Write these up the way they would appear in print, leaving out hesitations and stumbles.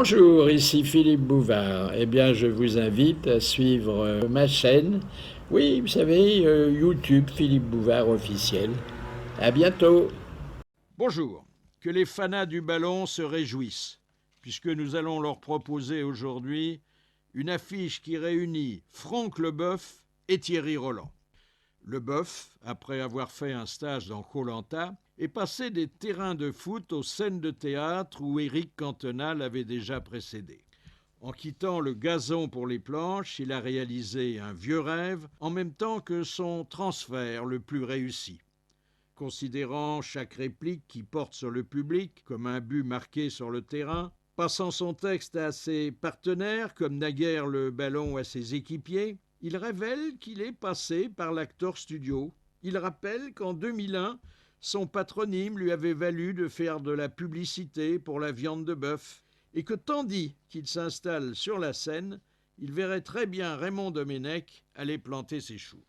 Bonjour, ici Philippe Bouvard. Eh bien, je vous invite à suivre ma chaîne. Oui, vous savez, YouTube Philippe Bouvard officiel. À bientôt. Bonjour, que les fanas du ballon se réjouissent, puisque nous allons leur proposer aujourd'hui une affiche qui réunit Franck Leboeuf et Thierry Roland. Leboeuf, après avoir fait un stage dans koh est passé des terrains de foot aux scènes de théâtre où Éric Cantona l'avait déjà précédé. En quittant le gazon pour les planches, il a réalisé un vieux rêve en même temps que son transfert le plus réussi. Considérant chaque réplique qui porte sur le public comme un but marqué sur le terrain, passant son texte à ses partenaires comme naguère le ballon à ses équipiers, il révèle qu'il est passé par l'Actor Studio. Il rappelle qu'en 2001, son patronyme lui avait valu de faire de la publicité pour la viande de bœuf et que tandis qu'il s'installe sur la scène, il verrait très bien Raymond Domenech aller planter ses choux.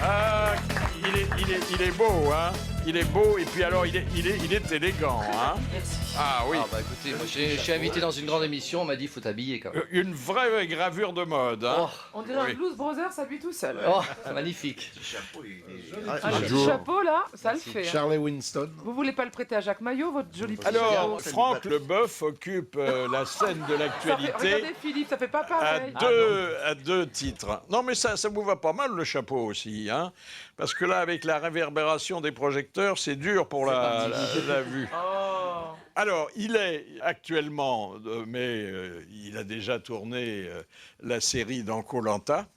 Ah, il est beau, hein. Il est beau et puis alors il est élégant, hein. Merci. Ah oui. Ah bah écoutez, moi je suis invité dans une grande émission, on m'a dit faut t'habiller quand même. Une vraie gravure de mode, hein. Oh, On dirait un Blues Brothers s'habille tout seul. oh, magnifique. Un petit chapeau là, ça le fait. Hein. Charlie Winston. Vous voulez pas le prêter à Jacques Maillot, votre joli petit Alors, chapeau Franck Leboeuf occupe la scène de l'actualité Regardez Philippe, ça fait pas à pareil. deux titres. Non, mais ça vous va pas mal le chapeau aussi, hein. Parce que là, avec la réverbération des projecteurs, c'est dur pour la vue. Oh. Alors, il est actuellement, mais il a déjà tourné la série dans koh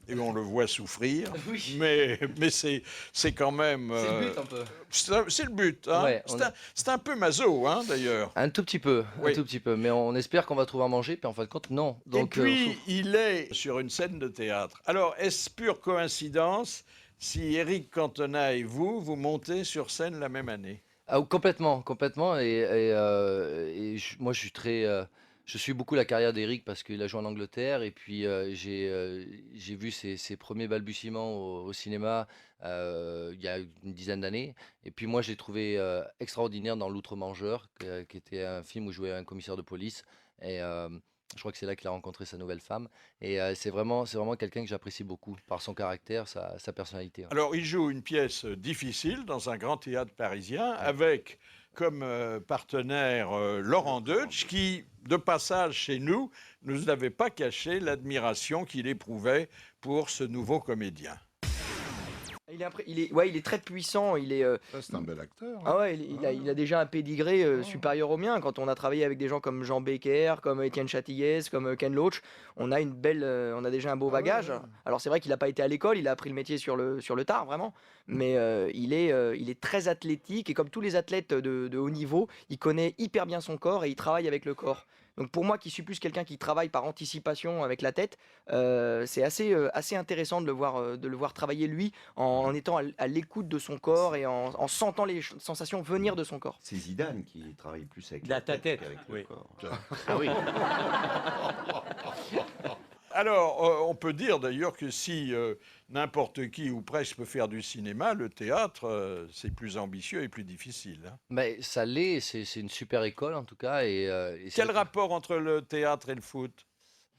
et on le voit souffrir. Oui. Mais c'est quand même. C'est le but un peu. C'est le but. Hein. Ouais, c'est un peu maso, hein, d'ailleurs. Un tout petit peu, Oui. un tout petit peu. Mais on espère qu'on va trouver à manger, puis en fin de compte, non. Donc, Et puis, il est sur une scène de théâtre. Alors, est-ce pure coïncidence si Éric Cantona et vous montez sur scène la même année? complètement, complètement. Moi, je suis très. Je suis beaucoup la carrière d'Éric parce qu'il a joué en Angleterre et puis j'ai vu ses premiers balbutiements au cinéma il y a une dizaine d'années. Et puis moi, je l'ai trouvé extraordinaire dans L'Outre-Mangeur, qui était un film où il jouait un commissaire de police. Et je crois que c'est là qu'il a rencontré sa nouvelle femme. Et c'est vraiment quelqu'un que j'apprécie beaucoup par son caractère, sa personnalité. Ouais. Alors, il joue une pièce difficile dans un grand théâtre parisien avec comme partenaire Laurent Deutsch qui, de passage chez nous, ne nous avait pas caché l'admiration qu'il éprouvait pour ce nouveau comédien. Il est très puissant. C'est un bel acteur. Ah ouais, il a déjà un pédigré supérieur au mien. Quand on a travaillé avec des gens comme Jean Becker, comme Étienne Chatillès, comme Ken Loach, on a déjà un beau bagage. ouais. Alors c'est vrai qu'il n'a pas été à l'école, il a appris le métier sur le tard, vraiment. Mais il est très athlétique et comme tous les athlètes de haut niveau, il connaît hyper bien son corps et il travaille avec le corps. Donc pour moi qui suis plus quelqu'un qui travaille par anticipation avec la tête, c'est assez intéressant de le voir travailler lui en étant à l'écoute de son corps et en sentant les sensations venir de son corps. C'est Zidane qui travaille plus avec La tête, qu'avec le oui. corps. Ah oui. Alors, on peut dire d'ailleurs que si n'importe qui ou presque peut faire du cinéma, le théâtre, c'est plus ambitieux et plus difficile. Hein. Mais ça l'est, c'est une super école en tout cas. Quel rapport entre le théâtre et le foot?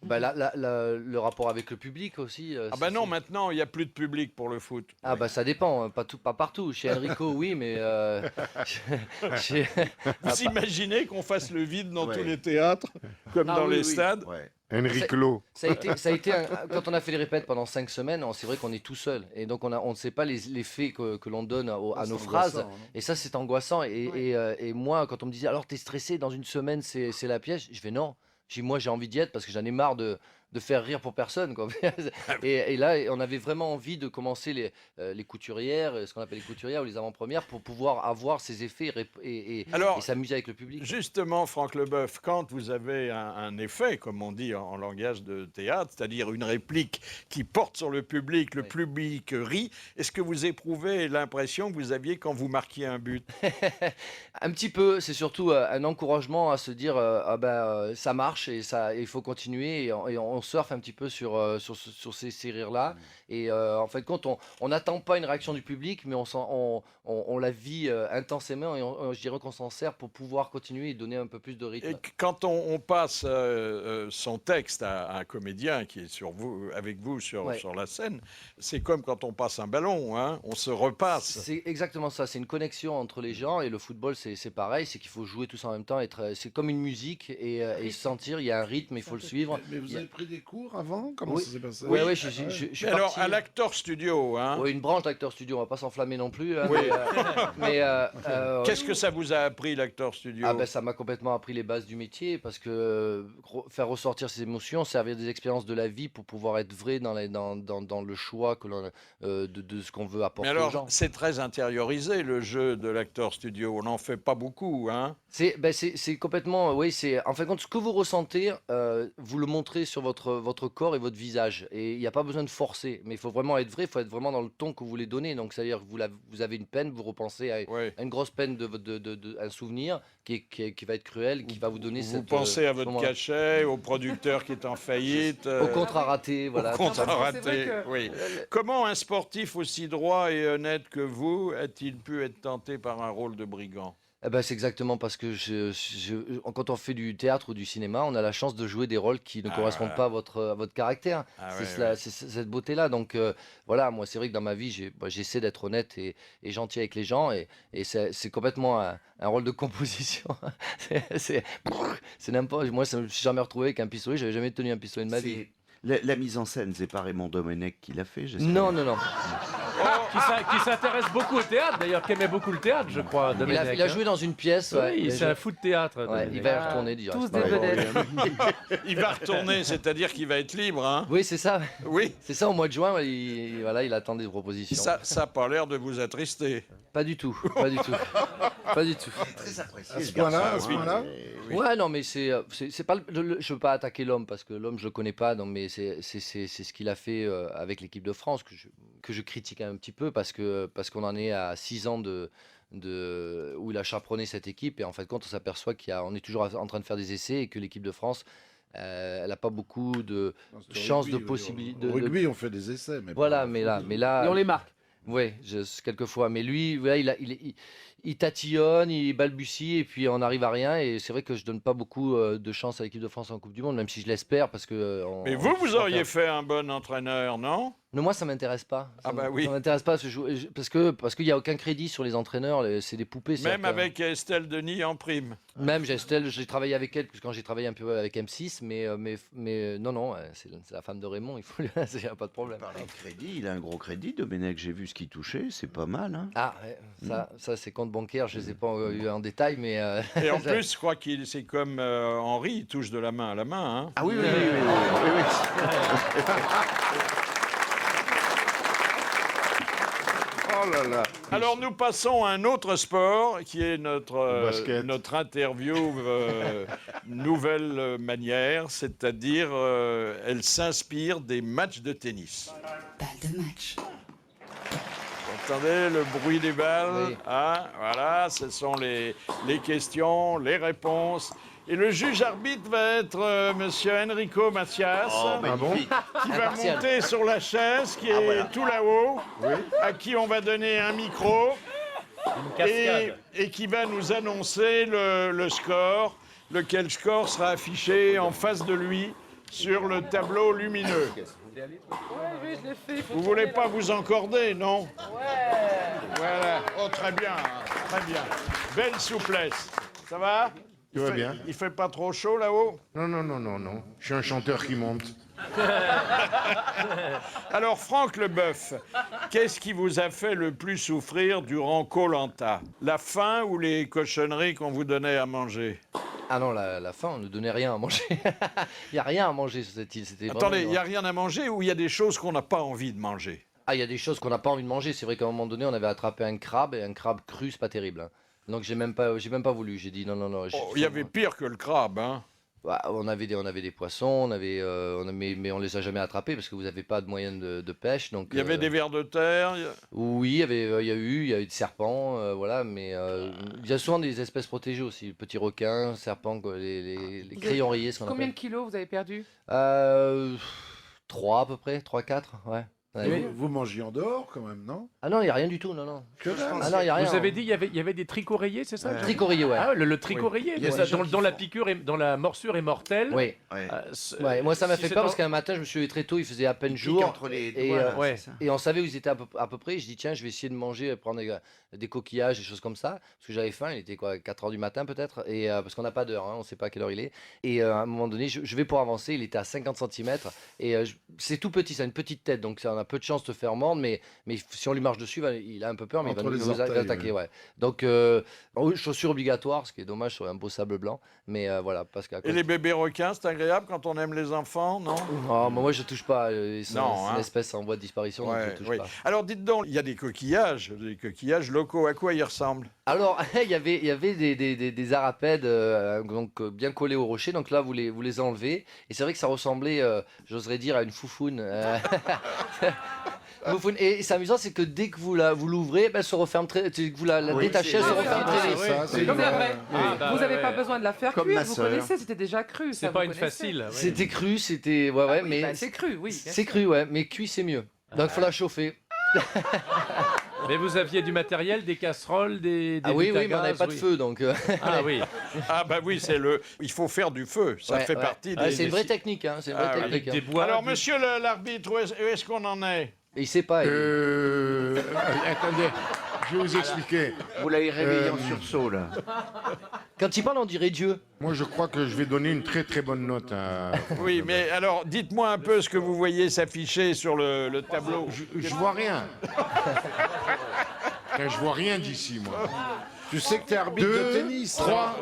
Bah, le rapport avec le public aussi. Ah ben non, maintenant, il n'y a plus de public pour le foot. Ah bah ça dépend, hein, pas partout. Chez Enrico, oui, mais chez- Vous imaginez qu'on fasse le vide dans Ouais. tous les théâtres, comme Ah dans oui, les oui. stades? Ouais. Henry Clos. ça a été quand on a fait les répètes pendant 5 semaines, c'est vrai qu'on est tout seul. Et donc on ne sait pas les faits que l'on donne à nos phrases. Et ça, c'est angoissant. Et moi, quand on me disait, alors t'es stressé, dans une semaine, c'est la pièce, je fais non. Moi, j'ai envie d'y être parce que j'en ai marre de faire rire pour personne, quoi. Et là, on avait vraiment envie de commencer les couturières, ce qu'on appelle les couturières ou les avant-premières, pour pouvoir avoir ces effets et Alors, s'amuser avec le public. justement, Franck Leboeuf, quand vous avez un effet, comme on dit en langage de théâtre, c'est-à-dire une réplique qui porte sur le public, le Oui. public rit, est-ce que vous éprouvez l'impression que vous aviez quand vous marquiez un but? Un petit peu, c'est surtout un encouragement à se dire ça marche et il faut continuer et on surfe un petit peu sur ces rires-là. Et en fait, quand on n'attend pas une réaction du public, mais on la vit intensément et je dirais qu'on s'en sert pour pouvoir continuer et donner un peu plus de rythme. Et quand on passe son texte à un comédien qui est avec vous sur la scène, c'est comme quand on passe un ballon, hein, on se repasse. C'est exactement ça, c'est une connexion entre les gens et le football c'est pareil, c'est qu'il faut jouer tous en même temps, c'est comme une musique et sentir, il y a un rythme, il faut le suivre. Mais vous avez pris des cours avant? Comment Oui. ça s'est passé? Oui, je suis Alors, parti. à l'Actor Studio, hein, Oui, une branche d'Acteur Studio, on va pas s'enflammer non plus. Hein, Oui. Qu'est-ce que ça vous a appris, l'Actor Studio? Ah ben ça m'a complètement appris les bases du métier parce que faire ressortir ses émotions, servir des expériences de la vie pour pouvoir être vrai dans le choix que de ce qu'on veut apporter Mais alors, aux gens. c'est très intériorisé le jeu de l'Actor Studio, on n'en fait pas beaucoup, hein. C'est complètement, oui, en fin de compte, ce que vous ressentez, vous le montrez sur votre corps et votre visage. Et il n'y a pas besoin de forcer, mais il faut vraiment être vrai, il faut être vraiment dans le ton que vous voulez donner. Donc, c'est-à-dire que vous avez une peine, vous repensez à une grosse peine, un souvenir qui va être cruel, qui va vous donner Vous pensez à votre cachet, au producteur qui est en faillite. Au contrat raté, voilà. Au contrat C'est vrai raté, que- oui. Comment un sportif aussi droit et honnête que vous a-t-il pu être tenté par un rôle de brigand? Eh ben, c'est exactement parce que quand on fait du théâtre ou du cinéma, on a la chance de jouer des rôles qui ne correspondent pas à votre caractère. C'est cette beauté-là. Donc voilà, moi c'est vrai que dans ma vie, j'essaie d'être honnête et gentil avec les gens et c'est complètement un rôle de composition. c'est n'importe. Moi, je me suis jamais retrouvé avec un pistolet. J'avais jamais tenu un pistolet de ma vie. La mise en scène, c'est pas Raymond Domenech qui l'a fait, j'espère. Non. Qui s'intéresse beaucoup au théâtre, d'ailleurs, qui aimait beaucoup le théâtre, je crois. Il a joué dans une pièce. Oui, c'est un fou de théâtre. Ouais, il va y retourner, direct. Tous des vedettes. Il va retourner, c'est-à-dire qu'il va être libre, hein? Oui, c'est ça. Oui. C'est ça, au mois de juin, il attend des propositions. Ça n'a pas l'air de vous attrister. Pas du tout, pas du tout. Pas du tout. Très apprécié. À ce point-là, Ouais, non, mais c'est pas. Je veux pas attaquer l'homme parce que l'homme je le connais pas, non, mais c'est ce qu'il a fait avec l'équipe de France que je critique un petit peu parce qu'on en est à 6 ans où il a chaperonné cette équipe et en fait compte on s'aperçoit qu'on est toujours en train de faire des essais et que l'équipe de France elle n'a pas beaucoup de chances de possibilités. Au rugby, on fait des essais. Mais Voilà, pas- mais là. Et on les marque. Oui, quelquefois. Mais lui, voilà, il tatillonne, il balbutie et puis on n'arrive à rien. Et c'est vrai que je donne pas beaucoup de chance à l'équipe de France en Coupe du Monde, même si je l'espère parce que. Mais vous auriez fait un bon entraîneur, non? Non, moi, ça m'intéresse pas. Oui. Ça m'intéresse pas parce qu'il y a aucun crédit sur les entraîneurs. C'est des poupées. Même avec Estelle Denis en prime. Même Estelle, j'ai travaillé avec elle quand j'ai travaillé un peu avec M6, mais non, c'est la femme de Raymond. Il n'y a pas de problème. Parler de crédit, il a un gros crédit, Domenech. J'ai vu ce qu'il touchait, c'est pas mal. Hein. Ah, ouais, ça c'est compte bancaire. Je les ai pas eu en détail, mais. Et en plus, je crois qu'il c'est comme Henri, il touche de la main à la main. Hein. Ah oui. Oh là là. Alors nous passons à un autre sport qui est Basket. notre interview nouvelle manière, c'est-à-dire elle s'inspire des matchs de tennis. Balle de match. Vous entendez le bruit des balles? Oui. Hein, voilà, ce sont les questions, les réponses. Et le juge arbitre va être Monsieur Enrico Macias, qui va Impartial. monter sur la chaise qui est tout là-haut, à qui on va donner un micro et qui va nous annoncer le score, lequel score sera affiché en face de lui sur le tableau lumineux. Oui, je l'ai fait. il faut Vous voulez tourner, pas là. vous encorder, non? Voilà. Oh, très bien, très bien. Belle souplesse. Ça va? Tout va bien. Il fait pas trop chaud là-haut? Non. Je suis un chanteur qui monte. Alors, Franck Leboeuf, qu'est-ce qui vous a fait le plus souffrir durant Koh-Lanta? La faim ou les cochonneries qu'on vous donnait à manger? Ah non, la faim, on ne donnait rien à manger. Il n'y a rien à manger sur cette île. Attendez, il n'y a rien à manger ou il y a des choses qu'on n'a pas envie de manger? Ah, il y a des choses qu'on n'a pas envie de manger. C'est vrai qu'à un moment donné, on avait attrapé un crabe et un crabe cru, c'est pas terrible. Hein. Donc j'ai même pas voulu. J'ai dit non. Il y avait pire que le crabe, hein? Bah, on avait des poissons, mais on les a jamais attrapés parce que vous n'avez pas de moyens de pêche. Donc, Il y avait des vers de terre. oui, il y a eu des serpents, voilà, mais il y a souvent des espèces protégées aussi, petits requins, serpents, quoi, les crayons rayés, ce qu'on Combien de appelle. kilos vous avez perdu? 3 à peu près, 3-4, ouais. Ouais. Mais vous mangez en dehors quand même, non? Ah non, il n'y a rien du tout, non, non. Que dalle. Ah non, il n'y a rien. Vous avez dit il y avait des tricots rayés, c'est ça? Tricot rayé, ouais. Ah ouais, le tricot rayé, Il y a ça, des gens dont qui la font. piqûre, dont la morsure est mortelle. Oui. Ouais, moi ça m'a si fait c'est peur en- parce qu'un matin je me suis levé très tôt, il faisait à peine Pique jour. entre les Et, doigts, là, ouais. c'est ça. et on savait où ils étaient à peu près. Je dis tiens, je vais essayer de manger, prendre des coquillages, des choses comme ça. Parce que j'avais faim, il était quoi, 4 h du matin peut-être. Et parce qu'on n'a pas d'heure, hein, on ne sait pas à quelle heure il est. Et à un moment donné, je vais pour avancer, il était à 50 cm. Et c'est tout petit, ça a une petite tête. Donc ça, on a peu de chance de se faire mordre. Mais si on lui marche dessus, il a un peu peur, mais il va Entre les nous orteils, attaquer. ouais. Ouais. Donc chaussures obligatoires, ce qui est dommage sur un beau sable blanc. Mais voilà, parce qu'à Et cause- les bébés requins, c'est agréable quand on aime les enfants, non? Oh, moi je touche pas. C'est Non, c'est hein. une espèce en voie de disparition, donc je Ouais, touche oui. pas. Alors dites donc, il y a des coquillages locaux. À quoi ils ressemblent? Alors, il y avait des arapèdes bien collés au rocher. Donc là, vous les enlevez. Et c'est vrai que ça ressemblait, j'oserais dire, à une foufoune. Foufoune. Et c'est amusant, c'est que dès que vous l'ouvrez, elle se referme très. Que vous la Oui, détachez, elle se c'est- referme très vite. ça, c'est Comme une- après. Ah, bah, Vous n'avez ouais. pas besoin de la faire Comme cuire, ma vous sœur. connaissez, c'était déjà cru. C'est ça, pas vous une connaissez. facile. ouais. C'était cru, c'était. Ouais, ouais, Oui, mais. bah, c'est cru, oui. bien C'est sûr. cru, ouais. Mais cuit, c'est mieux. Donc, il faut la chauffer. Mais vous aviez du matériel, des casseroles, des Ah oui, luttes à oui, mais on n'avait gaz, pas de oui. feu, donc. Ah oui. Ah bah oui, il faut faire du feu. Ça Ouais, fait ouais. partie Ouais, des. c'est une vraie technique, hein. C'est une vraie Ah oui. technique. Avec des Hein. bois. Alors du- monsieur l'arbitre, où est-ce qu'on en est? Et il sait pas. Attendez, je vais vous expliquer. Vous l'avez réveillé en sursaut, là. Quand il parle, on dirait Dieu. Moi, je crois que je vais donner une très très bonne note à... Oui, mais alors dites-moi un peu ce que vous voyez s'afficher sur le tableau. Je vois rien. Je vois rien d'ici, moi. Tu sais que t'es arbitre de tennis. 3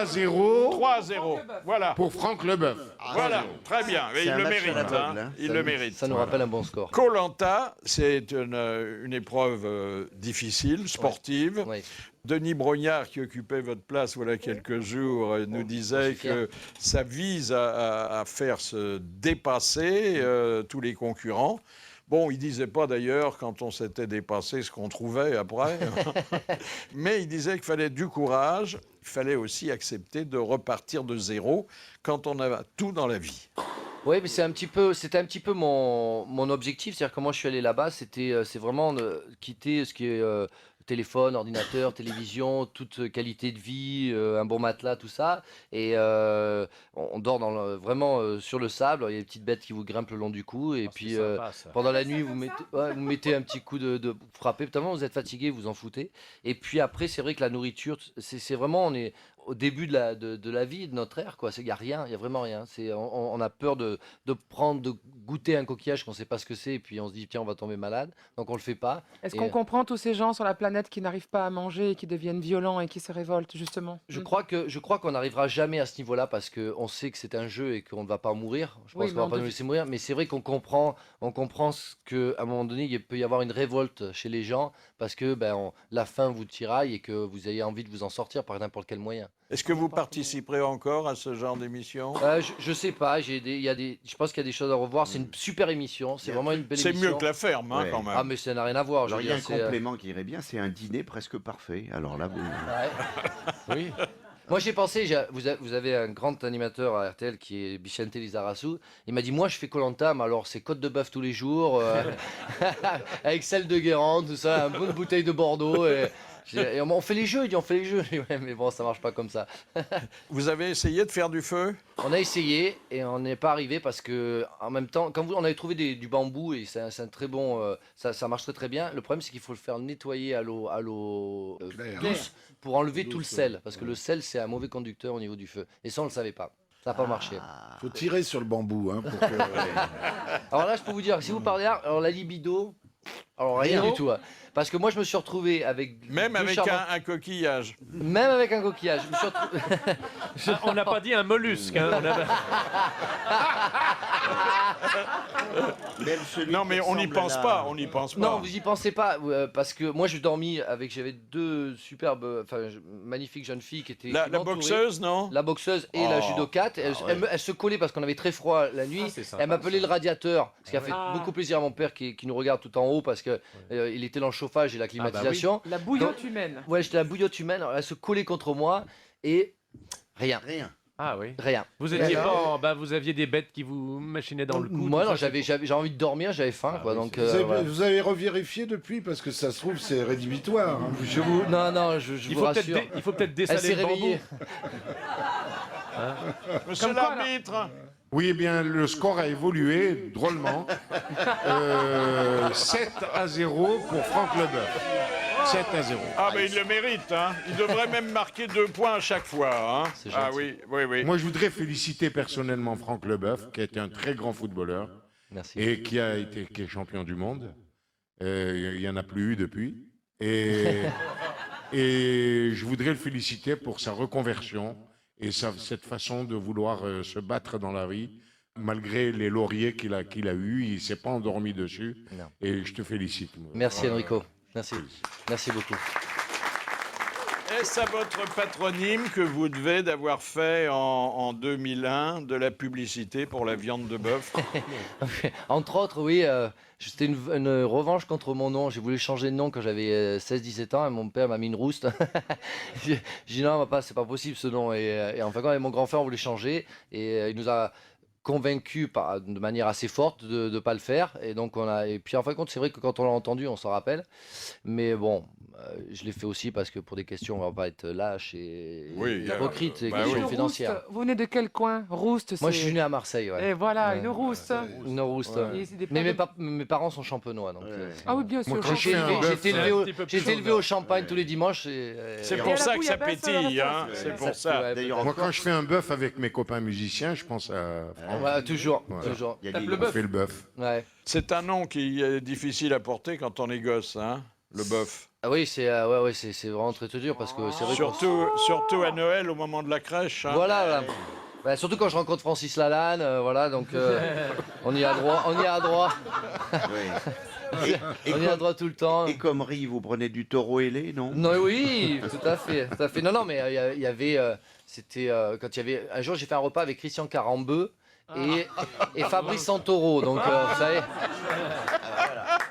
à 0 3-0. Voilà. pour Franck Leboeuf. Voilà. Très bien. Mais C'est il un le match à mérite. l'aveugle, Hein. hein. Il le mérite. Ça nous rappelle un bon score. Koh-Lanta, c'est une épreuve difficile, sportive. Oui. Denis Brognard, qui occupait votre place voilà quelques jours, nous disait suis fier. que ça vise à faire se dépasser tous les concurrents. Bon, il disait pas d'ailleurs, quand on s'était dépassé, ce qu'on trouvait après. Mais il disait qu'il fallait du courage, il fallait aussi accepter de repartir de zéro quand on a tout dans la vie. Oui, mais c'était un petit peu mon objectif. C'est-à-dire que moi je suis allé là-bas, c'est vraiment quitter ce qui est téléphone, ordinateur, télévision, toute qualité de vie, un bon matelas, tout ça. Et on dort vraiment sur le sable. Il y a des petites bêtes qui vous grimpent le long du cou. Et Ah, c'est puis sympa, ça. pendant la nuit, vous mettez un petit coup de frapper. Notamment, vous êtes fatigué, vous en foutez. Et puis après, c'est vrai que la nourriture, c'est vraiment, on est au début de la vie, de notre ère, quoi. Il n'y a rien, il n'y a vraiment rien. On a peur de goûter un coquillage qu'on ne sait pas ce que c'est, et puis on se dit, tiens, on va tomber malade, donc on ne le fait pas. Est-ce Et, qu'on comprend tous ces gens sur la planète qui n'arrivent pas à manger et qui deviennent violents et qui se révoltent, justement? Je crois qu'on n'arrivera jamais à ce niveau-là parce qu'on sait que c'est un jeu et qu'on ne va pas mourir. Je pense Oui, qu'on mais va on pas nous devient- laisser mourir, mais c'est vrai qu'on comprend ce qu'à un moment donné, il peut y avoir une révolte chez les gens parce que la faim vous tiraille et que vous ayez envie de vous en sortir par n'importe quel moyen. Est-ce que vous participerez encore à ce genre d'émission? Je sais pas, je pense qu'il y a des choses à revoir. C'est une super émission, c'est vraiment une belle C'est émission. mieux que la ferme, hein, Ouais. quand même. Ah, mais ça n'a rien à voir. je Alors, veux il y a un dire, c'est, complément qui irait bien, c'est un dîner presque parfait. Alors là, vous... ouais. Oui. Moi j'ai pensé, vous avez un grand animateur à RTL qui est Bichente Lizarazu. Il m'a dit, moi je fais Koh-Lanta, mais alors c'est côte de bœuf tous les jours, avec sel de Guérande, tout ça, une bonne bouteille de Bordeaux. Et on fait les jeux, il dit on fait les jeux. Je dis, ouais, mais bon, ça marche pas comme ça. Vous avez essayé de faire du feu? On a essayé et on n'est pas arrivé parce que en même temps, on avait trouvé du bambou et c'est un très bon, ça marche très très bien. Le problème c'est qu'il faut le faire nettoyer à l'eau Claire. douce pour enlever tout le sel, parce que le sel c'est un mauvais conducteur au niveau du feu. Et ça on le savait pas. Ça n'a pas marché. Faut tirer sur le bambou, hein, pour que... Alors là, je peux vous dire, si vous parlez art, alors la libido, Alors rien Rien. du tout. Parce que moi, je me suis retrouvé avec Même deux avec charmants- un coquillage. Même avec un coquillage. Je me suis retrouvé... Ah, on n'a pas dit un mollusque. Hein, on a- Même celui Non, qui mais on n'y ressemble pense à la- pas, on n'y pense pas. Non, vous y pensez pas, parce que moi, j'ai dormi avec... J'avais deux superbes, magnifiques jeunes filles qui étaient... La qui m'entouraient. boxeuse, non? La boxeuse et la Oh. judokate. Elle se collait parce qu'on avait très froid la nuit. Ah, c'est sympa, Elle m'appelait le radiateur, ce qui a fait Ah. beaucoup plaisir à mon père qui nous regarde tout en haut parce que il était dans le chauffage et la climatisation. La bouillotte humaine. Ouais, j'étais la bouillotte humaine. Alors, elle se collait contre moi et rien, Rien. Ah oui. rien. Vous étiez alors pas, vous aviez des bêtes qui vous machinaient dans le cou. Moi, tout non, ça, j'avais envie de dormir, j'avais faim, Ah quoi. oui, Donc, c'est- voilà. Vous avez revérifié depuis parce que ça se trouve c'est rédhibitoire. hein. Je vous, non, je Il vous faut peut-être rassure. il faut peut-être Elle s'est dessaler le bambou. réveillée. Monsieur Comme quoi, là. l'arbitre, Oui, eh bien, le score a évolué drôlement. 7-0 pour Franck Leboeuf. 7-0. ah mais il le mérite, hein. Il devrait même marquer 2 points à chaque fois, hein. C'est Ah gentil. oui, oui, oui. Moi, je voudrais féliciter personnellement Franck Leboeuf, qui a été un très grand footballeur Merci. et qui est champion du monde. Il n'y en a plus eu depuis. Et je voudrais le féliciter pour sa reconversion et cette façon de vouloir se battre dans la vie, malgré les lauriers qu'il a eus. Il ne s'est pas endormi dessus. Non. Et je te félicite. Merci Enrico. Merci. Merci beaucoup. Est-ce à votre patronyme que vous devez d'avoir fait en 2001 de la publicité pour la viande de bœuf? Entre autres, oui, c'était une revanche contre mon nom. J'ai voulu changer de nom quand j'avais 16-17 ans et mon père m'a mis une rouste. J'ai dit non, papa, c'est pas possible ce nom. Et en fin de compte, avec mon grand frère, on voulait changer et il nous a convaincus de manière assez forte de ne pas le faire. Et donc, et puis en fin de compte, c'est vrai que quand on l'a entendu, on s'en rappelle. Mais bon, je l'ai fait aussi parce que pour des questions, on va pas être lâche et Oui, hypocrite, des bah questions oui. financières. Rouste, vous venez de quel coin? Rouste, Moi, c'est- je suis né à Marseille, ouais. Et voilà, Ouais. une rouste. Une rouste. Et c'est des Mais plats de- mes parents sont champenois, donc. Ah oui, bien sûr. Moi, quand je J'ai fais un élevé- bœuf, j'ai été élevé c'est un au- petit peu j'ai été plus élevé chaud, au champagne tous les dimanches. C'est Et pour la ça que ça bouillabaisse, pétille, alors, hein. ça, C'est c'est- pour ça. Ouais, D'ailleurs, Moi, quand je fais un bœuf avec mes copains musiciens, je pense à Franck. ouais, toujours, Ouais. toujours. Il y a Tape des- le On bœuf. fait le bœuf. Ouais. C'est un nom qui est difficile à porter quand on est gosse, hein, le bœuf. Ah oui, c'est c'est vraiment très dur parce que c'est vrai. Surtout à Noël, au moment de la crèche. Hein. Voilà. Là. Bah, surtout quand je rencontre Francis Lalanne, voilà, donc on y a droit, on y a droit, Ouais. Et on y a droit tout le temps. Et comme riz, vous prenez du taureau ailé, non? Non, oui, tout à fait, tout à fait. Non, non, mais il y avait, c'était quand il y avait un jour, j'ai fait un repas avec Christian Carambeu et Fabrice Santoro, donc vous savez.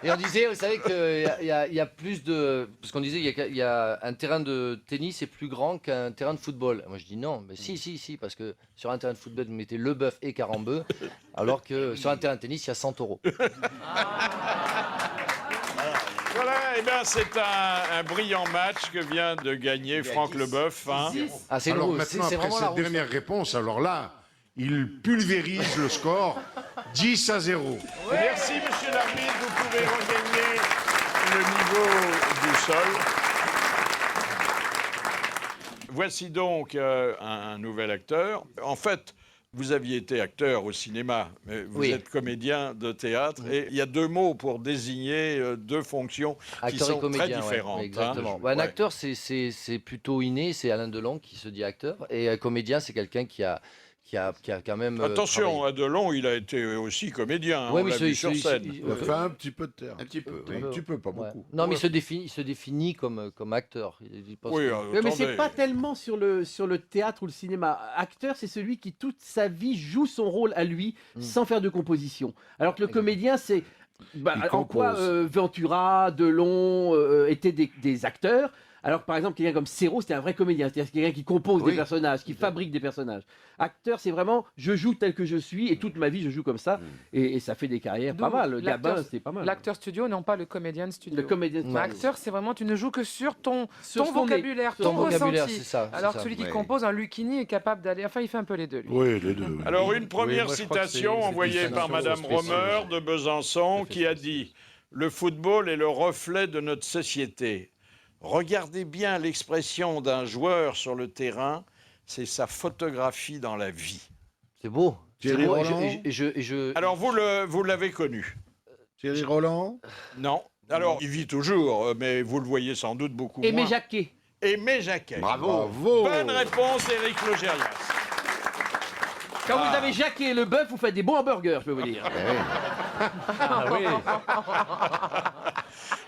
Et on disait, vous savez qu'il y a plus de... Parce qu'on disait il y a un terrain de tennis est plus grand qu'un terrain de football. Moi je dis non, mais si, parce que sur un terrain de football, vous mettez Leboeuf et Carambeu, alors que sur un terrain de tennis, il y a Santoro. Voilà, et bien c'est un brillant match que vient de gagner Franck Leboeuf. Hein. Ah, c'est Alors une maintenant, c'est après vraiment la cette rousse. dernière réponse, alors là, il pulvérise le score 10-0. Merci, monsieur l'arbitre. Vous pouvez regagner le niveau du sol. Voici donc un nouvel acteur. En fait, vous aviez été acteur au cinéma, mais vous Oui. êtes comédien de théâtre. Et il y a deux mots pour désigner deux fonctions qui Acteur sont et comédien, très différentes. ouais, exactement. hein. Bah, un Ouais. acteur, c'est plutôt inné, c'est Alain Delon qui se dit acteur. Et un comédien, c'est quelqu'un qui a quand même. Attention, travaillé. à Delon, il a été aussi comédien. hein, Ouais, on mais l'a vu sur scène. Il a fait un petit peu de théâtre. Un petit peu, Un oui. petit peu, pas Ouais. beaucoup. Non, mais il se définit comme acteur. Il pense Oui, que- Mais c'est attendez. pas tellement sur le théâtre ou le cinéma. Acteur, c'est celui qui toute sa vie joue son rôle à lui sans faire de composition. Alors que le Exact. comédien, c'est Il en quoi compose. Ventura, Delon étaient des acteurs. Alors que par exemple, quelqu'un comme Serrault, c'était un vrai comédien, c'est-à-dire quelqu'un qui compose Oui. des personnages, qui fabrique des personnages. Acteur, c'est vraiment je joue tel que je suis et toute ma vie je joue comme ça et ça fait des carrières pas D'où mal. Le l'acteur- Gabin, c'est pas mal. L'acteur studio, non pas le comédien studio. Le comédien. Ouais. L'acteur, c'est vraiment, tu ne joues que sur ton Sur ce qu'on est. vocabulaire, Sur ton Ton vocabulaire, ressenti. c'est ça. Alors c'est que ça. celui qui Ouais. compose, un Lucchini, est capable d'aller. Enfin, il fait un peu les deux, lui. Oui, les deux. oui. Alors, une première moi, je crois que citation c'est envoyée une par citation Madame spéciale. Romer de Besançon qui a dit « Le football est le reflet de notre société. Regardez bien l'expression d'un joueur sur le terrain, c'est sa photographie dans la vie. C'est beau. C'est Thierry beau. Roland Et je- » Alors, vous l'avez connu? Thierry Roland. Non. Alors, il vit toujours, mais vous le voyez sans doute beaucoup Aimé moins. Jacquet. Aimé Jacquet. Bravo. Bonne réponse, Éric Logérias. Quand vous avez Jacquet et le bœuf, vous faites des bons hamburgers, je peux vous dire. Ah oui.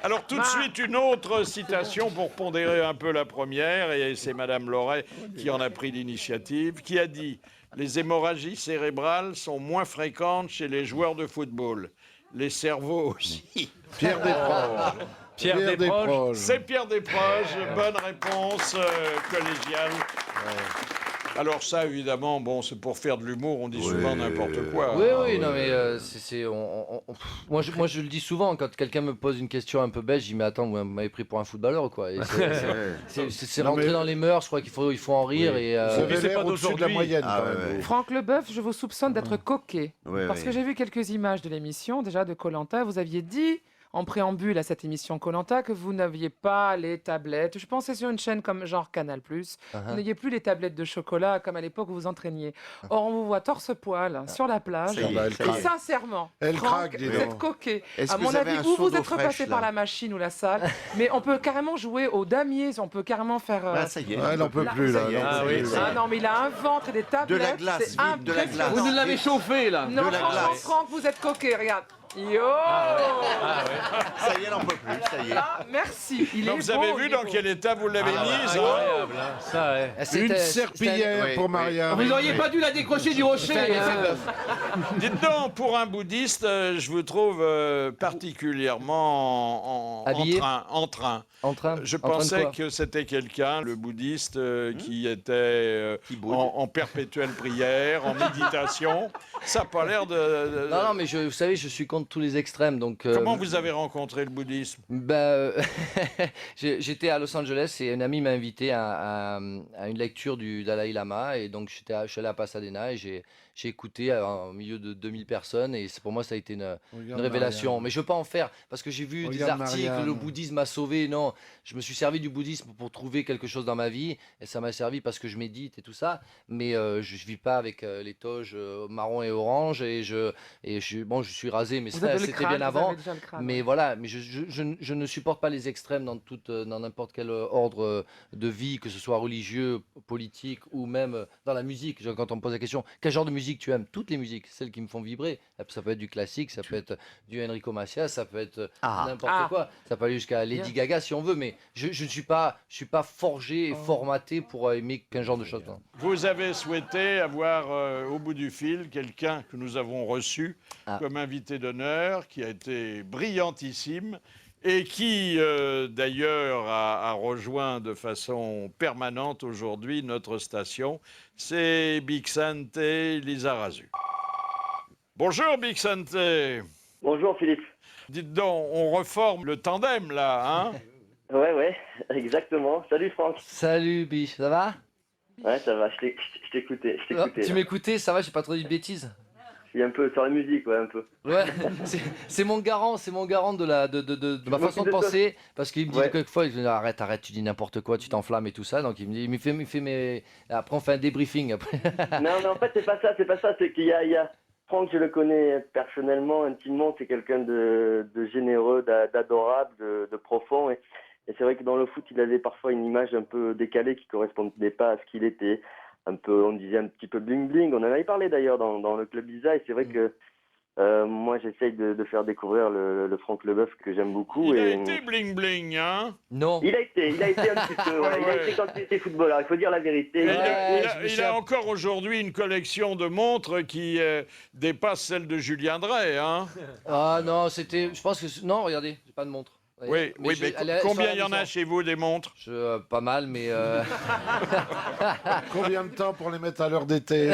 Alors tout de suite une autre citation pour pondérer un peu la première, et c'est Madame Loret qui en a pris l'initiative, qui a dit « Les hémorragies cérébrales sont moins fréquentes chez les joueurs de football. Les cerveaux aussi. » Pierre Desproges. Pierre Desproges. C'est Pierre Desproges, bonne réponse collégiale. Alors ça, évidemment, bon, c'est pour faire de l'humour, on dit souvent n'importe quoi. Oui, oui, non, mais moi, je le dis souvent, quand quelqu'un me pose une question un peu bête, je dis, mais attends, vous m'avez pris pour un footballeur ou quoi? Et c'est Non, rentré mais- dans les mœurs, je crois qu'il faut en rire. Oui. Et, Vous avez c'est l'air pas au-dessus de la d'aujourd'hui. moyenne, Ah, quand ouais, même. ouais. Franck Leboeuf, je vous soupçonne d'être coquet. Ouais, Parce ouais. que j'ai vu quelques images de l'émission, déjà de Koh-Lanta. Vous aviez dit, en préambule à cette émission Koh-Lanta, que vous n'aviez pas les tablettes. Je pensais sur une chaîne comme genre Canal+. Vous n'aviez plus les tablettes de chocolat comme à l'époque où vous entraîniez. Or, on vous voit torse-poil sur la plage. Ça y est, bah, elle ça y Et est. sincèrement, Elle Franck, craque, dis vous êtes donc. coquet. Est-ce À que mon vous avez avis, un vous, seau vous d'eau êtes repassé fraîche, par là la machine ou la salle. Mais on peut carrément jouer au damier. On peut carrément faire... Ah, ça y est. Elle n'en peut plus, là. Ça y est, elle en Ah peut oui, plus, ça là. Ah non, mais il a un ventre et des tablettes. la glace, c'est vite, de la glace. impressionnant. Vous nous l'avez chauffé, là. Non, De la franchement, glace. Franck, vous êtes coquet, regarde. Yo Ça y est, elle n'en peut plus, ça y est. Ah, merci. Il Donc est vous avez beau, vu il est dans beau. quel état vous l'avez mise, hein? Incroyable, hein. Ça, ouais. Une serpillière Oui, pour oui. Marianne. Vous n'auriez pas dû la décrocher du rocher. hein. Dites donc, pour un bouddhiste, je vous trouve particulièrement Habillé. en train. En train Je en train de pensais quoi que c'était quelqu'un, le bouddhiste, qui était Qui boude. en perpétuelle prière, en méditation. Ça n'a pas l'air de... Non, non, mais vous savez, je suis contre tous les extrêmes, donc... Comment vous avez rencontré le bouddhisme? J'étais à Los Angeles et un ami m'a invité à une lecture du Dalai Lama, et donc je suis allé à Pasadena et j'ai écouté au milieu de 2000 personnes, et pour moi ça a été une révélation. Marianne. Mais je veux pas en faire, parce que j'ai vu des Regarde articles, Marianne. le bouddhisme m'a sauvé. Non, je me suis servi du bouddhisme pour trouver quelque chose dans ma vie, et ça m'a servi parce que je médite et tout ça, mais je vis pas avec les toges marron et orange, et je suis rasé, mais Vous ça avez le c'était crâne, bien vous avant. avez déjà le crâne. Mais voilà, mais je ne supporte pas les extrêmes dans n'importe quel ordre de vie, que ce soit religieux, politique ou même dans la musique. Quand on me pose la question, quel genre de musique tu aimes? Toutes les musiques, celles qui me font vibrer. Ça peut être du classique, ça peut être du Enrico Macias, ça peut être n'importe quoi. Ça peut aller jusqu'à Lady Gaga si on veut, mais je ne suis pas forgé et formaté pour aimer qu'un genre de choses. Non. Vous avez souhaité avoir au bout du fil quelqu'un que nous avons reçu comme invité d'honneur, qui a été brillantissime et qui d'ailleurs a rejoint de façon permanente aujourd'hui notre station. C'est Bixante Lizarazu. Bonjour Bixante. Bonjour Philippe. Dites donc, on reforme le tandem là, hein? Ouais, exactement. Salut Franck. Salut Biche, ça va? Ouais, ça va, je t'écoutais. Oh, tu m'écoutais, ça va, j'ai pas trop dit de bêtises? Je suis un peu sur la musique, ouais, un peu. Ouais, c'est mon garant de ma façon de penser, parce qu'il me dit quelquefois, il me dit, arrête, tu dis n'importe quoi, tu t'enflammes et tout ça, donc il me fait mes... Après on fait un débriefing après. Non, mais en fait c'est pas ça, c'est qu'il y a... Franck, je le connais personnellement, intimement, c'est quelqu'un de généreux, d'adorable, de profond, et c'est vrai que dans le foot, il avait parfois une image un peu décalée qui correspondait pas à ce qu'il était. Un peu, on disait un petit peu bling-bling. On en avait parlé d'ailleurs dans le club Isa, et c'est vrai que moi j'essaye de faire découvrir le Franck Leboeuf que j'aime beaucoup. Il a été bling-bling, hein? Non. Il a été un petit peu, ouais. Il a été quand il était footballeur, il faut dire la vérité. Il a encore aujourd'hui une collection de montres qui dépasse celle de Julien Drey, hein? Ah non, je pense que... Non, regardez, j'ai pas de montre. Oui, mais combien il y en a chez vous des montres? Pas mal, mais... Combien de temps pour les mettre à l'heure d'été?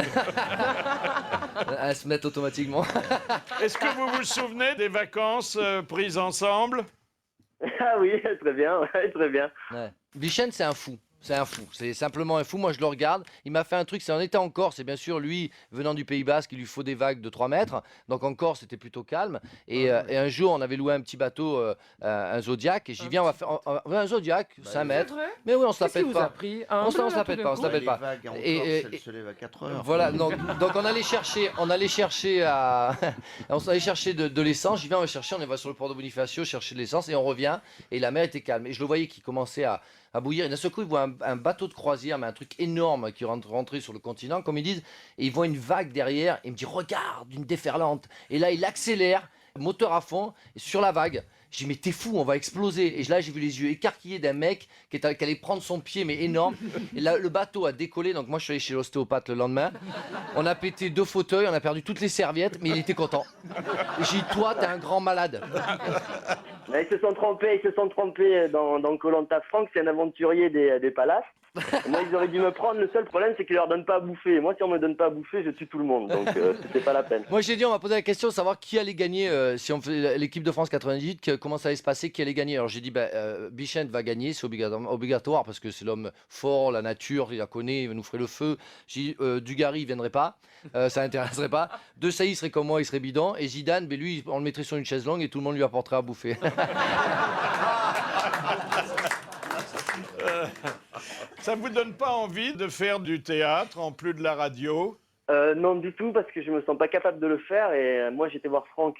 Elles se mettent automatiquement. Est-ce que vous vous souvenez des vacances prises ensemble? Ah oui, très bien, ouais, très bien. Ouais. Bichette, c'est un fou. C'est un fou, c'est simplement un fou. Moi, je le regarde. Il m'a fait un truc, c'est en été en Corse. Et bien sûr, lui, venant du Pays Basque, il lui faut des vagues de 3 mètres. Donc en Corse, c'était plutôt calme. Et un jour, on avait loué un petit bateau, un Zodiac. Et j'ai dit, viens, on va faire un Zodiac, 5 mètres. Mais oui, on se la pète pas. On se la pète pas, on se la pète pas. Les vagues en Corse, elles se lèvent à 4 heures. Voilà, donc on allait chercher de l'essence. J'y viens, on va chercher, on va sur le port de Bonifacio chercher de l'essence et on revient. Et la mer était calme. Et je le voyais qui commençait à bouillir. Et d'un seul coup, il voit un bateau de croisière, mais un truc énorme qui rentrait sur le continent, comme ils disent. Et il voit une vague derrière. Et il me dit, regarde, une déferlante. Et là, il accélère, moteur à fond, et sur la vague. Je dis, mais t'es fou, on va exploser. Et là, j'ai vu les yeux écarquillés d'un mec qui allait prendre son pied, mais énorme. Et là, le bateau a décollé. Donc moi, je suis allé chez l'ostéopathe le lendemain. On a pété 2 fauteuils, on a perdu toutes les serviettes, mais il était content. Et j'ai dit, toi, t'es un grand malade. Ils se sont trompés dans Koh-Lanta. Franck, c'est un aventurier des palaces. Moi, ils auraient dû me prendre. Le seul problème, c'est qu'ils leur donnent pas à bouffer. Moi, si on me donne pas à bouffer, je tue tout le monde. Donc, c'était pas la peine. Moi, j'ai dit, on m'a posé la question de savoir qui allait gagner si on fait l'équipe de France 98, comment ça allait se passer, qui allait gagner. Alors, j'ai dit, Bichette va gagner, c'est obligatoire parce que c'est l'homme fort, la nature, il la connaît, il nous ferait le feu. J'ai dit, Dugarry, il viendrait pas, ça n'intéresserait pas. De Sailly serait comme moi, il serait bidon. Et Zidane, lui, on le mettrait sur une chaise longue et tout le monde lui apporterait à bouffer. Ça vous donne pas envie de faire du théâtre en plus de la radio? Non, du tout, parce que je me sens pas capable de le faire. Et moi, j'étais voir Franck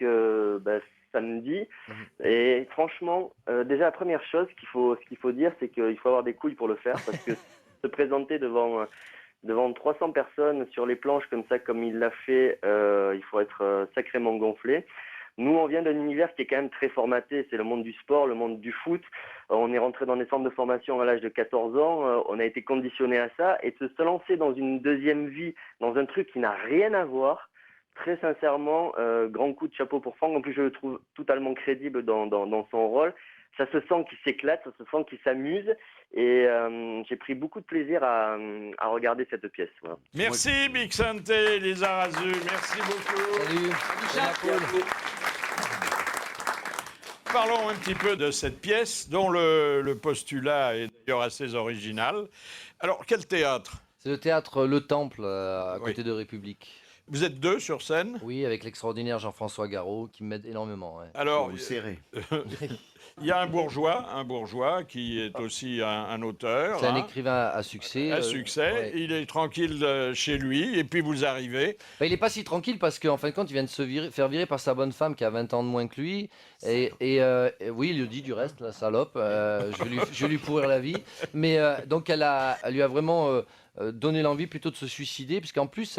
samedi. Et franchement, déjà, la première chose qu'il faut dire, c'est qu'il faut avoir des couilles pour le faire. Parce que se présenter devant 300 personnes sur les planches comme ça, comme il l'a fait, il faut être sacrément gonflé. Nous, on vient d'un univers qui est quand même très formaté. C'est le monde du sport, le monde du foot. On est rentré dans des centres de formation à l'âge de 14 ans. On a été conditionné à ça. Et de se lancer dans une deuxième vie, dans un truc qui n'a rien à voir, très sincèrement, grand coup de chapeau pour Franck. En plus, je le trouve totalement crédible dans son rôle. Ça se sent qu'il s'éclate, ça se sent qu'il s'amuse. Et j'ai pris beaucoup de plaisir à regarder cette pièce. Voilà. Merci, Big Santé, les Arazu. Merci beaucoup. Salut. Parlons un petit peu de cette pièce, dont le postulat est d'ailleurs assez original. Alors, quel théâtre? C'est le théâtre Le Temple, à côté de République. Vous êtes 2 sur scène? Oui, avec l'extraordinaire Jean-François Garot, qui m'aide énormément. Ouais. Alors, vous serrez. Il y a un bourgeois qui est aussi un auteur. C'est un écrivain à succès. À succès. Ouais. Il est tranquille chez lui, et puis vous arrivez. Il n'est pas si tranquille parce qu'en fin de compte, il vient de se faire virer par sa bonne femme qui a 20 ans de moins que lui. Et oui, il le dit du reste, la salope. Je vais lui pourrir la vie. Mais donc, elle lui a vraiment donné l'envie plutôt de se suicider, puisqu'en plus,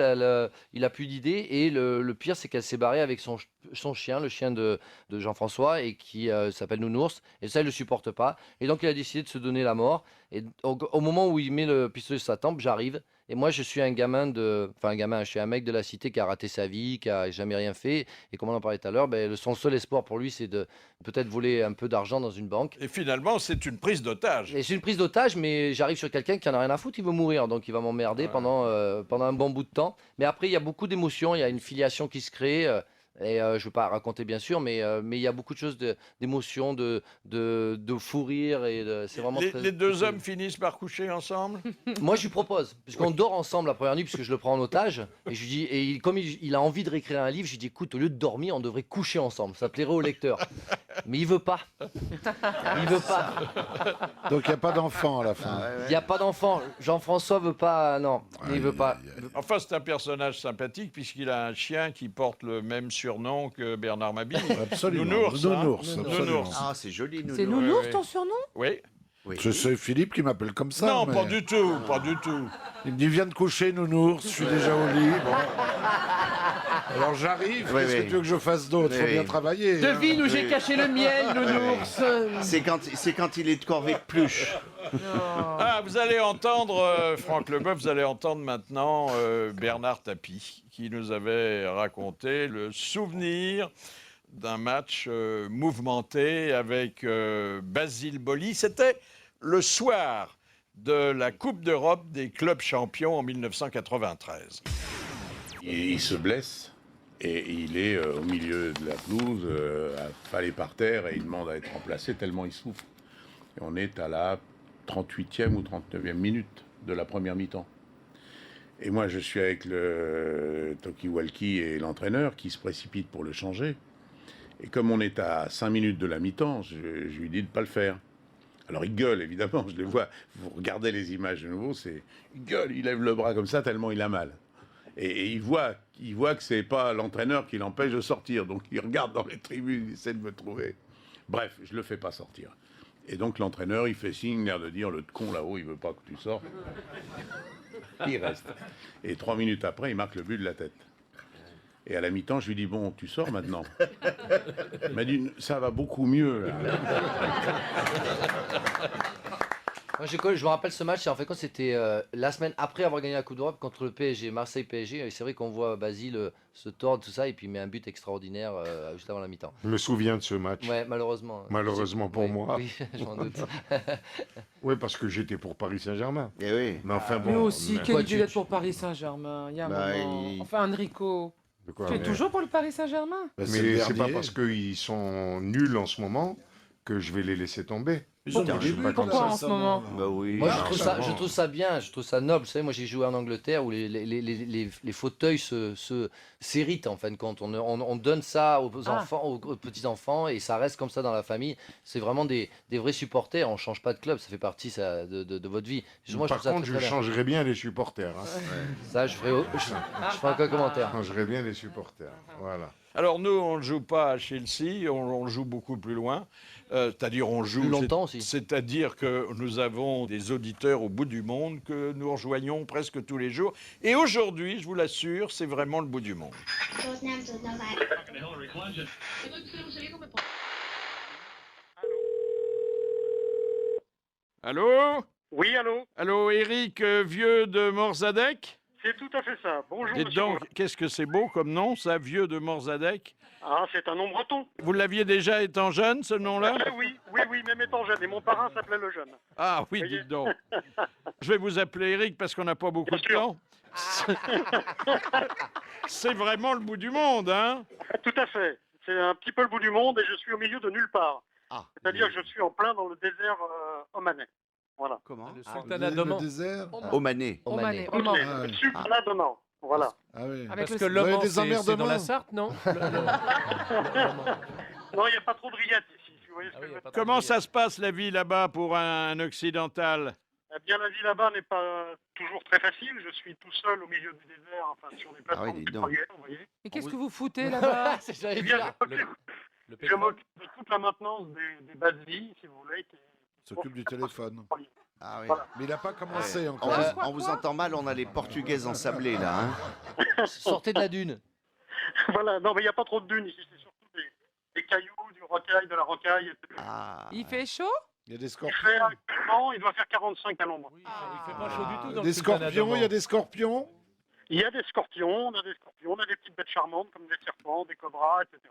il a plus d'idées. Et le pire, c'est qu'elle s'est barrée avec son chien, le chien de Jean-François, et qui s'appelle Nounours. Et ça, il ne le supporte pas. Et donc, il a décidé de se donner la mort. Et au moment où il met le pistolet sur sa tempe, j'arrive. Et moi, je suis je suis un mec de la cité qui a raté sa vie, qui a jamais rien fait. Et comme on en parlait tout à l'heure, son seul espoir pour lui, c'est de peut-être voler un peu d'argent dans une banque. Et finalement, c'est une prise d'otage. Et c'est une prise d'otage, mais j'arrive sur quelqu'un qui en a rien à foutre, il veut mourir. Donc, il va m'emmerder pendant un bon bout de temps. Mais après, il y a beaucoup d'émotions, il y a une filiation qui se crée. Et je ne veux pas raconter bien sûr, mais il y a beaucoup de choses d'émotion, de fou rire. C'est vraiment les deux hommes finissent par coucher ensemble? Moi, je lui propose, puisqu'on dort ensemble la première nuit, puisque je le prends en otage. Et je lui dis, comme il a envie de réécrire un livre, je lui dis, écoute, au lieu de dormir, on devrait coucher ensemble. Ça plairait au lecteur. Mais il veut pas. Il veut pas. Donc il n'y a pas d'enfant à la fin. Il n'y a pas d'enfant. Jean-François veut pas. Non, il veut pas. Enfin, c'est un personnage sympathique puisqu'il a un chien qui porte le même surnom que Bernard Mabille. Absolument. Nounours. Nounours. Ah, c'est joli, Nounours. C'est Nounours ton surnom? Oui. C'est Philippe qui m'appelle comme ça. Non, mais... pas du tout, pas du tout. Il me dit, viens de coucher, Nounours, je suis déjà au lit. Bon. Alors j'arrive, qu'est-ce que tu veux que je fasse d'autre? Faut bien travailler. Devine où j'ai caché le miel, Nounours. C'est quand il est de corvée de pluche. Ah, vous allez entendre, Franck Leboeuf, vous allez entendre maintenant Bernard Tapie, qui nous avait raconté le souvenir d'un match mouvementé avec Basile Boli. C'était le soir de la Coupe d'Europe des clubs champions en 1993. Il se blesse et il est au milieu de la pelouse, affalé par terre, et il demande à être remplacé tellement il souffre. Et on est à la 38e ou 39e minute de la première mi-temps. Et moi, je suis avec le talkie-walkie et l'entraîneur qui se précipite pour le changer. Et comme on est à 5 minutes de la mi-temps, je lui dis de ne pas le faire. Alors il gueule, évidemment, je le vois. Vous regardez les images de nouveau, il gueule, il lève le bras comme ça tellement il a mal. Et il voit que c'est pas l'entraîneur qui l'empêche de sortir. Donc il regarde dans les tribunes, il essaie de me trouver. Bref, je le fais pas sortir. Et donc l'entraîneur, il fait signe, l'air de dire, le con là-haut, il veut pas que tu sortes. Il reste. Et 3 minutes après, il marque le but de la tête. Et à la mi-temps, je lui dis, bon, tu sors maintenant. Il m'a dit, ça va beaucoup mieux, là. Moi, je me rappelle ce match, en fait, quand c'était la semaine après avoir gagné la Coupe d'Europe contre le PSG, Marseille-PSG. Et c'est vrai qu'on voit Basile se tordre, tout ça, et puis il met un but extraordinaire juste avant la mi-temps. Je me souviens de ce match. Ouais, malheureusement. Malheureusement pour moi. Oui, je m'en doute. Oui, parce que j'étais pour Paris Saint-Germain. Eh oui. Mais enfin Lui bon. aussi, quelle idée d'être pour Paris Saint-Germain. Il y a un moment. Enfin, Enrico, tu es toujours pour le Paris Saint-Germain? Bah, Mais c'est pas parce qu'ils sont nuls en ce moment que je vais les laisser tomber. Pourquoi en ce moment? Bah oui. Moi, je trouve ça bien, je trouve ça noble. Vous savez, moi, j'ai joué en Angleterre où les fauteuils s'héritent, en fin de compte. On donne ça aux enfants, aux petits-enfants, et ça reste comme ça dans la famille. C'est vraiment des vrais supporters. On ne change pas de club, ça fait partie de votre vie. Moi, Par contre, je changerais bien les supporters. Hein. Ça, je ferai aucun commentaire. Je changerais bien les supporters. Voilà. Alors nous, on ne joue pas à Chelsea, on joue beaucoup plus loin. C'est-à-dire on joue plus longtemps aussi. C'est-à-dire que nous avons des auditeurs au bout du monde que nous rejoignons presque tous les jours. Et aujourd'hui, je vous l'assure, c'est vraiment le bout du monde. Allô? Oui, allô? Allô, Eric Vieux de Morzadec? C'est tout à fait ça. Bonjour, Et monsieur. donc, qu'est-ce que c'est beau comme nom, ça, Vieux de Morzadec? Ah, c'est un nom breton. Vous l'aviez déjà étant jeune, ce nom-là? Oui, même étant jeune. Et mon parrain s'appelait le jeune. Ah oui, Voyez. dites donc. Je vais vous appeler Eric parce qu'on n'a pas beaucoup de temps. C'est vraiment le bout du monde, hein? Tout à fait. C'est un petit peu le bout du monde et je suis au milieu de nulle part. C'est-à-dire que je suis en plein dans le désert omanais. Voilà. Comment? Le sultanat d'Oman. Omanais. Le sultanat d'Oman. Voilà. Ah oui. Parce que l'Oman, c'est dans la Sarthe, non? Non, il n'y a pas trop de rillettes ici. Vous voyez ce que je veux dire. Comment ça se passe la vie là-bas pour un occidental? Eh bien, la vie là-bas n'est pas toujours très facile. Je suis tout seul au milieu du désert, enfin sur des plateformes pétrolières, vous voyez. Et qu'est-ce que vous foutez là-bas? Eh bien, je m'occupe de toute la maintenance des bases vie, si vous voulez. S'occupe du téléphone. Ah oui. Voilà. Mais il n'a pas commencé encore. On vous entend mal, on a les Portugaises ensablées là. Hein. Sortez de la dune. Voilà, non, mais il n'y a pas trop de dunes ici. C'est surtout des cailloux, du rocaille, de la rocaille, etc. Il fait chaud? Il y a des Il scorpions. fait actuellement, il doit faire 45 à l'ombre. Il fait pas chaud du tout dans Des le sultanat scorpions, d'Oman. il y a des scorpions. Il y a des scorpions, on a des petites bêtes charmantes comme des serpents, des cobras, etc.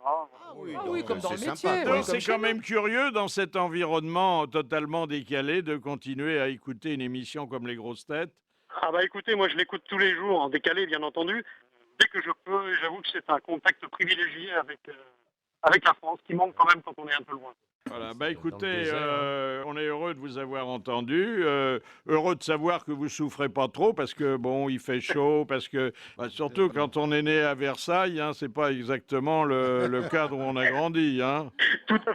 Voilà. Ah oui, comme dans le c'est métier. sympa, oui, Donc, comme c'est chez quand nous. même curieux dans cet environnement totalement décalé de continuer à écouter une émission comme Les Grosses Têtes. Ah bah écoutez, moi je l'écoute tous les jours, en décalé bien entendu. Dès que je peux, et j'avoue que c'est un contact privilégié avec la France, qui manque quand même quand on est un peu loin. Voilà, bah le écoutez, désert, on est heureux de vous avoir entendu, heureux de savoir que vous souffrez pas trop parce que bon, il fait chaud, parce que surtout quand on est né à Versailles, hein, c'est pas exactement le cadre où on a grandi, hein. Tout à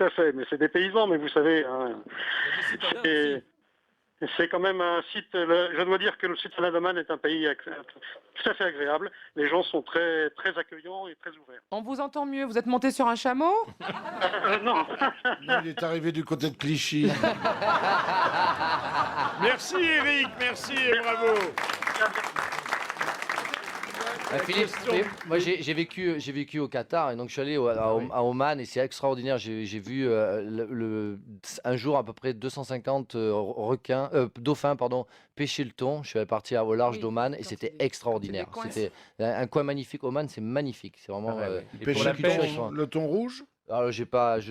fait, mais c'est des paysans, mais vous savez, hein, c'est quand même un site, je dois dire que le sultanat d'Oman est un pays tout à fait agréable, les gens sont très, très accueillants et très ouverts. On vous entend mieux. Vous êtes monté sur un chameau? Non. Non, il est arrivé du côté de Clichy. Merci Eric, merci et bravo. Philippe, moi j'ai vécu au Qatar et donc je suis allé à Oman et c'est extraordinaire. J'ai vu un jour à peu près 250 dauphins pêcher le thon. Je suis parti au large d'Oman et c'était extraordinaire. C'était un coin magnifique. Oman, c'est magnifique. C'est vraiment. Pêcher le thon rouge? Alors, je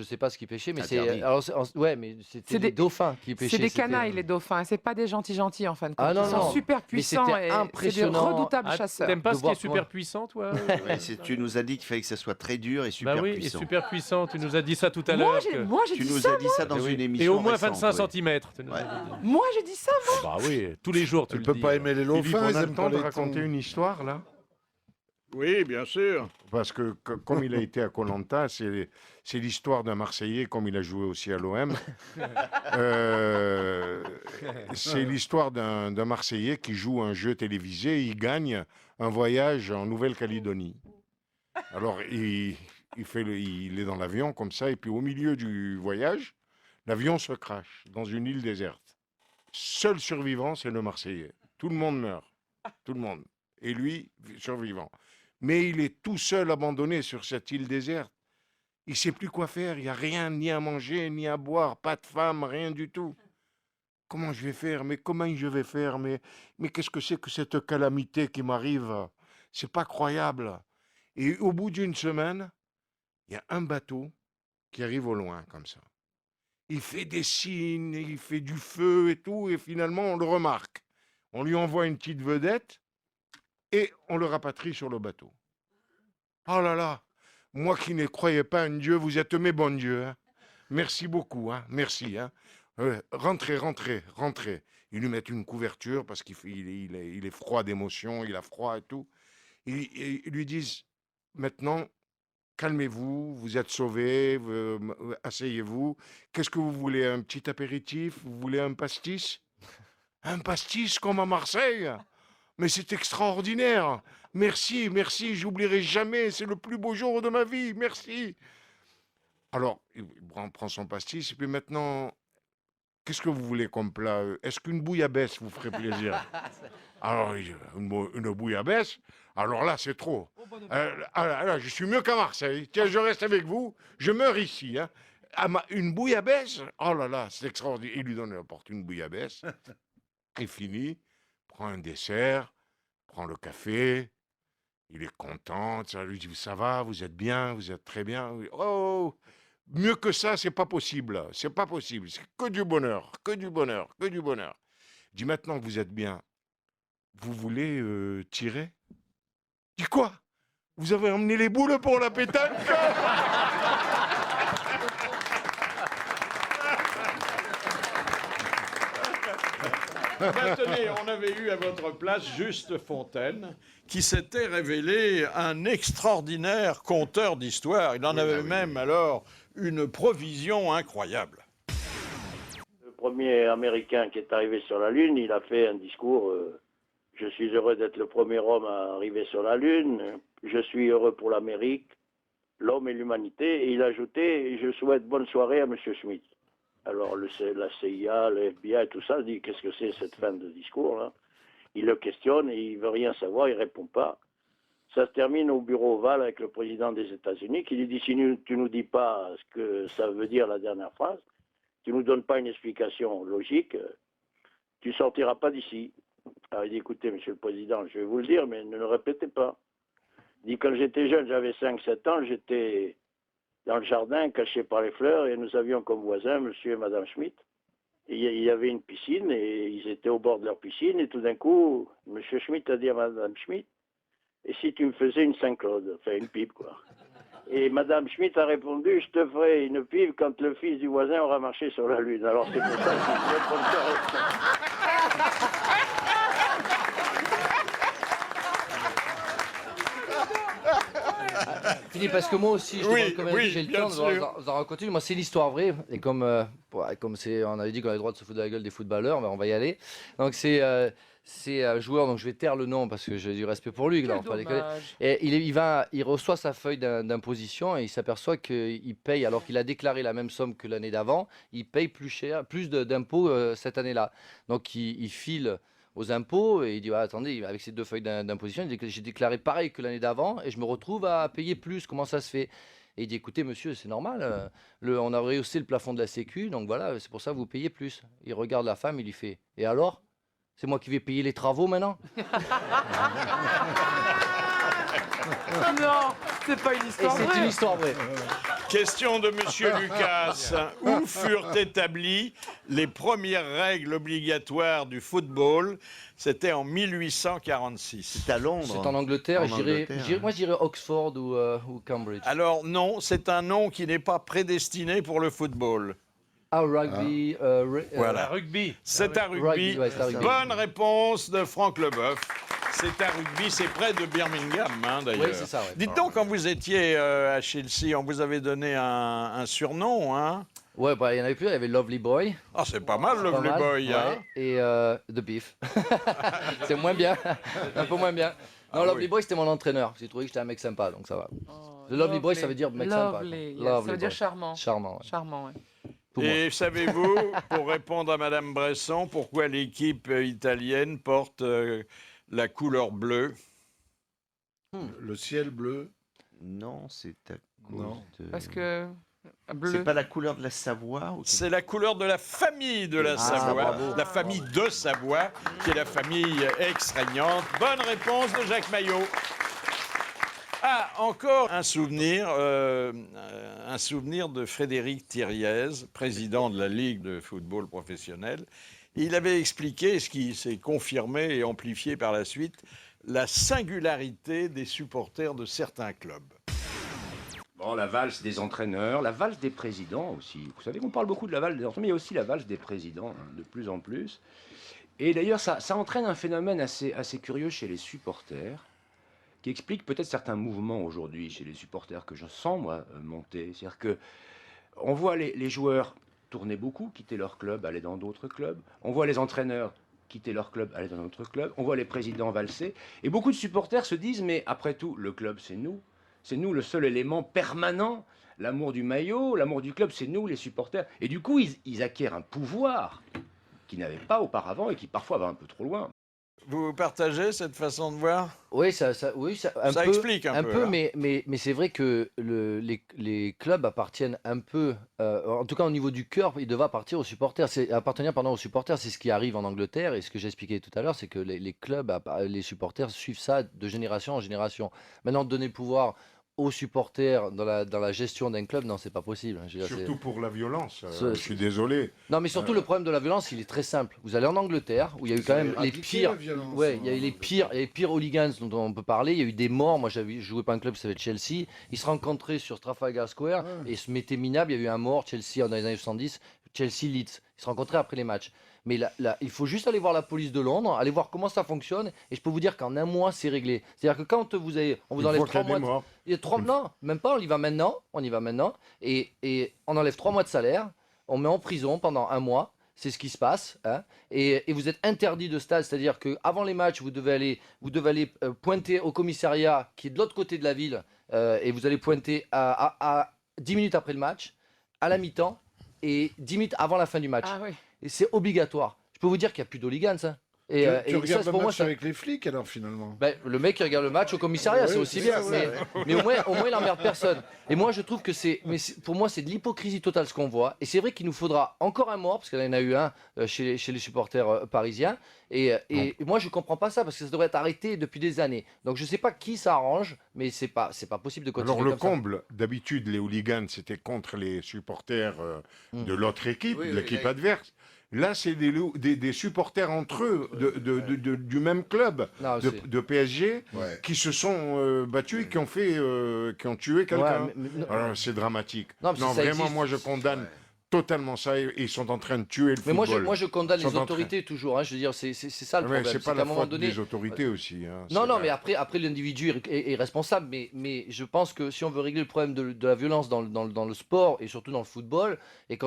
sais pas ce qu'ils pêchaient, mais Interdit. alors, ouais, mais c'était des dauphins qui pêchaient. C'est des c'était- canailles, les dauphins. C'est pas des gentils en fin de compte. Ah non, Ils sont non. super Mais puissants c'était et c'est des impressionnant. redoutables Ah, chasseurs. T'aimes pas de ce qui est voir super comment- puissant, toi Ouais, tu nous as dit qu'il fallait que ça soit très dur et super Bah oui, et puissant. super puissant. Tu nous as dit ça tout à Moi, l'heure. j'ai que- moi, j'ai Tu dit nous ça. as dit ça dans Eh oui. une Et émission au moins récente, 25 ouais. cm. Moi, j'ai dit ça, moi. Bah oui, tous les jours tu Tu le peux dis. pas aimer les Philippe, dauphins, on ils a aiment le pas temps de les raconter thons. une histoire, là? Oui, bien sûr. Parce que comme il a été à koh c'est l'histoire d'un Marseillais, comme il a joué aussi à l'OM. C'est l'histoire d'un Marseillais qui joue un jeu télévisé, il gagne un voyage en Nouvelle-Calédonie. Alors, il est dans l'avion comme ça, et puis au milieu du voyage, l'avion se crache dans une île déserte. Seul survivant, c'est le Marseillais. Tout le monde meurt. Tout le monde. Et lui, survivant. Mais il est tout seul abandonné sur cette île déserte. Il ne sait plus quoi faire. Il n'y a rien, ni à manger, ni à boire, pas de femme, rien du tout. Comment je vais faire? Mais comment je vais faire? Mais qu'est-ce que c'est que cette calamité qui m'arrive? C'est pas croyable. Et au bout d'une semaine, il y a un bateau qui arrive au loin, comme ça. Il fait des signes, il fait du feu et tout, et finalement, on le remarque. On lui envoie une petite vedette, et on le rapatrie sur le bateau. Oh là là, moi qui ne croyais pas en Dieu, vous êtes mes bons dieux. Hein. Merci beaucoup, hein. Merci. Hein. Rentrez. Ils lui mettent une couverture parce qu'il est froid d'émotion, il a froid et tout. Ils lui disent, maintenant, calmez-vous, vous êtes sauvés, asseyez-vous. Qu'est-ce que vous voulez? Un petit apéritif? Vous voulez un pastis? Un pastis comme à Marseille? Mais c'est extraordinaire. Merci, j'oublierai jamais. C'est le plus beau jour de ma vie. Merci. Alors, il prend son pastis. Et puis maintenant, qu'est-ce que vous voulez comme plat? Est-ce qu'une bouillabaisse vous ferait plaisir? Alors, une bouillabaisse, alors là, c'est trop. Là, je suis mieux qu'à Marseille. Tiens, je reste avec vous. Je meurs ici. Hein. Une bouillabaisse? Oh là là, c'est extraordinaire. Il lui apporte une bouillabaisse. Il finit. Prend un dessert, prend le café, il est content, ça lui dit, ça va, vous êtes bien, vous êtes très bien. Oh, mieux que ça, c'est pas possible, c'est pas possible, c'est que du bonheur, que du bonheur, que du bonheur. Il dit, maintenant que vous êtes bien, vous voulez tirer? Il dit, quoi? Vous avez emmené les boules pour la pétanque? Tenez, on avait eu à votre place Juste Fontaine, qui s'était révélé un extraordinaire conteur d'histoires. Il en avait même alors une provision incroyable. Le premier Américain qui est arrivé sur la Lune, il a fait un discours je suis heureux d'être le premier homme à arriver sur la Lune, je suis heureux pour l'Amérique, l'homme et l'humanité. Et il a ajouté, je souhaite bonne soirée à M. Schmitt. Alors la CIA, le FBI, tout ça, dit qu'est-ce que c'est cette fin de discours là? Il le questionne et il veut rien savoir, il répond pas. Ça se termine au bureau ovale avec le président des États-Unis qui lui dit si tu nous dis pas ce que ça veut dire la dernière phrase, tu nous donnes pas une explication logique, tu sortiras pas d'ici. Alors il dit écoutez Monsieur le Président, je vais vous le dire mais ne le répétez pas. Il dit quand j'étais jeune, j'avais 5-7 ans, j'étais dans le jardin, caché par les fleurs, et nous avions comme voisins monsieur et madame Schmitt. Et il y avait une piscine, et ils étaient au bord de leur piscine, et tout d'un coup, monsieur Schmitt a dit à madame Schmitt, et si tu me faisais une Saint-Claude, enfin une pipe, quoi. Et madame Schmitt a répondu, je te ferai une pipe quand le fils du voisin aura marché sur la Lune. Alors c'est pour ça que je suis bonne soirée. Philippe, parce que moi aussi, je demande quand même oui, si j'ai le bien temps de sûr. vous en raconter. Moi, c'est l'histoire vraie. Et comme on avait dit qu'on avait le droit de se foutre de la gueule des footballeurs, ben, on va y aller. Donc, c'est un joueur, donc je vais taire le nom parce que j'ai du respect pour lui. Là, et il reçoit sa feuille d'imposition et il s'aperçoit qu'il paye, alors qu'il a déclaré la même somme que l'année d'avant, il paye plus d'impôts cette année-là. Donc, il file aux impôts et il dit attendez, avec ces deux feuilles d'imposition, j'ai déclaré pareil que l'année d'avant et je me retrouve à payer plus, comment ça se fait? Et il dit écoutez monsieur, c'est normal, on a rehaussé le plafond de la sécu, donc voilà, c'est pour ça que vous payez plus. Il regarde la femme, il lui fait et alors? C'est moi qui vais payer les travaux maintenant? Non, c'est pas une histoire et vraie. c'est une histoire vraie. Question de Monsieur Lucas. Où furent établies les premières règles obligatoires du football? C'était en 1846. C'est à Londres. C'est en Angleterre. En Moi, je dirais Oxford ou Cambridge. Alors non, c'est un nom qui n'est pas prédestiné pour le football. Ah, rugby. Voilà. Rugby. C'est un rugby. Ouais, c'est un rugby. Bonne réponse de Franck Leboeuf. C'est un rugby, c'est près de Birmingham, d'ailleurs. Oui, c'est ça, ouais. Dites donc, quand vous étiez à Chelsea, on vous avait donné un surnom, hein? Ouais, bah, il y en avait plus, il y avait Lovely Boy. Ah, c'est pas mal, Lovely Boy, hein? Ouais. Et The Beef. C'est moins bien, un peu moins bien. Non, Lovely Boy, c'était mon entraîneur. J'ai trouvé que j'étais un mec sympa, donc ça va. Le Lovely Boy, ça veut dire mec sympa. Lovely, Lovely ça veut dire boy. charmant. Charmant, ouais. Charmant, ouais. Et savez-vous, pour répondre à Madame Bresson, pourquoi l'équipe italienne porte la couleur bleue? Le ciel bleu. Non, c'est à cause Non. de... Parce que bleu. C'est pas la couleur de la Savoie ou... C'est la couleur de la famille de la Savoie, bravo. la famille de Savoie, qui est la famille ex-régnante. Bonne réponse de Jacques Maillot. Ah, encore un souvenir de Frédéric Thiriez, président de la Ligue de football professionnel. Il avait expliqué, ce qui s'est confirmé et amplifié par la suite, la singularité des supporters de certains clubs. Bon, la valse des entraîneurs, la valse des présidents aussi. Vous savez qu'on parle beaucoup de la valse des entraîneurs, mais il y a aussi la valse des présidents, hein, de plus en plus. Et d'ailleurs, ça entraîne un phénomène assez curieux chez les supporters, qui explique peut-être certains mouvements aujourd'hui chez les supporters que je sens, moi, monter. C'est-à-dire que on voit les joueurs tourner beaucoup, quitter leur club, aller dans d'autres clubs. On voit les entraîneurs quitter leur club, aller dans d'autres clubs. On voit les présidents valser. Et beaucoup de supporters se disent, mais après tout, le club, c'est nous. C'est nous le seul élément permanent. L'amour du maillot, l'amour du club, c'est nous, les supporters. Et du coup, ils acquièrent un pouvoir qu'ils n'avaient pas auparavant et qui parfois va un peu trop loin. Vous partagez cette façon de voir? Oui, ça explique un peu. Hein. Mais c'est vrai que les clubs appartiennent un peu, en tout cas au niveau du cœur, ils doivent appartenir aux supporters. Appartenir aux supporters, c'est ce qui arrive en Angleterre. Et ce que j'expliquais tout à l'heure, c'est que les clubs, les supporters suivent ça de génération en génération. Maintenant, donner le pouvoir aux supporters dans la gestion d'un club, non, c'est pas possible. Je veux dire, Surtout pour la violence, je suis désolé. Non, mais surtout le problème de la violence, il est très simple. Vous allez en Angleterre, où il y a eu quand même les pires, il y a eu les pires hooligans dont on peut parler. Il y a eu des morts. Moi, je jouais pas un club qui s'appelait Chelsea. Ils se rencontraient sur Trafalgar Square et se mettaient minables. Il y a eu un mort, Chelsea dans les années 70, Chelsea-Leeds. Ils se rencontraient après les matchs. Mais là, il faut juste aller voir la police de Londres, aller voir comment ça fonctionne, et je peux vous dire qu'en un mois, c'est réglé. C'est-à-dire que quand on vous enlève 3 mois... Il y a 3 non, même pas, on y va maintenant, et on enlève 3 mois de salaire, on met en prison pendant 1 mois, c'est ce qui se passe, hein, et vous êtes interdit de stade, c'est-à-dire qu'avant les matchs, vous devez aller pointer au commissariat qui est de l'autre côté de la ville, et vous allez pointer à 10 minutes après le match, à la mi-temps, et 10 minutes avant la fin du match. Ah oui. Et c'est obligatoire. Je peux vous dire qu'il n'y a plus d'hooligans. Hein. Tu regardes le match avec les flics alors finalement? Le mec qui regarde le match au commissariat, c'est aussi bien. Mais au moins il n'emmerde personne. Et moi je trouve que pour moi c'est de l'hypocrisie totale ce qu'on voit. Et c'est vrai qu'il nous faudra encore un mort, parce qu'il y en a eu un chez les supporters parisiens. Et moi je ne comprends pas ça, parce que ça devrait être arrêté depuis des années. Donc je ne sais pas qui ça arrange, mais c'est pas possible de continuer. Alors le comme comble, d'habitude les hooligans c'était contre les supporters de l'autre équipe, de l'équipe adverse. Là, c'est des supporters entre eux du même club de PSG qui se sont battus et qui ont tué quelqu'un. Alors c'est dramatique. Non, vraiment, moi je condamne totalement ça et ils sont en train de tuer le football. Mais moi je condamne les autorités toujours. Hein, je veux dire, c'est ça le problème. C'est pas la faute des autorités aussi. Hein, non, mais après l'individu est responsable. Mais je pense que si on veut régler le problème de la violence dans le sport et surtout dans le football, et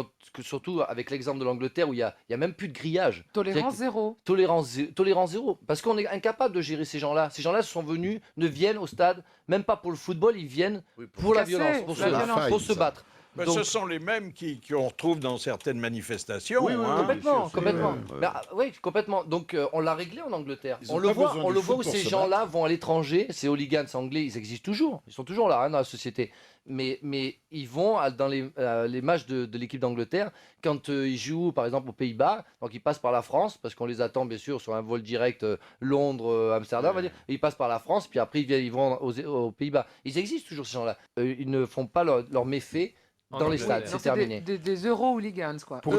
surtout avec l'exemple de l'Angleterre où il y a même plus de grillage. Tolérance zéro. Tolérance zéro. Parce qu'on est incapable de gérer ces gens-là. Ces gens-là ne viennent au stade, même pas pour le football, ils viennent pour la violence, pour se battre. Donc... Ce sont les mêmes qu'on retrouve dans certaines manifestations. Oui, hein. complètement, complètement. Oui, complètement. Donc on l'a réglé en Angleterre. On le voit où ces gens-là vont à l'étranger. Ces hooligans anglais, ils existent toujours. Ils sont toujours là, hein, dans la société. Mais ils vont dans les matchs de l'équipe d'Angleterre quand ils jouent par exemple aux Pays-Bas, donc ils passent par la France parce qu'on les attend bien sûr sur un vol direct Londres-Amsterdam, on va dire. Ils passent par la France, puis après ils vont aux Pays-Bas. Ils existent toujours ces gens-là. Ils ne font pas leurs méfaits dans les stades, c'est terminé. Des euro-hooligans, quoi. Pour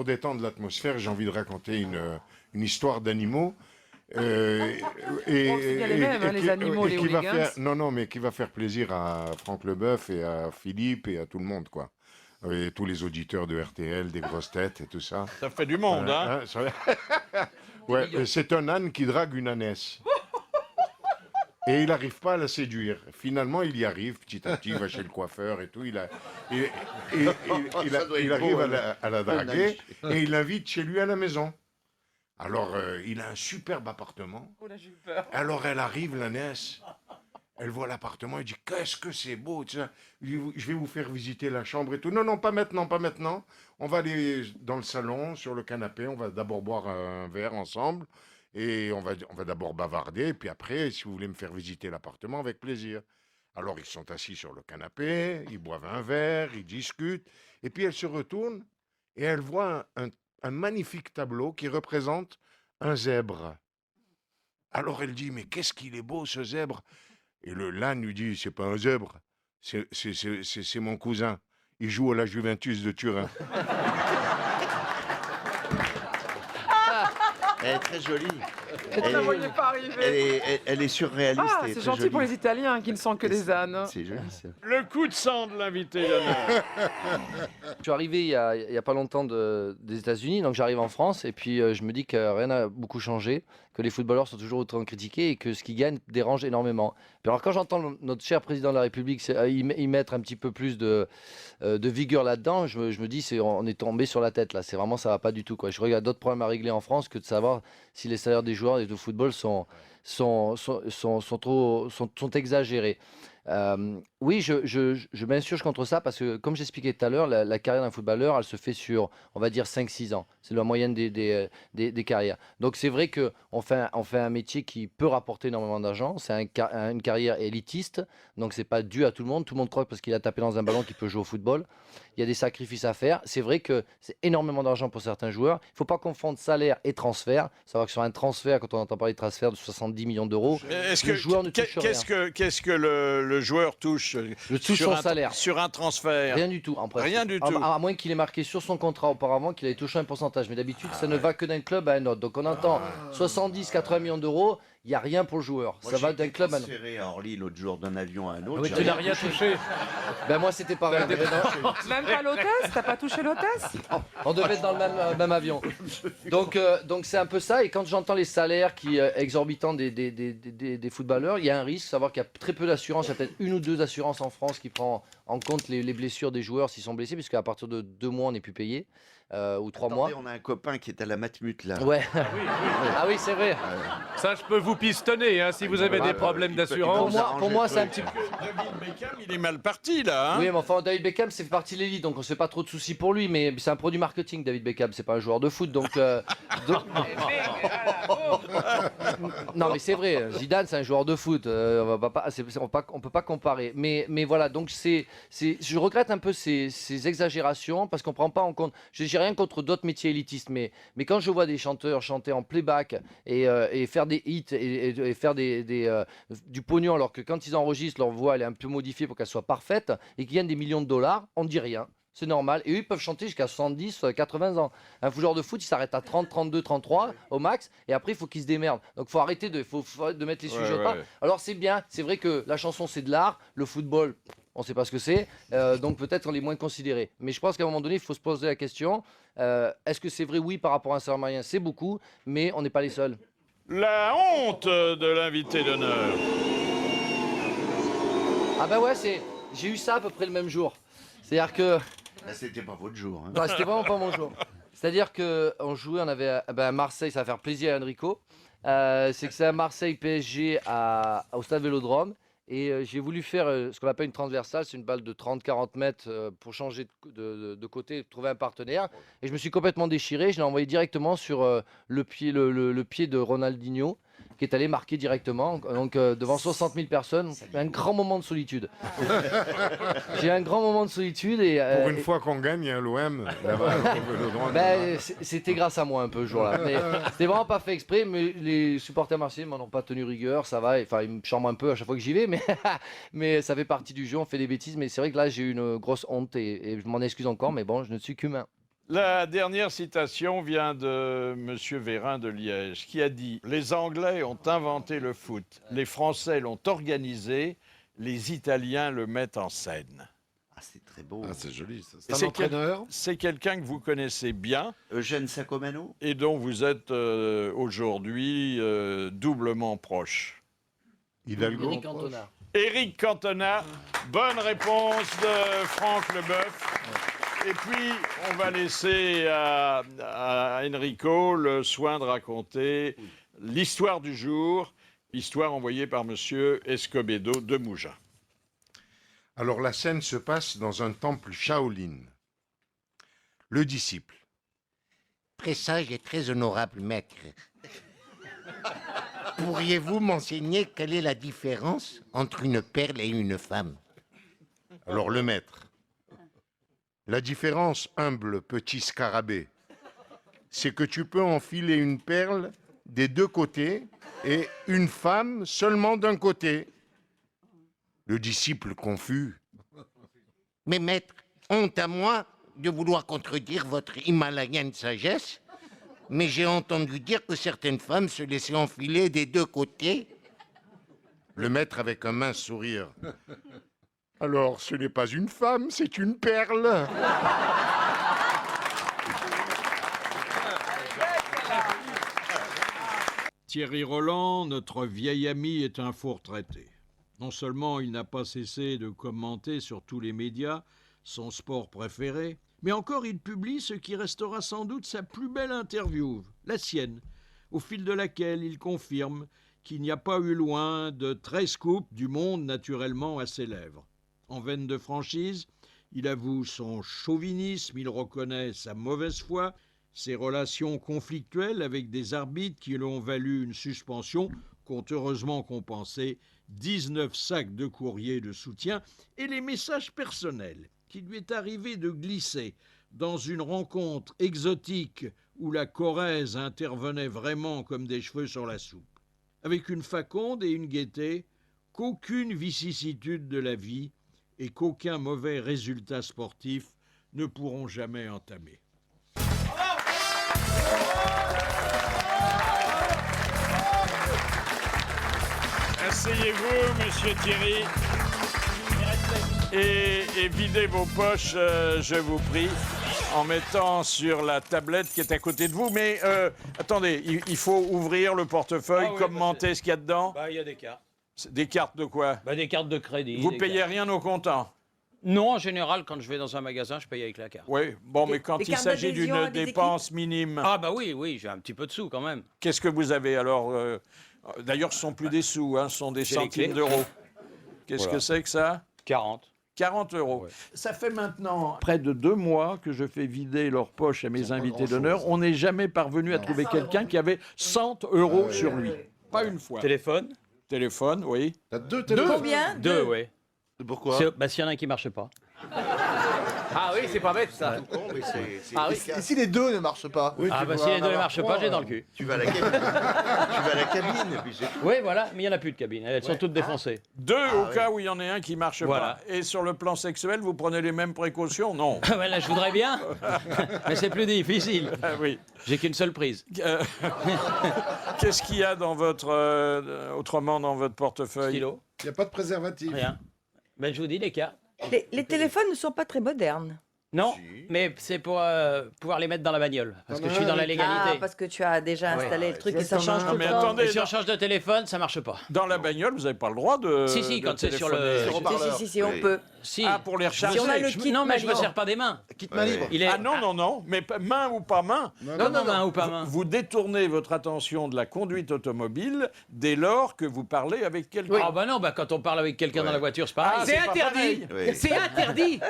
détendre l'atmosphère, j'ai envie de raconter une histoire d'animaux. Les animaux, les hooligans. Mais qui va faire plaisir à Franck Leboeuf et à Philippe et à tout le monde, quoi. Et tous les auditeurs de RTL, des grosses têtes et tout ça. Ça fait du monde, hein. Ouais, c'est un âne qui drague une ânesse. Et il n'arrive pas à la séduire. Finalement, il y arrive petit à petit, il va chez le coiffeur et tout. Il arrive à la draguer et il l'invite chez lui à la maison. Alors, il a un superbe appartement. Oh là, j'ai eu peur. Alors, elle arrive, l'ânesse. Elle voit l'appartement, elle dit « Qu'est-ce que c'est beau !» Je vais vous faire visiter la chambre et tout. Non, non, pas maintenant, pas maintenant. On va aller dans le salon, sur le canapé. On va d'abord boire un verre ensemble. Et on va d'abord bavarder. Et puis après, si vous voulez me faire visiter l'appartement, avec plaisir. Alors, ils sont assis sur le canapé. Ils boivent un verre, ils discutent. Et puis, elle se retourne et elle voit un magnifique tableau qui représente un zèbre. Alors elle dit, mais qu'est-ce qu'il est beau ce zèbre! Et l'âne lui dit, c'est pas un zèbre, c'est mon cousin. Il joue à la Juventus de Turin. Elle est très jolie. Je ne la voyais pas arriver. Elle est surréaliste. Ah, c'est gentil pour les Italiens qui ne sont que des ânes. C'est joli, ça. Le coup de sang de l'invité d'honneur. Je suis arrivé il y a pas longtemps des États-Unis, donc j'arrive en France et puis je me dis que rien n'a beaucoup changé, que les footballeurs sont toujours autant critiqués et que ce qu'ils gagnent dérange énormément. Puis alors quand j'entends notre cher président de la République y mettre un petit peu plus de vigueur là-dedans, je me dis on est tombé sur la tête là. C'est vraiment, ça va pas du tout, quoi. Je regarde d'autres problèmes à régler en France que de savoir si les salaires des joueurs de football sont exagérés. Oui, je m'insurge contre ça parce que, comme j'expliquais tout à l'heure, la carrière d'un footballeur, elle se fait sur, on va dire, 5-6 ans. C'est la moyenne des carrières. Donc, c'est vrai qu'on fait un métier qui peut rapporter énormément d'argent. C'est une carrière élitiste, donc c'est pas dû à tout le monde. Tout le monde croit que parce qu'il a tapé dans un ballon qu'il peut jouer au football. Il y a des sacrifices à faire. C'est vrai que c'est énormément d'argent pour certains joueurs. Il ne faut pas confondre salaire et transfert. Savoir que sur un transfert, quand on entend parler de transfert de 70 millions d'euros, le joueur ne touche rien. Qu'est-ce que le joueur touche son salaire. Sur un transfert? Rien du tout, en principe. Rien du tout. À moins qu'il ait marqué sur son contrat auparavant qu'il ait touché un pourcentage. Mais d'habitude, ça ne va que d'un club à un autre. Donc on entend 70-80 millions d'euros. Il n'y a rien pour le joueur. Moi, ça va d'un club à un autre. J'ai été transféré à Orly l'autre jour d'un avion à un autre. Oui, tu n'as rien touché. Ben moi, c'était pareil. Même pas l'hôtesse? T'as pas touché l'hôtesse? On devait être dans le même avion. Donc c'est un peu ça. Et quand j'entends les salaires exorbitants des footballeurs, il y a un risque, savoir qu'il y a très peu d'assurance. Il y a peut-être une ou deux assurances en France qui prend en compte les blessures des joueurs s'ils sont blessés, puisqu'à partir de 2 mois, on n'est plus payé. Ou 3 mois. On a un copain qui est à la Matmut là. Ouais. Ah oui, c'est vrai. Ça, je peux vous pistonner hein, si vous avez des problèmes d'assurance. Pour moi, c'est un petit peu. David Beckham, il est mal parti là. Hein. Oui, mais enfin, David Beckham, c'est partie de l'élite, donc on se fait pas trop de soucis pour lui. Mais c'est un produit marketing, David Beckham. C'est pas un joueur de foot, donc. Non, mais c'est vrai. Zidane, c'est un joueur de foot. On peut pas comparer. Mais voilà, donc je regrette un peu ces exagérations parce qu'on prend pas en compte. J'ai rien contre d'autres métiers élitistes, mais quand je vois des chanteurs chanter en playback et faire des hits et faire du pognon, alors que quand ils enregistrent, leur voix elle est un peu modifiée pour qu'elle soit parfaite et qu'ils gagnent des millions de dollars, on ne dit rien. C'est normal. Et eux, ils peuvent chanter jusqu'à 70, 80 ans. Un joueur de foot, il s'arrête à 30, 32, 33 au max. Et après, il faut qu'il se démerde. Donc, il faut arrêter de mettre les sujets au pas. Alors, c'est bien. C'est vrai que la chanson, c'est de l'art. Le football, on ne sait pas ce que c'est. Donc, peut-être on est moins considéré. Mais je pense qu'à un moment donné, il faut se poser la question. Est-ce que c'est vrai? Oui, par rapport à un salaire moyen, c'est beaucoup. Mais on n'est pas les seuls. La honte de l'invité d'honneur. Ah ben ouais, j'ai eu ça à peu près le même jour. C'est-à-dire que... Là, c'était pas votre jour. Hein. Non, c'était vraiment pas mon jour. C'est-à-dire qu'on jouait, on avait à Marseille, ça va faire plaisir à Enrico. C'est que c'est à Marseille PSG au stade Vélodrome. Et j'ai voulu faire ce qu'on appelle une transversale, c'est une balle de 30-40 mètres pour changer de côté, trouver un partenaire. Et je me suis complètement déchiré, je l'ai envoyé directement sur le pied de Ronaldinho, qui est allé marquer directement, donc devant 60 000 personnes. Un grand moment de solitude. J'ai un grand moment de solitude. Et, Pour une fois qu'on gagne l'OM, là-bas, le droit de- c'était grâce à moi un peu ce jour-là. Mais c'était vraiment pas fait exprès, mais les supporters marseillais m'en ont pas tenu rigueur, ça va. Enfin, ils me chambrent un peu à chaque fois que j'y vais, mais ça fait partie du jeu, on fait des bêtises. Mais c'est vrai que là, j'ai eu une grosse honte et je m'en excuse encore, mais bon, je ne suis qu'humain. La dernière citation vient de M. Vérin de Liège, qui a dit « Les Anglais ont inventé le foot, les Français l'ont organisé, les Italiens le mettent en scène. » Ah, c'est très beau. Ah, c'est joli, ça. Et C'est un entraîneur. C'est quelqu'un que vous connaissez bien. Eugène Sacomano. Et dont vous êtes aujourd'hui doublement proche. Hidalgo. Éric Cantona. Éric Cantona. Bonne réponse de Franck Leboeuf. Et puis, on va laisser à Enrico le soin de raconter l'histoire du jour, histoire envoyée par Monsieur Escobedo de Mougins. Alors la scène se passe dans un temple Shaolin. Le disciple. Très sage et très honorable maître. Pourriez-vous m'enseigner quelle est la différence entre une perle et une femme? Alors le maître. La différence, humble petit scarabée, c'est que tu peux enfiler une perle des deux côtés et une femme seulement d'un côté. Le disciple confus. Mais maître, honte à moi de vouloir contredire votre himalayenne sagesse, mais j'ai entendu dire que certaines femmes se laissaient enfiler des deux côtés. Le maître avec un mince sourire. Alors, ce n'est pas une femme, c'est une perle. Thierry Roland, notre vieil ami, est un faux retraité. Non seulement il n'a pas cessé de commenter sur tous les médias son sport préféré, mais encore il publie ce qui restera sans doute sa plus belle interview, la sienne, au fil de laquelle il confirme qu'il n'y a pas eu loin de 13 coupes du monde naturellement à ses lèvres. En veine de franchise, il avoue son chauvinisme, il reconnaît sa mauvaise foi, ses relations conflictuelles avec des arbitres qui lui ont valu une suspension qu'ont heureusement compensé 19 sacs de courrier de soutien et les messages personnels qui lui est arrivé de glisser dans une rencontre exotique où la Corrèze intervenait vraiment comme des cheveux sur la soupe, avec une faconde et une gaieté qu'aucune vicissitude de la vie et qu'aucun mauvais résultat sportif ne pourront jamais entamer. Asseyez-vous, monsieur Thierry, et videz vos poches, je vous prie, en mettant sur la tablette qui est à côté de vous. Mais attendez, il faut ouvrir le portefeuille, commenter ce qu'il y a dedans. Il y a des cartes. Des cartes de quoi? Des cartes de crédit. Vous payez rien au comptant? Non, en général, quand je vais dans un magasin, je paye avec la carte. Oui, bon, mais quand il s'agit d'une dépense minime... Ah bah oui, j'ai un petit peu de sous quand même. Qu'est-ce que vous avez alors? D'ailleurs, ce ne sont plus des sous, hein, ce sont des centimes d'euros. Qu'est-ce que c'est que ça? 40. 40 euros. Ouais. Ça fait maintenant près de 2 mois que je fais vider leurs poches à mes invités d'honneur. On n'est jamais parvenu à trouver quelqu'un qui avait 100 euros sur lui. Pas une fois. Téléphone? Téléphone, oui. T'as 2 téléphones? Combien? Deux, oui. Pourquoi? S'il y en a un qui ne marche pas. Ah oui, c'est pas bête ça. Ah oui. Et si les deux ne marchent pas? Oui, Ah tu bah dois si les en deux ne avoir marchent pas, trois, j'ai dans le cul. Tu vas à la cabine. Tu vas à la cabine, et puis c'est tout. Oui, voilà, mais il n'y en a plus de cabine. Elles sont toutes défoncées. 2 au cas où il y en a un qui ne marche Voilà. pas. Et sur le plan sexuel, vous prenez les mêmes précautions? Non. Ouais, là, je voudrais bien, mais c'est plus difficile. Ah oui. J'ai qu'une seule prise. Qu'est-ce qu'il y a dans votre, autrement dans votre portefeuille? Stylo. Il n'y a pas de préservatif. Rien. Ben, je vous dis les cartes. Les téléphones ne sont pas très modernes. Non, mais c'est pour pouvoir les mettre dans la bagnole, parce que je suis dans la Ah, légalité. parce que tu as déjà installé le truc et ça change tout le mais temps. attendez, Et si on change de téléphone, ça marche pas. Dans la bagnole, vous n'avez pas le droit de. Si, de quand c'est sur le. téléphoner. Si, on peut. Si. Ah, pour les recharger. Si on a le kit Non, mais je me main sers pas des mains. Kit main libre. Il est... Ah non, mais main ou pas main. Non, main ou pas main. Vous détournez votre attention de la conduite automobile dès lors que vous parlez avec quelqu'un. Ah bah non, quand on parle avec quelqu'un dans la voiture, c'est pareil. Ah, C'est pas interdit. pareil. C'est interdit.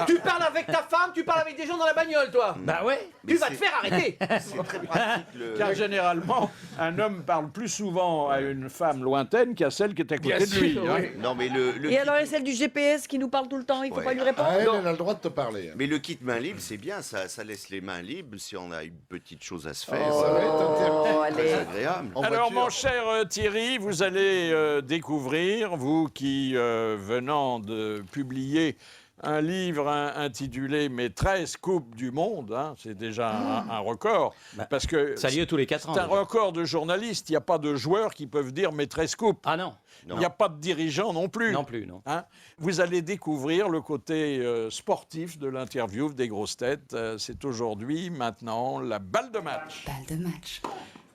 Tu parles avec ta femme, tu parles avec des gens dans la bagnole, toi. Bah ouais. Tu vas te faire arrêter. C'est très pratique. Car généralement, un homme parle plus souvent à une femme lointaine qu'à celle qui est à côté Bien de lui. sûr, hein. oui. Non, mais le Et alors, et celle du GPS qui nous parle tout le temps, il faut Ouais. pas lui répondre? Ah, elle a le droit de te parler. Mais le kit main libre, c'est bien, ça laisse les mains libres si on a une petite chose à se faire. Oh, Ça va être interdit. allez. C'est agréable. En Alors, voiture. mon cher Thierry, vous allez découvrir, vous qui, venant de publier un livre intitulé Maîtresse Coupe du Monde, hein, c'est déjà un record, parce que Ça a lieu tous les 4 ans. c'est un déjà. record de journalistes. Il n'y a pas de joueurs qui peuvent dire Maîtresse Coupe. Ah non. Il n'y a pas de dirigeants non plus. Non plus, non. Hein. Vous allez découvrir le côté sportif de l'interview des grosses têtes. C'est aujourd'hui, maintenant, la balle de match. Balle de match.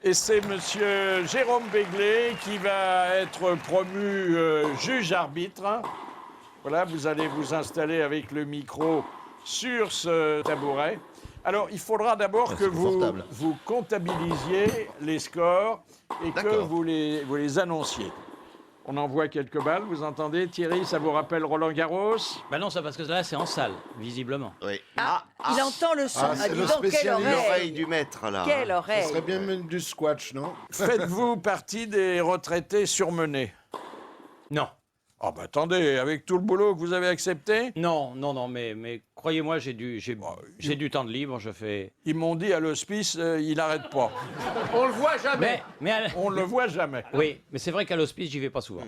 Et c'est monsieur Jérôme Béglé qui va être promu juge-arbitre. Voilà, vous allez vous installer avec le micro sur ce tabouret. Alors, il faudra d'abord que vous comptabilisiez les scores et que vous les annonciez. On envoie quelques balles, vous entendez Thierry, ça vous rappelle Roland Garros? Bah non, ça parce que là, c'est en salle, visiblement. Oui. Il entend le son. Ah, c'est dis le donc, quelle spécialiste. oreille. L'oreille du maître, là. Quelle Ça oreille. serait bien même du squash, non? Faites-vous partie des retraités surmenés? Non. Ah bah attendez, avec tout le boulot que vous avez accepté? Non, mais croyez-moi, j'ai du temps de libre, je fais... Ils m'ont dit à l'hospice, il n'arrête pas. On le voit jamais. On le voit jamais. Oui, mais c'est vrai qu'à l'hospice, j'y vais pas souvent.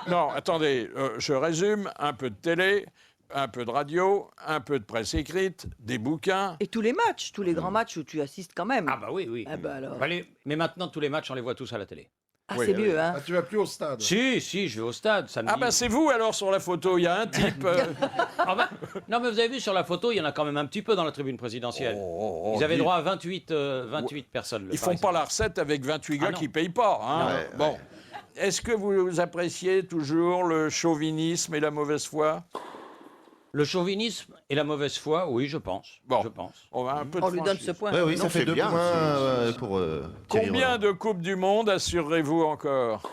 Non, attendez, je résume, un peu de télé, un peu de radio, un peu de presse écrite, des bouquins. Et tous les matchs, tous les grands matchs où tu assistes quand même. Ah bah oui. Ah bah alors. Mais maintenant, tous les matchs, on les voit tous à la télé. Ah, c'est mieux, hein. Ah, tu vas plus au stade. Si, je vais au stade samedi. Ah bah c'est vous alors sur la photo, il y a un type... Ah bah, non mais vous avez vu sur la photo, il y en a quand même un petit peu dans la tribune présidentielle. Ils avaient droit à 28 personnes. Ils font pas la recette avec 28 gars qui payent pas. Hein. Bon. Est-ce que vous appréciez toujours le chauvinisme et la mauvaise foi? Le chauvinisme et la mauvaise foi, oui, je pense. Bon, je pense. On va un peu de On lui donne ce franchise. point. Oui, ça fait 2 bien. points pour Combien de Coupes du Monde assurerez-vous encore?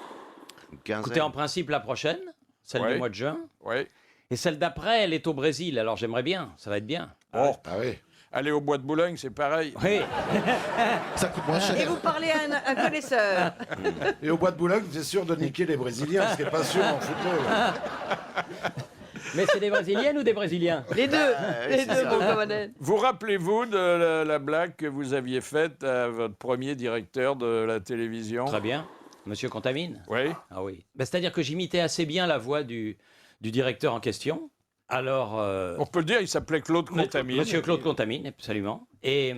15 Écoutez, en principe, la prochaine, celle Ouais. du mois de juin. Oui. Et celle d'après, elle est au Brésil, alors j'aimerais bien, ça va être bien. Oh, Ah oui. aller au bois de Boulogne, c'est pareil. Oui. Ça coûte moins cher. Et vous parlez à un connaisseur. Et au bois de Boulogne, c'est sûr de niquer les Brésiliens, ce qui n'est pas sûr en football. Mais c'est des Brésiliennes ou des Brésiliens? Les deux. Les deux, mon camarade. Vous rappelez-vous de la blague que vous aviez faite à votre premier directeur de la télévision? Très bien. Monsieur Contamine? Oui. Ah oui. Ben, c'est-à-dire que j'imitais assez bien la voix du directeur en question. Alors... On peut le dire, il s'appelait Claude Contamine. Monsieur Claude Contamine, absolument. Et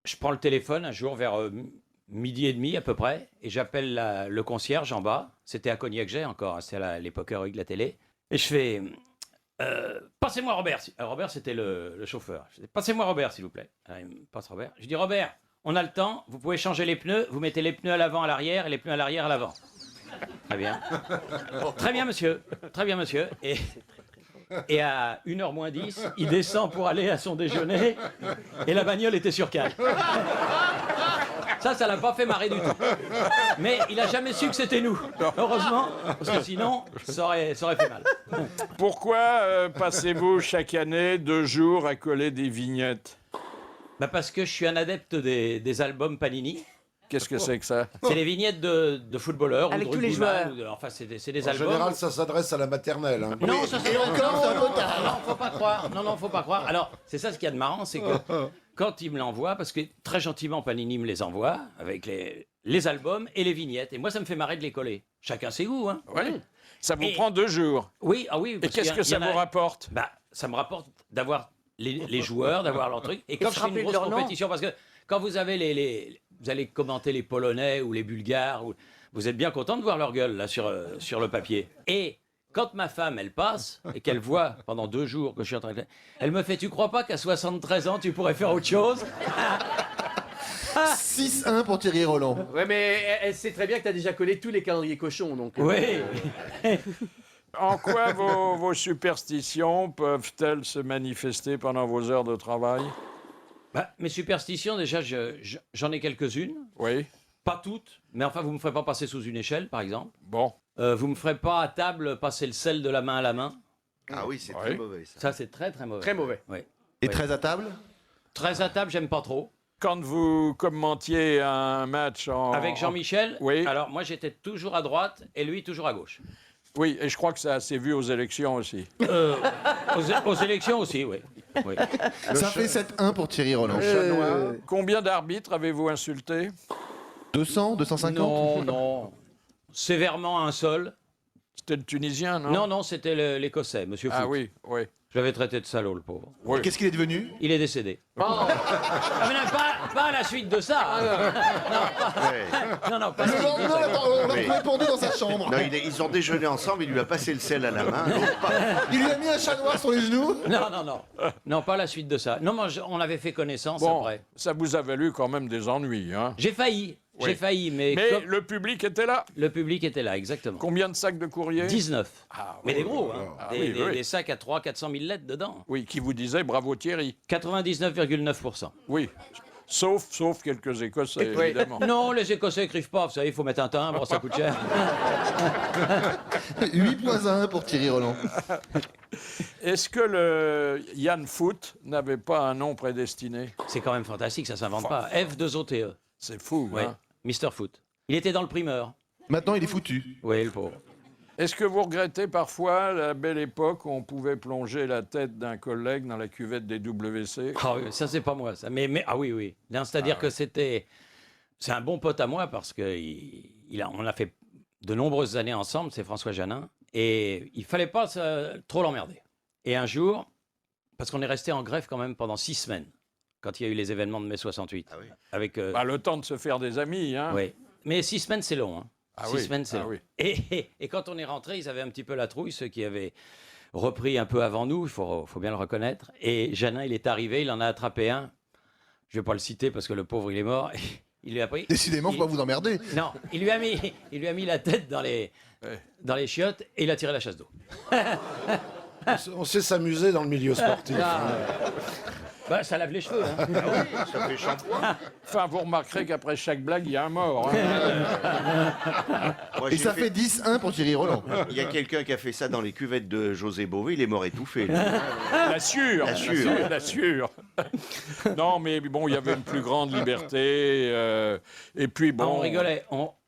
je prends le téléphone un jour vers midi et demi à peu près, et j'appelle le concierge en bas. C'était à Cognac-Jet encore, c'était à l'époque héroïque de la télé. Et je fais... passez-moi Robert. Alors, Robert, c'était le chauffeur. Je dis, passez-moi Robert, s'il vous plaît. Alors, il me passe Robert. Je dis, Robert, on a le temps, vous pouvez changer les pneus, vous mettez les pneus à l'avant à l'arrière et les pneus à l'arrière à l'avant. Très bien. Très bien, monsieur. Très bien, monsieur. Et à 1h moins 10, il descend pour aller à son déjeuner et la bagnole était sur cale. Ça l'a pas fait marrer du tout. Mais il a jamais su que c'était nous. Heureusement, parce que sinon, ça aurait fait mal. Pourquoi passez-vous chaque année 2 jours à coller des vignettes? Bah parce que je suis un adepte des albums Panini. Qu'est-ce que c'est que ça? C'est les vignettes de footballeurs. Avec ou de tous les rugbyman, joueurs. Enfin, c'est des En albums. général, ça s'adresse à la maternelle. Hein. Non, ça c'est encore un peu tard. Non, faut pas croire. Non, faut pas croire. Alors, c'est ça ce qu'il y a de marrant, c'est que quand il me l'envoie, parce que très gentiment Panini me les envoie avec les albums et les vignettes, et moi ça me fait marrer de les coller. Chacun ses goûts, hein. Oui. Ça vous prend 2 jours. Oui, ah oui. Et parce qu'est-ce qu'il que y ça en a- vous rapporte? Bah, ça me rapporte d'avoir les joueurs, d'avoir leur truc. Et quand se je fais une rappeler de grosse leur nom. compétition, parce que quand vous avez vous allez commenter les Polonais ou les Bulgares, vous êtes bien content de voir leur gueule là sur le papier. Et quand ma femme, elle passe, et qu'elle voit pendant 2 jours que je suis en train de... Elle me fait, tu crois pas qu'à 73 ans, tu pourrais faire autre chose? 6-1 pour Thierry Roland. Ouais, mais elle sait très bien que tu as déjà collé tous les calendriers cochons. Donc, Oui. En quoi vos superstitions peuvent-elles se manifester pendant vos heures de travail? Bah, mes superstitions, déjà, j'en ai quelques-unes. Oui. Pas toutes, mais enfin, vous me ferez pas passer sous une échelle, par exemple. Bon. Vous me ferez pas à table passer le sel de la main à la main. Ah oui, c'est très mauvais, ça. Ça, c'est très, très mauvais. Très mauvais. Oui. Et Oui. 13 à table? 13 à table, j'aime pas trop. Quand vous commentiez un match Avec Jean-Michel, Oui. alors moi, j'étais toujours à droite et lui, toujours à gauche. Oui, et je crois que ça s'est vu aux élections aussi. Aux élections aussi, oui. Oui. Ça fait 7-1 pour Thierry Roland. Combien d'arbitres avez-vous insulté? 200, 250? Non, non. Sévèrement un seul. C'était le Tunisien, non? Non, non, c'était l'Écossais, Monsieur Foot. Ah oui, oui. Je l'avais traité de salaud, le pauvre. Oui. Qu'est-ce qu'il est devenu? Il est décédé. Ah, mais non, pas à la suite de ça. Non, pas à la Le suite de lendemain, ça. on l'a répondu dans sa chambre. Non, ils ont déjeuné ensemble, il lui a passé le sel à la main. Il lui a mis un chat noir sur les genoux. Non, non, non. Non, pas à la suite de ça. Non, moi, on avait fait connaissance Bon, après. ça vous a valu quand même des ennuis, hein? J'ai failli. Oui. J'ai failli, mais le public était là? le public était là, exactement. Combien de sacs de courrier? 19. Ah, Mais oui. des gros, hein. Ah, des, oui, des- oui. des sacs à 300-400 000 lettres dedans. Oui, qui vous disait bravo Thierry. 99,9%. Oui, sauf quelques Écossais, évidemment. Non, les Écossais écrivent pas, vous savez, il faut mettre un timbre, ça coûte cher. 8.1 pour Thierry Roland. Est-ce que le Yann Foot n'avait pas un nom prédestiné? C'est quand même fantastique, ça s'invente pas. F2OTE. C'est fou, Ouais, hein? Mr. Foot. Il était dans le primeur. Maintenant, il est foutu. Oui, le pauvre. Est-ce que vous regrettez parfois la belle époque où on pouvait plonger la tête d'un collègue dans la cuvette des WC? Ah oui, ça, c'est pas moi, ça. Mais ah oui, oui. Non, c'est-à-dire que c'est un bon pote à moi parce que on a fait de nombreuses années ensemble, c'est François Janin, et il fallait pas trop l'emmerder. Et un jour, parce qu'on est resté en grève quand même pendant 6 semaines, quand il y a eu les événements de mai 68. Ah oui. Avec, Bah, le temps de se faire des amis, hein? oui. Mais 6 semaines, c'est long. Hein. Ah 6 oui, semaines, c'est ah long. oui. Et quand on est rentré, ils avaient un petit peu la trouille, ceux qui avaient repris un peu avant nous, il faut bien le reconnaître. Et Janin, il est arrivé, il en a attrapé un. Je ne vais pas le citer parce que le pauvre, il est mort. Il lui a pris. Décidément, faut pas vous emmerder. Non, il lui a mis la tête dans les chiottes et il a tiré la chasse d'eau. On sait s'amuser dans le milieu sportif. Bah, ça lave les cheveux. Hein. Ça fait shampoing. Enfin, vous remarquerez qu'après chaque blague, il y a un mort. Hein. Moi, Et j'ai ça fait 10-1 pour Thierry Roland. Il y a quelqu'un qui a fait ça dans les cuvettes de José Bové, il est mort étouffé. lui. La sûre, La sûre. la sûre. Non, mais bon, il y avait une plus grande liberté. Et puis, Ah, bon...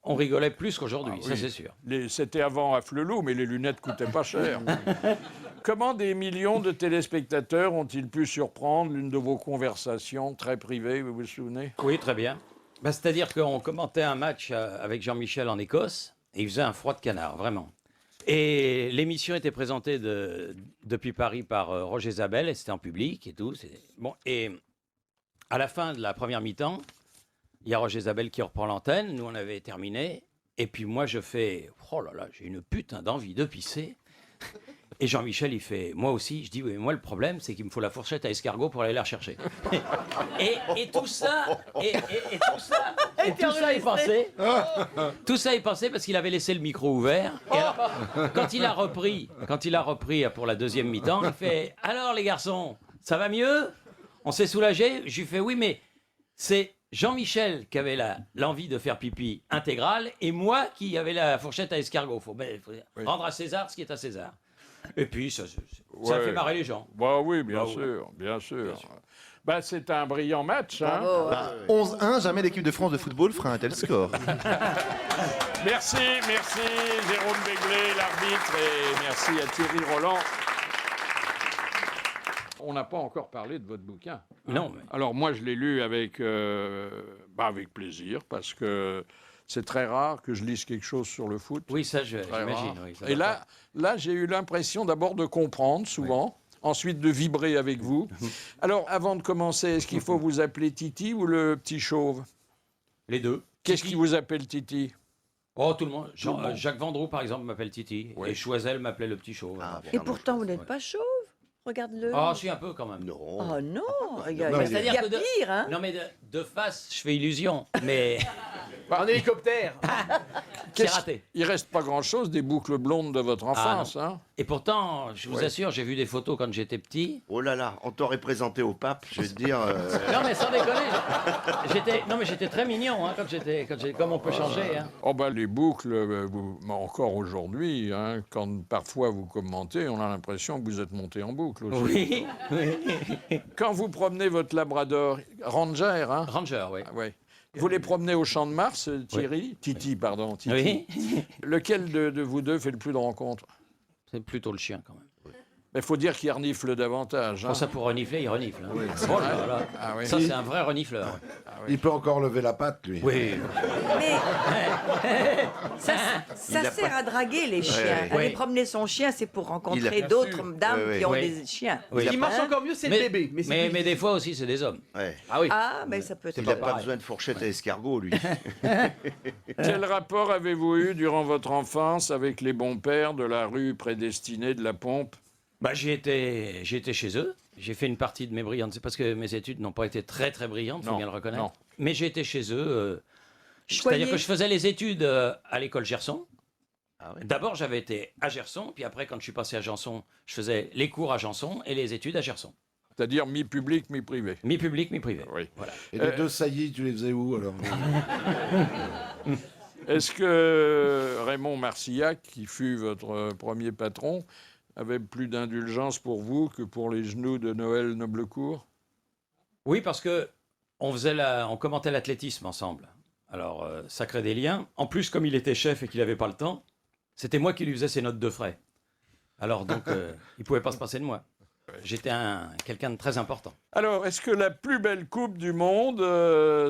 on rigolait plus qu'aujourd'hui, Ah ça oui. c'est sûr. C'était avant Afflelou, mais les lunettes coûtaient pas cher. Comment des millions de téléspectateurs ont-ils pu surprendre l'une de vos conversations très privées, vous vous souvenez? Oui, très bien. Bah, c'est-à-dire qu'on commentait un match avec Jean-Michel en Écosse et il faisait un froid de canard, vraiment. Et l'émission était présentée depuis Paris par Roger Zabel et c'était en public et tout. Bon, et à la fin de la première mi-temps, il y a Roger Zabel qui reprend l'antenne. Nous, on avait terminé. Et puis moi, je fais « Oh là là, j'ai une putain d'envie de pisser ». Et Jean-Michel, il fait « Moi aussi ». Je dis « Oui, mais moi, le problème, c'est qu'il me faut la fourchette à escargot pour aller la rechercher. » Et tout ça, et tout ça est passé. Tout ça est passé parce qu'il avait laissé le micro ouvert. Et alors, quand il a repris pour la deuxième mi-temps, il fait « Alors, les garçons, ça va mieux? On s'est soulagé ?» Je lui fais « Oui, mais c'est Jean-Michel qui avait l'envie de faire pipi intégral et moi qui avait la fourchette à escargot. Faut rendre à César ce qui est à César. » Et puis, ça Ouais. fait marrer les gens. Bah oui, bien Bah oui. sûr, bien sûr. Bah, c'est un brillant match. Hein. Bah, 11-1, jamais l'équipe de France de football fera un tel score. Merci Jérôme Béglé, l'arbitre, et merci à Thierry Roland. On n'a pas encore parlé de votre bouquin. Hein. Non. Mais... Alors moi, je l'ai lu avec plaisir, parce que c'est très rare que je lise quelque chose sur le foot. Oui, ça, j'imagine. Oui, et là j'ai eu l'impression d'abord de comprendre souvent, ensuite de vibrer avec vous. Alors, avant de commencer, est-ce qu'il faut vous appeler Titi ou le petit chauve? Les deux. Qu'est-ce qui vous appelle Titi? Oh, tout le monde. Jacques Vendroux, par exemple, m'appelle Titi. Et Choiseul m'appelait le petit chauve. Et pourtant, vous n'êtes pas chauve. Regarde-le. Ah, si, un peu quand même. Non. Oh non, il y Non, a, mais il y c'est-à-dire a que de- pire, hein. Non, mais de face, je fais illusion. Mais. En hélicoptère. C'est raté. Il reste pas grand-chose des boucles blondes de votre enfance. non. Hein. Et pourtant, je vous Ouais. assure, j'ai vu des photos quand j'étais petit. Oh là là, on t'aurait présenté au pape, je vais te dire. Non, mais sans déconner, j'étais très mignon hein, comme on peut changer. Hein. Oh ben, les boucles, encore aujourd'hui, hein, quand parfois vous commentez, on a l'impression que vous êtes monté en boucle aussi. Oui. Quand vous promenez votre Labrador, Ranger, hein Ranger, oui. Ouais. Vous les promenez au Champ de Mars, Thierry Titi, pardon. Titi. Oui. Lequel de vous deux fait le plus de rencontres? C'est plutôt le chien quand même. Il faut dire qu'il renifle davantage. Hein. Pour ça, pour renifler, il renifle. Hein. Oui. Oh là là. Ah oui. Ça, c'est un vrai renifleur. Il peut encore lever la patte, lui. Oui. Ça sert à draguer les chiens. ouais. Aller promener son chien, c'est pour rencontrer a- d'autres dames Ouais, qui ont ouais. des chiens. Oui. Ce qui marche Hein? encore mieux, c'est le bébé. Mais, c'est plus Mais des fois aussi, c'est des hommes. Ouais. Ah oui. Ah, mais ça peut être. Il n'a pas pareil. besoin de fourchette à escargot, lui. Quel rapport avez-vous eu durant votre enfance avec les bons pères de la rue prédestinée de la Pompe? Bah, j'ai été chez eux. J'ai fait une partie de mes brillantes. C'est parce que mes études n'ont pas été très très brillantes, faut Non, bien le reconnaître. non. Mais j'ai été chez eux. Choyé. C'est-à-dire que je faisais les études à l'école Gerson. Ah ouais. D'abord, j'avais été à Gerson, puis après, quand je suis passé à Janson, je faisais les cours à Janson et les études à Gerson. C'est-à-dire mi-public, mi-privé. Mi-public, mi-privé. Oui. Voilà. Et les deux saillies, tu les faisais où, alors? Est-ce que Raymond Marcillac, qui fut votre premier patron, avait plus d'indulgence pour vous que pour les genoux de Noël Noblecourt? Oui, parce que on commentait l'athlétisme ensemble. Alors, ça crée des liens. En plus, comme il était chef et qu'il n'avait pas le temps, c'était moi qui lui faisais ses notes de frais. Alors, donc, il ne pouvait pas se passer de moi. J'étais quelqu'un de très important. Alors, est-ce que la plus belle Coupe du Monde,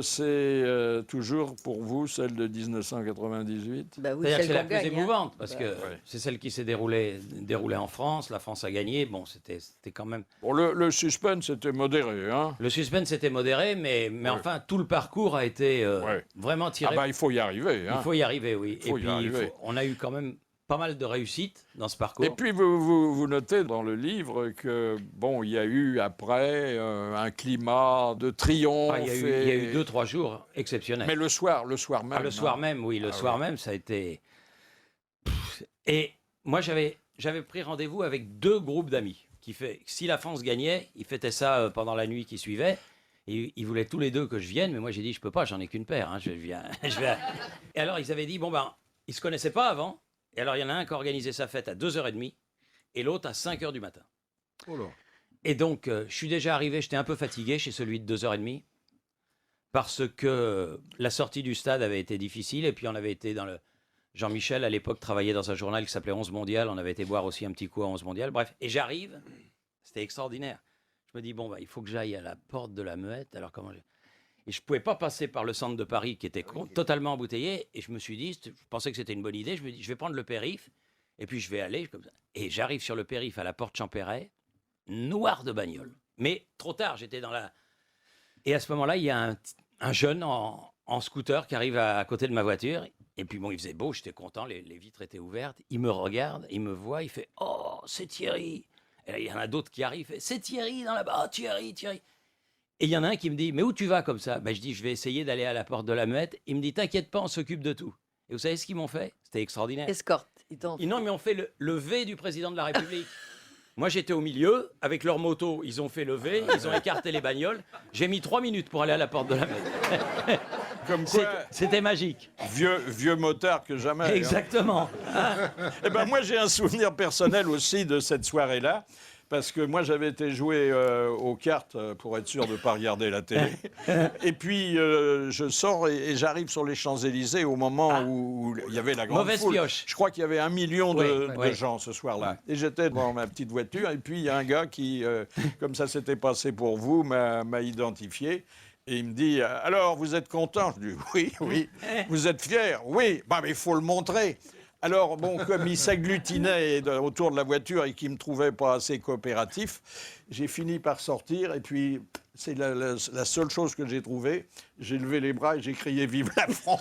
c'est toujours pour vous celle de 1998? Bah oui, C'est-à-dire que celle c'est la qu'on plus gagne, hein. émouvante, parce Bah, que c'est celle qui s'est déroulée en France. La France a gagné. Bon, c'était quand même... Bon, le suspense était modéré, hein? Le suspense était modéré, mais enfin, tout le parcours a été vraiment tiré. Ah bah, il faut y arriver, hein? Il faut y arriver, oui. Il faut Et y puis, arriver. on a eu quand même pas mal de réussites dans ce parcours. Et puis, vous notez dans le livre que, bon, il y a eu après un climat de triomphe. Ah, il y a eu 2-3 jours exceptionnels. Mais le soir même. Ah, le soir hein. même, oui. Le soir même, ça a été... Et moi, j'avais pris rendez-vous avec 2 groupes d'amis. Si la France gagnait, ils fêtaient ça pendant la nuit qui suivait. Et ils voulaient tous les 2 que je vienne, mais moi, j'ai dit, je peux pas, j'en ai qu'une paire. Hein, je viens. Et alors, ils avaient dit, bon, ben, ils se connaissaient pas avant. Et alors, il y en a un qui a organisé sa fête à 2h30 et l'autre à 5h du matin. Oh là. Et donc, je suis déjà arrivé, j'étais un peu fatigué chez celui de 2h30 parce que la sortie du stade avait été difficile et puis on avait été dans le... Jean-Michel, à l'époque, travaillait dans un journal qui s'appelait 11 Mondial. On avait été boire aussi un petit coup à 11 Mondial. Bref, et j'arrive, c'était extraordinaire. Je me dis, bon, bah, il faut que j'aille à la porte de la Muette. Alors, comment Et je ne pouvais pas passer par le centre de Paris qui était totalement embouteillé. Et je me suis dit, je pensais que c'était une bonne idée. Je me dis, je vais prendre le périph. Et puis, je vais aller comme ça. Et j'arrive sur le périph à la porte Champéret, noir de bagnole. Mais trop tard, j'étais dans la... Et à ce moment-là, il y a un jeune en scooter qui arrive à côté de ma voiture. Et puis, bon, il faisait beau, j'étais content, les vitres étaient ouvertes. Il me regarde, il me voit, il fait « Oh, c'est Thierry !» Et là, il y en a d'autres qui arrivent, « C'est Thierry dans la... Oh, Thierry !» Et il y en a un qui me dit « Mais où tu vas comme ça ?» Ben, je dis « Je vais essayer d'aller à la porte de la Muette. » Il me dit « T'inquiète pas, on s'occupe de tout. » Et vous savez ce qu'ils m'ont fait? C'était extraordinaire. Escorte. Non, mais on fait le V du président de la République. Moi, j'étais au milieu, avec leur moto, ils ont fait le V, ils ont écarté les bagnoles. J'ai mis 3 minutes pour aller à la porte de la Muette. Comme quoi, c'était magique. Vieux motard que jamais. Hein. Exactement. Eh ben moi, j'ai un souvenir personnel aussi de cette soirée-là. Parce que moi, j'avais été jouer aux cartes pour être sûr de ne pas regarder la télé. Et puis, je sors et j'arrive sur les Champs-Élysées au moment où il y avait la grande Mauvaise foule. pioche. Je crois qu'il y avait 1 million de Oui. gens ce soir-là. Et j'étais dans ma petite voiture. Et puis, il y a un gars qui, comme ça s'était passé pour vous, m'a identifié. Et il me dit, alors, vous êtes content? Je dis, oui. Vous êtes fier? Oui. Bah, mais il faut le montrer. Alors, bon, comme il s'agglutinait autour de la voiture et qu'il ne me trouvait pas assez coopératif, j'ai fini par sortir. Et puis, c'est la seule chose que j'ai trouvée. J'ai levé les bras et j'ai crié « Vive la France !»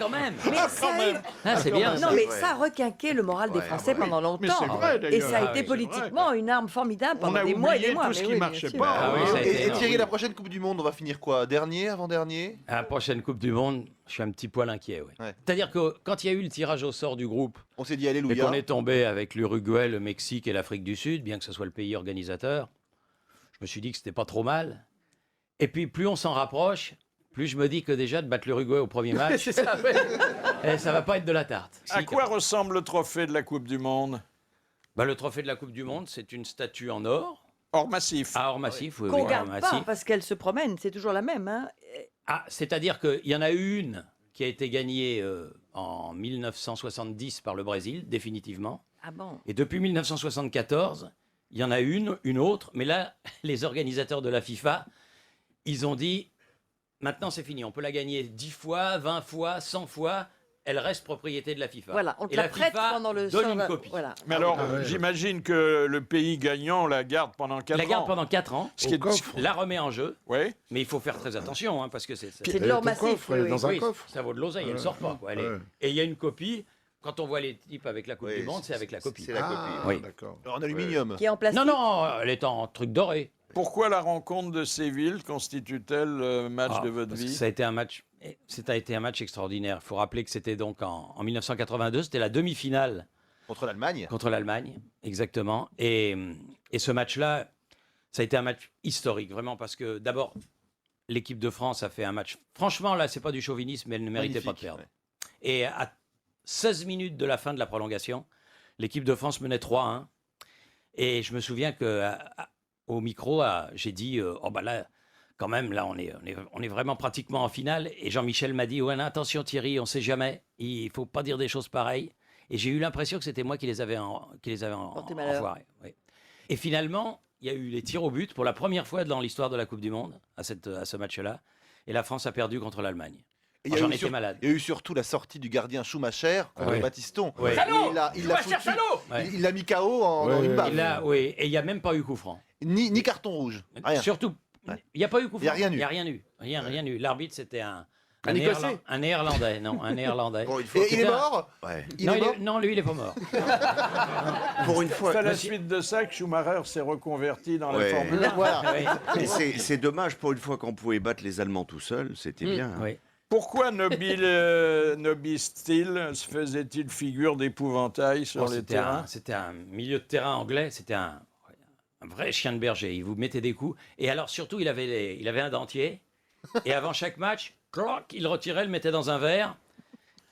quand même. Mais ça a eu- Ah, c'est bien. Non, mais ça a requinqué le moral des Ouais, Français ouais. pendant Mais longtemps. c'est vrai, Et d'ailleurs. ça a Ah été oui, c'est politiquement une arme formidable On pendant a des mois et des oublié mois. tout ce mais qui oui, marchait bien sûr. pas. Ah oui, ça a été Et énorme, Thierry, oui. la prochaine Coupe du Monde, on va finir quoi? Dernier, avant-dernier? À la prochaine Coupe du Monde, je suis un petit poil inquiet. Ouais. C'est-à-dire que quand il y a eu le tirage au sort du groupe, on s'est dit et alléluia. qu'on est tombé avec l'Uruguay, le Mexique et l'Afrique du Sud, bien que ce soit le pays organisateur, je me suis dit que c'était pas trop mal. Et puis plus on s'en rapproche, plus je me dis que déjà de battre l'Uruguay au premier match, C'est ça, ouais. ça va pas être de la tarte. À quoi ressemble le trophée de la Coupe du Monde? Bah, le trophée de la Coupe du Monde, c'est une statue en or. Or massif. Ah, or massif, oui. Qu'on oui, garde or pas massif. parce qu'elle se promène, c'est toujours la même. Hein. Ah, c'est-à-dire qu'il y en a eu une qui a été gagnée en 1970 par le Brésil, définitivement. Ah bon? Et depuis 1974, il y en a une autre, mais là, les organisateurs de la FIFA, ils ont dit, maintenant c'est fini, on peut la gagner 10 fois, 20 fois, 100 fois, elle reste propriété de la FIFA. Voilà, on te Et la la prête FIFA pendant le donne sort- une copie. Voilà. Mais alors, j'imagine que le pays gagnant la garde pendant 4 ans. La garde pendant 4 ans, Ce qui est- la remet en jeu, Ouais. mais il faut faire très attention, hein, parce que c'est C'est de l'or massif. oui, oui. oui, ça vaut de l'oseille, elle sort pas. Quoi. Et il y a une copie, quand on voit les types avec la Coupe Oui, du Monde, c'est avec la copie. C'est la copie. Oui. D'accord. En aluminium. Qui est en plastique. Non, non, elle est en truc doré. Pourquoi la rencontre de Séville constitue-t-elle le match de votre Parce que vie? ça a été un match extraordinaire. Il faut rappeler que c'était donc en 1982, c'était la demi-finale Contre l'Allemagne. contre l'Allemagne, exactement. Et ce match-là, ça a été un match historique, vraiment, parce que d'abord, l'équipe de France a fait un match. Franchement, là, c'est pas du chauvinisme, mais elle ne méritait pas de Magnifique, perdre. Et à 16 minutes de la fin de la prolongation, l'équipe de France menait 3-1. Et je me souviens que au micro, j'ai dit oh bah là, quand même, là, on est vraiment pratiquement en finale. Et Jean-Michel m'a dit ouais, attention Thierry, on sait jamais, il faut pas dire des choses pareilles. Et j'ai eu l'impression que c'était moi qui les avais Porté malheur. enfoirés. Oui. Et finalement, il y a eu les tirs au but pour la première fois dans l'histoire de la Coupe du Monde à ce match-là. Et la France a perdu contre l'Allemagne. Et il y a J'en eu étais malade. Il y a eu surtout la sortie du gardien Schumacher contre Ouais. Battiston. Ouais. Où il l'a foutu. Ouais. Il l'a mis KO dans une balle. Et là, oui, et il n'y a même pas eu coup franc. Ni carton rouge. Rien. Surtout, il n'y a pas eu coup franc. Il y a rien eu. Il n'y a rien eu. Rien eu. L'arbitre, c'était un Écossais. un Néerlandais. Non, un Néerlandais. Bon, une fois Et il est mort Ouais. Il non, est mort non, lui, il n'est pas mort. Pour une fois. C'est à la suite de ça que Schumacher s'est reconverti dans la Ouais. Formule 1. Voilà. Et c'est dommage, pour une fois qu'on pouvait battre les Allemands tout seul, c'était bien. Oui. Pourquoi Nobile Steele se faisait-il figure d'épouvantail sur Bon, les terrains? C'était un milieu de terrain anglais, c'était un vrai chien de berger. Il vous mettait des coups. Et alors, surtout, il avait un dentier. Et avant chaque match, cloc, il le retirait, le mettait dans un verre.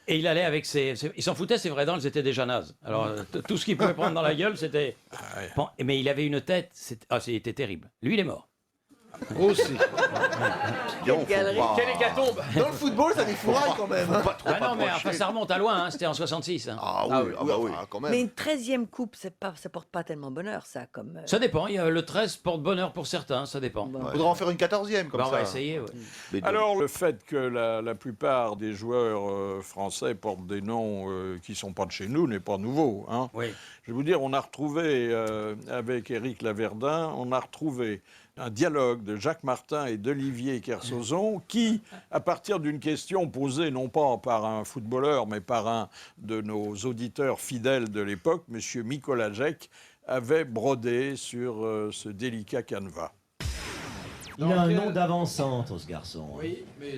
Et il allait avec il s'en foutait, ses vraies dents, elles étaient déjà nazes. Alors, tout ce qu'il pouvait prendre dans la gueule, c'était. Bon, mais il avait une tête, c'était terrible. Lui, il est mort. Aussi. Quelle galerie. Quelle hécatombe! Dans le football, ça défouraille quand même. Ah non, mais enfin, ça remonte à loin, hein, c'était en 66. hein. Ah oui, ah bah oui. quand même. Mais une 13e coupe, ça porte pas tellement bonheur, ça. Comme, Ça dépend, il y a le 13 porte bonheur pour certains, ça dépend. Il faudra en faire une 14e comme Bah, ça. on va essayer. Ouais. Mais donc, Alors, le fait que la plupart des joueurs français portent des noms qui ne sont pas de chez nous n'est pas nouveau. Hein. Oui. Je vais vous dire, on a retrouvé, avec Éric Laverdin, on a retrouvé un dialogue de Jacques Martin et d'Olivier Kersozon qui, à partir d'une question posée non pas par un footballeur, mais par un de nos auditeurs fidèles de l'époque, M. Mikolajek, avait brodé sur ce délicat canevas. Il a un nom d'avant-centre, ce garçon. Oui, mais...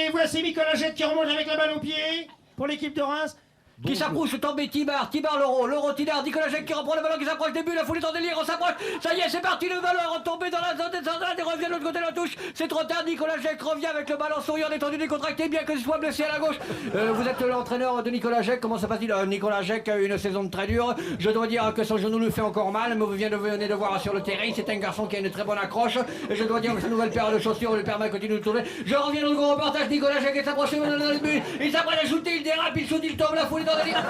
Et voici Mikolajek qui remonte avec la balle au pied pour l'équipe de Reims. Qui s'approche, tombé Tibar, Leroy Tidard, Nicolas Jacques qui reprend le ballon, qui s'approche des buts, la foule est en délire, on s'approche, ça y est, c'est parti, le ballon retombé dans la zone descendante et revient de l'autre côté de la touche, c'est trop tard, Nicolas Jacques revient avec le ballon souriant, détendu, décontracté, bien que ce soit blessé à la gauche. Vous êtes l'entraîneur de Nicolas Jacques, comment ça passe-t-il? Nicolas Jacques a eu une saison très dure, je dois dire que son genou lui fait encore mal, mais vous venez de voir sur le terrain, c'est un garçon qui a une très bonne accroche, et je dois dire que sa nouvelle paire de chaussures lui permet de continuer de tourner. Je reviens dans le gros reportage, Nicolas Jacques est approché dans le but, il s'apprête à shooter, il dérape, il shoot, il tombe, la foule est en délire.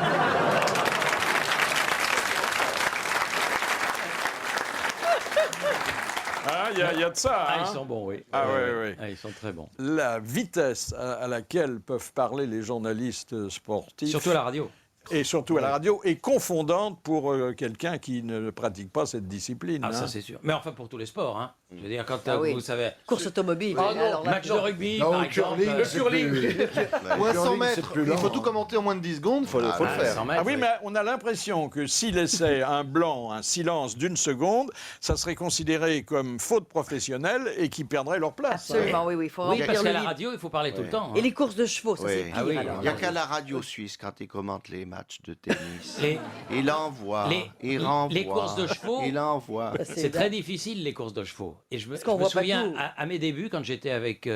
Ah, il y a de ça. Ah, hein. ils sont bons, oui. Ah, oui. Ah, ils sont très bons. La vitesse à laquelle peuvent parler les journalistes sportifs. Surtout à la radio. et surtout à la radio, est confondante pour quelqu'un qui ne pratique pas cette discipline. Ah, ça c'est sûr. Mais enfin pour tous les sports, hein. Je veux dire, quand vous savez... Course automobile. Ah non, match de rugby, par exemple. Le curling. Ou à 100 mètres, il faut tout commenter en moins de 10 secondes, il faut le faire. Ah oui, mais on a l'impression que s'il laissait un blanc, un silence d'une seconde, ça serait considéré comme faute professionnelle et qu'ils perdraient leur place. Absolument, oui, il faut Oui, remplir parce le qu'à la vide. radio, il faut parler tout le temps. Et les courses de chevaux, ça Oui. c'est pire. Ah oui. alors. Il n'y a qu'à la radio suisse, quand il commente les matchs de tennis. Il envoie, il renvoie. Les courses de chevaux, il envoie. c'est très difficile, les courses de chevaux. Et je me qu'on voit pas souviens, tout. à mes débuts, quand j'étais avec,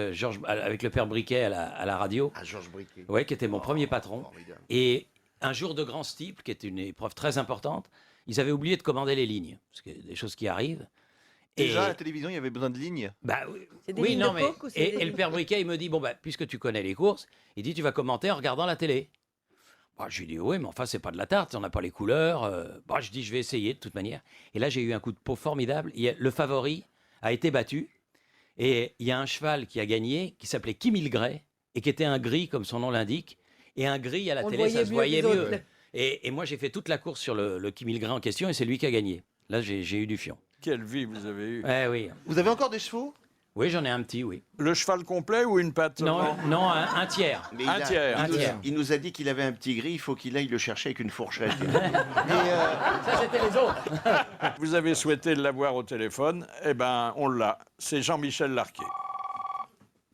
avec le père Briquet à la radio, Georges Briquet. ouais, qui était mon premier patron, et un jour de grand steeple, qui était une épreuve très importante, ils avaient oublié de commander les lignes, parce que des choses qui arrivent. Déjà, à la télévision, il y avait besoin de lignes. Bah oui, C'est des oui lignes non, de mais coke ou c'est des et le lignes- père Briquet, il me dit bon bah puisque tu connais les courses, il dit tu vas commenter en regardant la télé. Bah, je lui dis oui, mais enfin c'est pas de la tarte, on n'a pas les couleurs. Bah, je dis je vais essayer de toute manière. Et là j'ai eu un coup de peau formidable. Le favori a été battu et il y a un cheval qui a gagné qui s'appelait Kimil Gray et qui était un gris comme son nom l'indique. Et un gris à la On le télé, ça voyait se mieux voyait que les mieux. autres. Et moi j'ai fait toute la course sur le Kimil Gray en question et c'est lui qui a gagné. Là j'ai eu du fion. Quelle vie vous avez eue. Eh oui. Vous avez encore des chevaux? Oui, j'en ai un petit, oui. Le cheval complet ou une patte Non, seulement non, un tiers. Mais Un tiers. Un tiers. Il nous a dit qu'il avait un petit gris, il faut qu'il aille le chercher avec une fourchette. Ça, c'était les autres. Vous avez souhaité l'avoir au téléphone, eh ben on l'a. C'est Jean-Michel Larquet.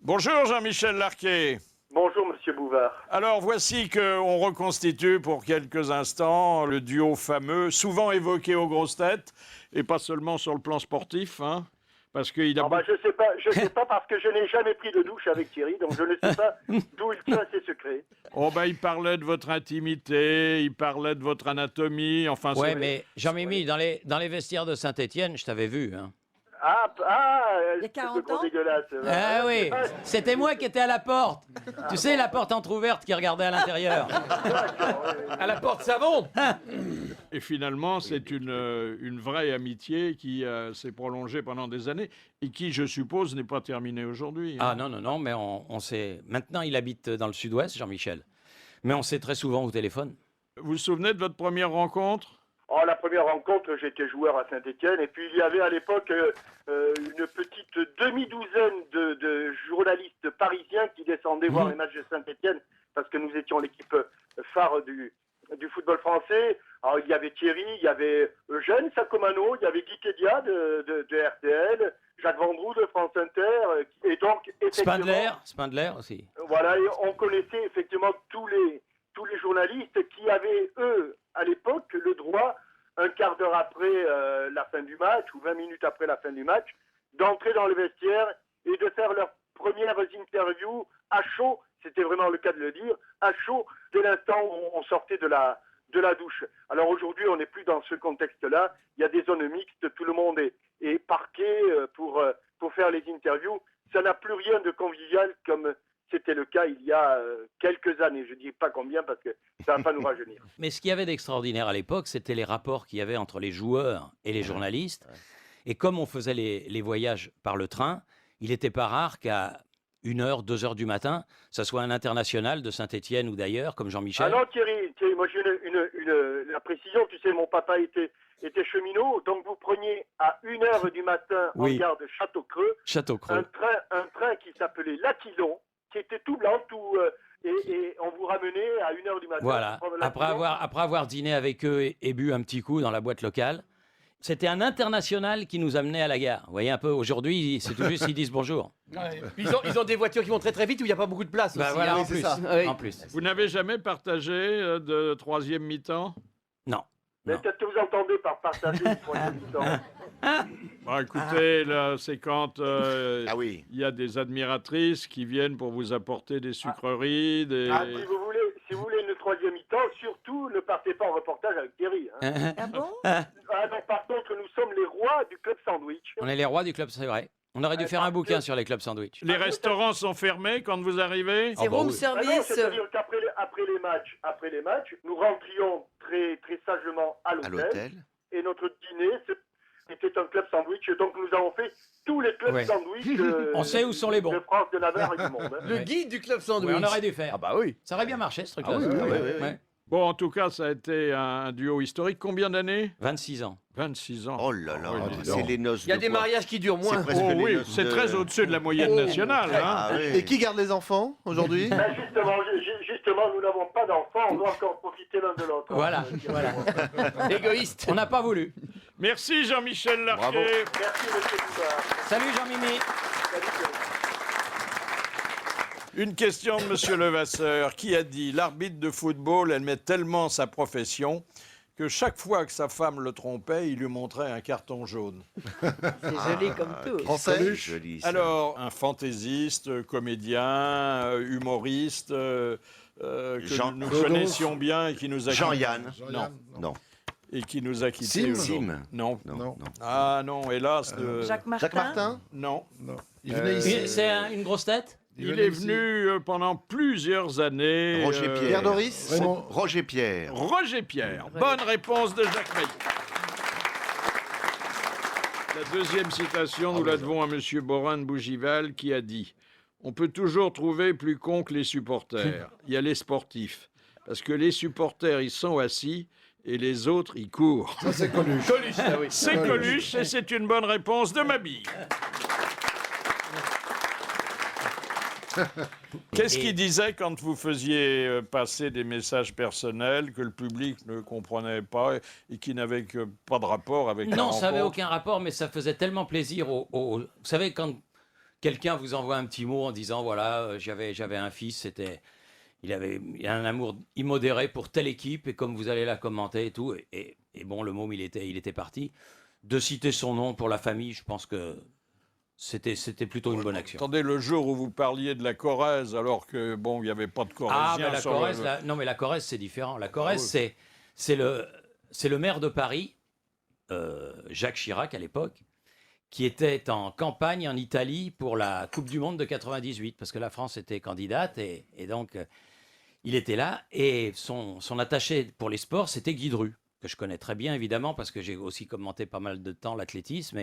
Bonjour Jean-Michel Larquet. Bonjour, monsieur Bouvard. Alors voici qu'on reconstitue pour quelques instants le duo fameux, souvent évoqué aux grosses têtes, et pas seulement sur le plan sportif, hein, parce qu'il a... Je sais pas parce que je n'ai jamais pris de douche avec Thierry, donc je ne sais pas d'où il tient ses secrets. Oh ben il parlait de votre intimité, il parlait de votre anatomie, enfin... Ouais, c'est- mais Jean-Mimi, dans les vestiaires de Saint-Étienne, je t'avais vu. Hein. Il y a 40 ans. Dégueulasse. Ah oui, c'était moi qui étais à la porte. Tu sais, la porte entrouverte qui regardait à l'intérieur. À la porte savon. Et finalement, c'est une vraie amitié qui s'est prolongée pendant des années et qui, je suppose, n'est pas terminée aujourd'hui. hein. Ah non, mais on s'est... Maintenant, il habite dans le sud-ouest, Jean-Michel. Mais on s'est très souvent au téléphone. Vous vous souvenez de votre première rencontre? Oh, la première rencontre, j'étais joueur à Saint-Étienne, et puis il y avait à l'époque une petite demi-douzaine de journalistes parisiens qui descendaient voir les matchs de Saint-Étienne, parce que nous étions l'équipe phare du football français. Alors il y avait Thierry, il y avait Eugène Sacomano, il y avait Guy Kedia de RTL, Jacques Vendroux de France Inter, et donc effectivement... Spindler aussi. Voilà, et on connaissait effectivement tous les journalistes qui avaient, eux, à l'époque, le droit, un quart d'heure après la fin du match, ou 20 minutes après la fin du match, d'entrer dans le vestiaire et de faire leurs premières interviews à chaud, c'était vraiment le cas de le dire, à chaud, dès l'instant où on sortait de la douche. Alors aujourd'hui, on n'est plus dans ce contexte-là, il y a des zones mixtes, tout le monde est parqué pour faire les interviews. Ça n'a plus rien de convivial comme c'était le cas il y a quelques années. Je ne dis pas combien parce que ça ne va pas nous rajeunir. Mais ce qu'il y avait d'extraordinaire à l'époque, c'était les rapports qu'il y avait entre les joueurs et les journalistes. Et comme on faisait les voyages par le train, il n'était pas rare qu'à 1h, 2h du matin, ça soit un international de Saint-Étienne ou d'ailleurs, comme Jean-Michel. Ah non, Thierry, moi j'ai la précision. Tu sais, mon papa était cheminot, donc vous preniez à 1h du matin en gare de Château-Creux un train qui s'appelait l'Aquilon, qui était tout blanc, et on vous ramenait à 1h du matin. Voilà, après avoir dîné avec eux et bu un petit coup dans la boîte locale. C'était un international qui nous amenait à la gare. Vous voyez un peu, aujourd'hui, c'est tout juste, ils disent bonjour. Ouais. Puis ils ont des voitures qui vont très très vite où il n'y a pas beaucoup de place Bah aussi. voilà, hein, en c'est plus. ça. En plus. Vous n'avez jamais partagé de troisième mi-temps? Non. Mais qu'est-ce que vous entendez par partager une troisième mi-temps? Bon, écoutez, là, c'est quand il y a des admiratrices qui viennent pour vous apporter des sucreries, des... Ah, si vous voulez une troisième mi-temps, surtout ne partez pas en reportage avec Thierry. Hein. Ah bon? Ah non, par contre, nous sommes les rois du club sandwich. On est les rois du club, c'est vrai. On aurait dû faire un bouquin sur les clubs sandwich. Les restaurants sont fermés quand vous arrivez? C'est room Ah non, service. c'est-à-dire qu'après après les matchs, nous rentrions très, très sagement à l'hôtel. Et notre dîner, c'était un club sandwich. Donc nous avons fait tous les clubs sandwich On sait où sont les bons. de France, de Navarre et du monde. Hein. Le guide du club sandwich. Ouais, on aurait dû faire. Ah bah oui. Ça aurait bien marché ce truc-là. Ah oui, ça. oui, Ouais, oui, oui. ouais. Bon, en tout cas, ça a été un duo historique. Combien d'années? 26 ans. 26 ans. Oh là là, oui, c'est les noces. Il y a de des bois. mariages qui durent moins. C'est presque Oh les oui, noces c'est de- très au-dessus de la moyenne nationale. Hein. Ah oui. Et qui garde les enfants aujourd'hui? Ben justement, nous n'avons pas d'enfants, on doit encore profiter l'un de l'autre. Voilà, voilà. Égoïste. On n'a pas voulu. Merci Jean-Michel Larquet. Bravo. Merci, monsieur Bouvard. Salut Jean-Mimi. Une question de Monsieur Levasseur qui a dit « L'arbitre de football aimait tellement sa profession que chaque fois que sa femme le trompait, il lui montrait un carton jaune. C'est joli comme tout. Français? C'est joli, » ça. Alors, un fantaisiste, comédien, humoriste, que Jean- nous Rodolphe. connaissions bien et qui nous a Jean-Yann. Non. Non. Et qui nous a quittés Sim. aujourd'hui. Sim. Non. Non. Non. Ah non, hélas. Jacques Martin. Jacques Martin? Non. Il venait ici. C'est une grosse tête? Il est venu pendant plusieurs années. Roger Pierre. Pierre Doris? Raymond. Roger Pierre. Roger Pierre. Bonne réponse de Jacques Maillet. La deuxième citation, nous la devons à M. Borin de Bougival qui a dit « On peut toujours trouver plus con que les supporters. Il y a les sportifs. Parce que les supporters, ils sont assis et les autres, ils courent. Ça, c'est Coluche. Coluche, ah oui. » C'est Coluche et c'est une bonne réponse de Mabille. Qu'est-ce qu'il disait quand vous faisiez passer des messages personnels que le public ne comprenait pas et qui n'avaient pas de rapport avec la Non, ça n'avait rencontre? aucun rapport, mais ça faisait tellement plaisir Vous savez, quand quelqu'un vous envoie un petit mot en disant, voilà, j'avais un fils, il a un amour immodéré pour telle équipe, et comme vous allez la commenter et tout, et bon, le môme, il était parti. De citer son nom pour la famille, je pense que c'était plutôt une bonne action. Attendez, le jour où vous parliez de la Corrèze, alors que, bon, il n'y avait pas de Corréziens Ah, mais la sur Corrèze, le- non, mais la Corrèze, c'est différent. La Corrèze, Ah oui. c'est le maire de Paris, Jacques Chirac à l'époque, qui était en campagne en Italie pour la Coupe du Monde de 98, parce que la France était candidate, et donc il était là, et son attaché pour les sports, c'était Guy Dru, que je connais très bien, évidemment, parce que j'ai aussi commenté pas mal de temps l'athlétisme,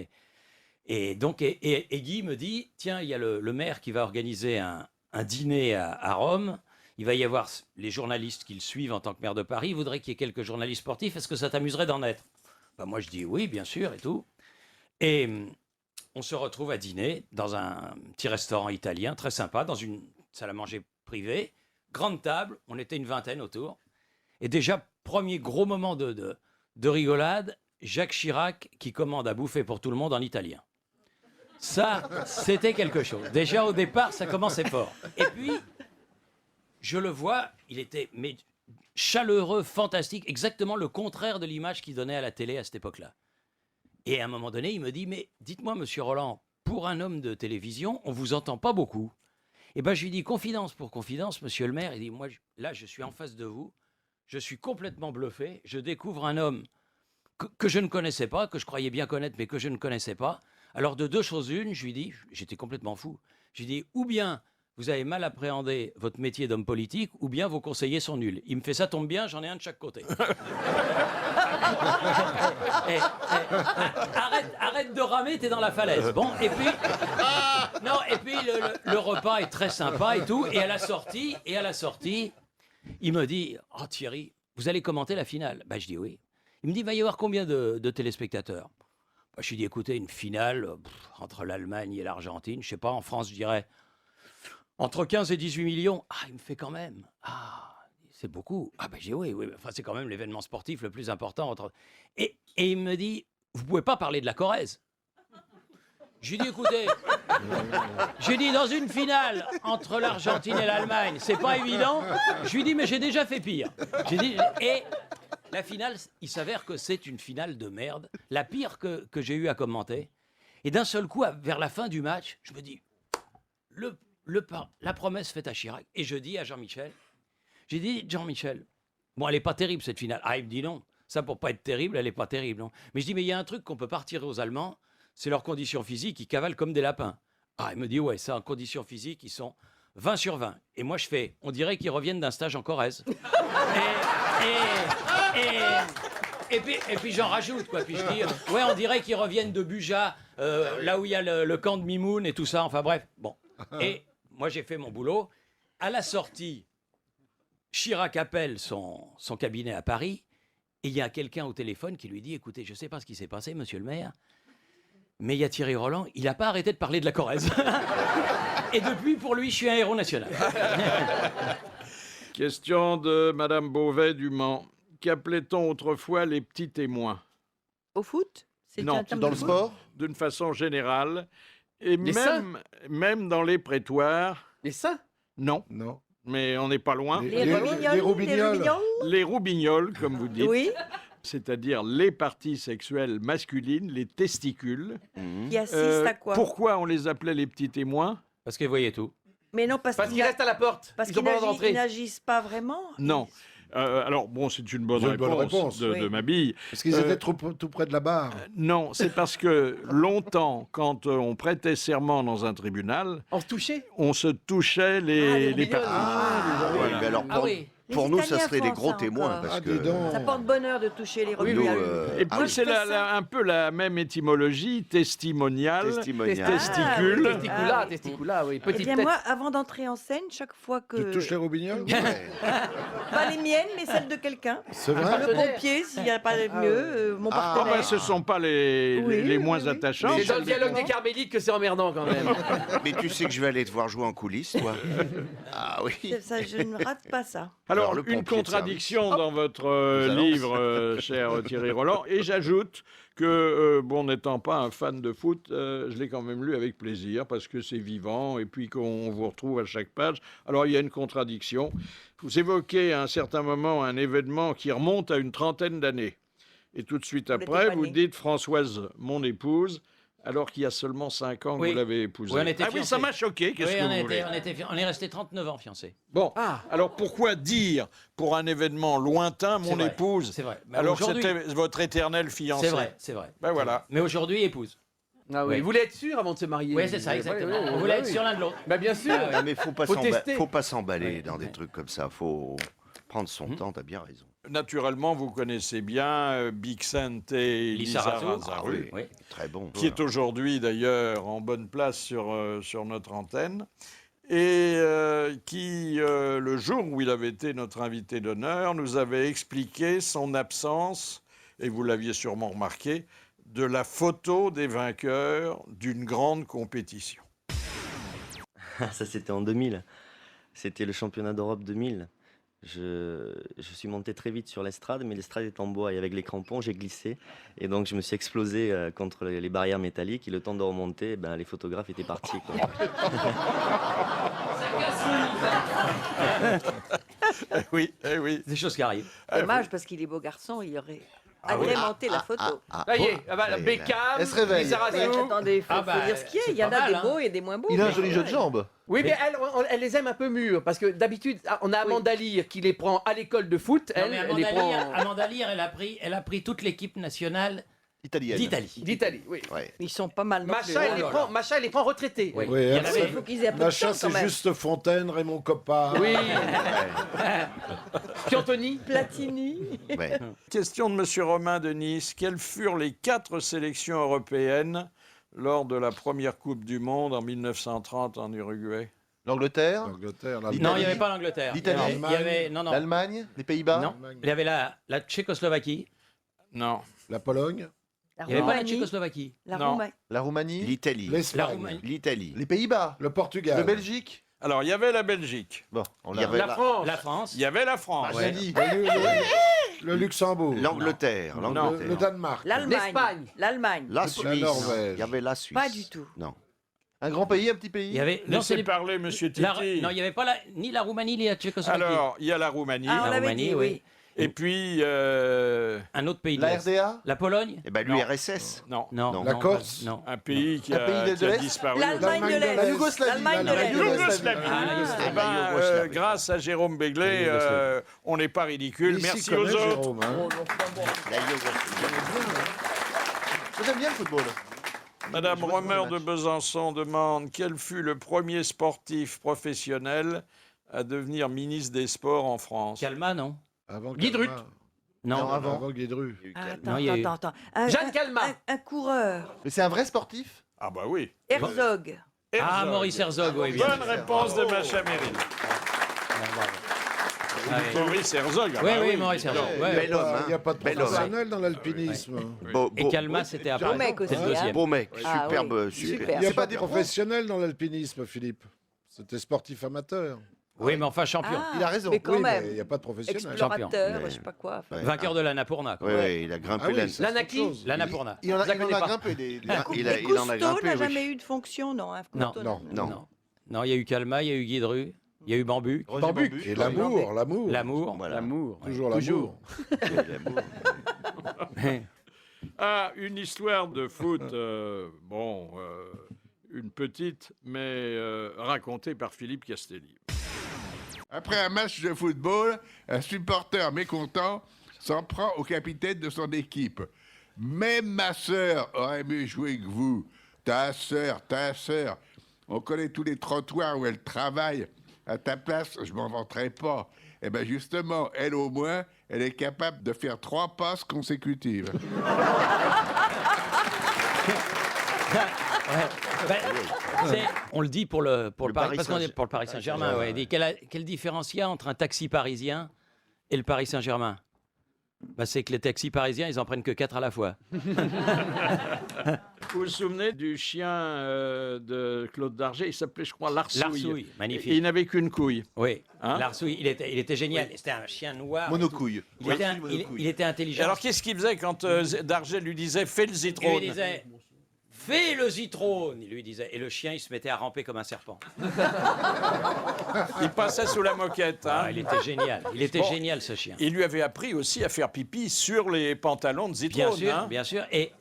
et donc, Guy me dit, tiens, il y a le maire qui va organiser un dîner à Rome. Il va y avoir les journalistes qui le suivent en tant que maire de Paris. Il voudrait qu'il y ait quelques journalistes sportifs. Est-ce que ça t'amuserait d'en être? Ben, moi, je dis oui, bien sûr, et tout. Et on se retrouve à dîner dans un petit restaurant italien, très sympa, dans une salle à manger privée. Grande table, on était une vingtaine autour. Et déjà, premier gros moment de rigolade, Jacques Chirac qui commande à bouffer pour tout le monde en italien. Ça, c'était quelque chose. Déjà, au départ, ça commençait fort. Et puis, je le vois, il était chaleureux, fantastique, exactement le contraire de l'image qu'il donnait à la télé à cette époque-là. Et à un moment donné, il me dit, mais dites-moi, monsieur Roland, pour un homme de télévision, on vous entend pas beaucoup. Et ben, je lui dis, confidence pour confidence, monsieur le maire, il dit, moi, là, je suis en face de vous, je suis complètement bluffé, je découvre un homme que je ne connaissais pas, que je croyais bien connaître, mais que je ne connaissais pas. Alors, de deux choses une, je lui dis, j'étais complètement fou, je lui dis, ou bien vous avez mal appréhendé votre métier d'homme politique, ou bien vos conseillers sont nuls. Il me fait, ça tombe bien, j'en ai un de chaque côté. Arrête de ramer, t'es dans la falaise. Bon, et puis, le repas est très sympa et tout, et à la sortie, il me dit, oh Thierry, vous allez commenter la finale? Ben, je dis oui. Il me dit, il va y avoir combien de téléspectateurs? Je lui dis, écoutez, une finale entre l'Allemagne et l'Argentine, je sais pas, en France, je dirais entre 15 et 18 millions. Ah, il me fait quand même. Ah, c'est beaucoup. Ah, ben j'ai oui. Enfin, c'est quand même l'événement sportif le plus important. Et il me dit, vous pouvez pas parler de la Corrèze. Je lui dis, écoutez, j'ai dit dans une finale entre l'Argentine et l'Allemagne, c'est pas évident. Je lui dis, mais j'ai déjà fait pire. J'ai dit, et la finale, il s'avère que c'est une finale de merde, la pire que j'ai eu à commenter. Et d'un seul coup, vers la fin du match, je me dis, la promesse faite à Chirac. Et je dis à Jean-Michel, j'ai dit, Jean-Michel, bon, elle n'est pas terrible cette finale. Ah, il me dit non, ça pour pas être terrible, elle n'est pas terrible. Non. Mais je dis, mais il y a un truc qu'on peut pas retirer aux Allemands, c'est leurs conditions physiques, ils cavalent comme des lapins. Ah, il me dit, ouais, ça, en conditions physiques, ils sont 20 sur 20. Et moi, je fais, on dirait qu'ils reviennent d'un stage en Corrèze. Et puis j'en rajoute, quoi. Puis je dis, ouais, on dirait qu'ils reviennent de Buja, là où il y a le camp de Mimoun et tout ça. Enfin bref, bon. Et moi, j'ai fait mon boulot. À la sortie, Chirac appelle son cabinet à Paris et il y a quelqu'un au téléphone qui lui dit « Écoutez, je ne sais pas ce qui s'est passé, monsieur le maire, mais il y a Thierry Roland, il n'a pas arrêté de parler de la Corrèze. » Et depuis, pour lui, je suis un héros national. Question de Madame Beauvais du Mans. Qu'appelait-on autrefois les petits témoins? Au foot? C'est Non, un terme de foot d'une façon générale. Et Les saints même dans les prétoires. Les saints? Non. Non. Mais on n'est pas loin. Les roubignoles? Les roubignoles, comme vous dites. Oui. C'est-à-dire les parties sexuelles masculines, les testicules. Qui assistent à quoi? Pourquoi on les appelait les petits témoins? Parce qu'ils voyaient tout. Mais non, Parce qu'ils restent à la porte. Parce Ils qu'ils ont pas le droit d'entrer. n'agissent pas vraiment. Non. Alors, bon, c'est une bonne réponse de Oui. ma bille. Parce qu'ils étaient tout près de la barre. Non, c'est parce que longtemps, quand on prêtait serment dans un tribunal, On se touchait? on se touchait les parties. Oui, mais alors pour nous, ça Italiens serait les font gros ça témoins. encore. Parce que... Ça porte bonheur de toucher les Nous, roubignoles. Et puis c'est un peu la même étymologie, testimonial, testicule. Testicula, oui. Eh Petite bien tête. moi, avant d'entrer en scène, chaque fois que... Tu touches les roubignoles? Pas les miennes, mais celles de quelqu'un. C'est vrai? Le pompier, s'il n'y a pas mieux, mon partenaire. Ce ne sont pas les moins attachants. C'est dans le dialogue des Carmélites que c'est emmerdant quand même. Mais tu sais que je vais aller te voir jouer en coulisses, toi. Ah oui. Ça, je ne rate pas ça. Alors, le une pompier de contradiction service. dans votre Nous allons. livre, cher Thierry Roland, et j'ajoute que, bon, n'étant pas un fan de foot, je l'ai quand même lu avec plaisir, parce que c'est vivant, et puis qu'on vous retrouve à chaque page. Alors, il y a une contradiction. Vous évoquez à un certain moment un événement qui remonte à une trentaine d'années. Et tout de suite après, vous dites Françoise, mon épouse, alors qu'il y a seulement 5 ans que Oui. vous l'avez épousée. Oui, on était Ah oui, ça fiancés. m'a choqué, qu'est-ce Oui, que on vous voulez? on est restés 39 ans fiancés. Bon, alors pourquoi dire pour un événement lointain mon C'est vrai, épouse c'est vrai. Mais alors que aujourd'hui- c'était votre éternel fiancé? C'est vrai. Ben voilà. Mais aujourd'hui, épouse. Ah oui. Oui. Vous voulez être sûr avant de se marier? Oui, c'est ça, exactement. On voulait être sûr l'un de l'autre. Bah bien sûr. Ah, mais faut Faut tester. pas s'emballer dans des trucs comme ça. Faut prendre son temps. T'as bien raison. Naturellement, vous connaissez bien Bixente et Lisa Razzaru, Ah oui, très bon. qui est aujourd'hui d'ailleurs en bonne place sur notre antenne, et qui, le jour où il avait été notre invité d'honneur, nous avait expliqué son absence, et vous l'aviez sûrement remarqué, de la photo des vainqueurs d'une grande compétition. Ça, c'était en 2000. C'était le championnat d'Europe 2000. Je suis monté très vite sur l'estrade, mais l'estrade est en bois et avec les crampons, j'ai glissé. Et donc, je me suis explosé contre les barrières métalliques. Et le temps de remonter, les photographes étaient partis, quoi. Oui, oui. Des choses qui arrivent. Dommage, parce qu'il est beau garçon, il aurait agrémenté la photo. Ça y est, Beckham, Elle se réveille. Lisa Razzaru. Mais attendez, il faut dire ce qu'il y a. Il y en a des beaux et des moins beaux. Il a un joli jeu de jambes. Oui, mais elle les aime un peu mûrs, parce que d'habitude, on a Amanda Lear qui les prend à l'école de foot. Non, Elle, mais elle les prend... Amanda Lear, elle a pris toute l'équipe nationale d'Italie. Oui. Ils sont pas mal. Macha, elle les prend retraités. Oui, Il y en elle, avait- Il faut qu'ils aient un peu de Macha, chance, quand c'est même. juste Fontaine, Raymond Coppa. Oui. Piantoni. Platini. Question de Monsieur Romain de Nice. Quelles furent les 4 sélections européennes lors de la première Coupe du Monde en 1930 en Uruguay? L'Angleterre. Non, il n'y avait pas l'Angleterre. L'Italie. Il y avait, non. L'Allemagne. Les Pays-Bas. Non, il y avait la Tchécoslovaquie. Non. La Pologne. Il n'y avait pas la Tchécoslovaquie. La Roumanie. L'Italie. L'Espagne. L'Italie. Les Pays-Bas. Le Portugal. Le Belgique. Alors, il y avait la Belgique. Bon, Il y avait La France. La France. Il y avait la France. j'ai dit. Le Luxembourg. L'Angleterre. Le Danemark. L'Allemagne. L'Allemagne. La Suisse. Norvège. Il y avait la Suisse. Pas du tout. Non. Un grand pays, un petit pays. Il y avait Laissez parler, monsieur Titi. Non, il n'y avait pas ni la Roumanie ni la Tchécoslovaquie. Alors, il y a la Roumanie. Ah, on La l'avait Roumanie, dit, oui. Et puis... un autre pays de La l'Est. RDA. La Pologne. Eh ben, l'URSS. Non. Non. La non, Corse. Non. Un pays qui Un a, pays de qui a l'Est. disparu. L'Allemagne de l'Est. La Yougoslavie. L'Allemagne de La l'Est. Yougoslavie. Ah, la Yougoslavie. Eh ben, La Yougoslavie. grâce à Jérôme Béglé, La Yougoslavie. on n'est pas ridicule. Ici Merci connaît aux autres. Jérôme, hein. La Yougoslavie. J'aime bien le football. Madame Je vois Romer le de match. Besançon demande quel fut le premier sportif professionnel à devenir ministre des Sports en France. Calma, non. Avant Guidruc. Calma. Non. Avant Guédru. Attends, Non, il y a eu- attends. Jeanne Calma. Un coureur. Mais c'est un vrai sportif. Ah bah oui. Herzog. Ah, Herzog. Maurice Herzog, oui, bien Bonne sûr. réponse de Macha Meryl. Maurice Herzog. Oui, oui, Maurice Herzog. Ouais. Bel homme, hein. Il n'y a pas de Bel homme. professionnel dans l'alpinisme. Et Calma, c'était après. Beau mec aussi, C'est le deuxième. Beau mec, Ah superbe, oui, super. super. Il n'y a C'est pas pas de des professionnel dans l'alpinisme, Philippe. C'était sportif amateur. Oui, mais enfin champion. Ah, Il a raison. Mais quand Oui, mais même. il n'y a pas de professionnel. Explorateur, Ouais. je sais pas quoi. enfin. Ouais. Vainqueur de l'Annapurna. Oui, oui, il a grimpé Ah oui, l'Anne. ça, c'est L'Anaki autre chose. L'Annapurna. Il en a, Je la il en connais a pas. grimpé des. Il en a Cousteau grimpé, n'a oui. jamais eu de fonction, non. hein, Non. Cousteau, Non. Non. Non, il y a eu Calma, il y a eu Guidru, il y a eu Bambuc. Bambuc. Et l'amour, l'amour. L'amour. Voilà. L'amour. Toujours Toujours. l'amour. Ah, une histoire de foot, une petite, mais racontée par Philippe Castelli. Après un match de football, un supporter mécontent s'en prend au capitaine de son équipe. Même ma sœur aurait mieux joué que vous. Ta sœur. On connaît tous les trottoirs où elle travaille. À ta place, je m'en vanterai pas. Eh bien justement, elle au moins, elle est capable de faire 3 passes consécutives. On le dit pour le Paris parce qu'on est Saint- pour le Paris Saint-Germain. Ouais. Quelle différence il y a entre un taxi parisien et le Paris Saint-Germain? Bah, c'est que les taxis parisiens, ils en prennent que 4 à la fois. Vous vous souvenez du chien de Claude Darget? Il s'appelait, je crois, Larsouille. Larsouille, magnifique. Et il n'avait qu'une couille. Oui, Hein? Larsouille, il était génial. C'était un chien noir. Monocouille. Il était intelligent. Alors, qu'est-ce qu'il faisait quand Darget lui disait « fais le Il zitrone lui disait fais le zitrone, il lui disait. Et le chien, il se mettait à ramper comme un serpent. Il passait sous la moquette. Hein. Ah, il était génial. Il était Bon. génial, ce chien. Il lui avait appris aussi à faire pipi sur les pantalons de Bien zitrone. sûr, hein. bien sûr. Et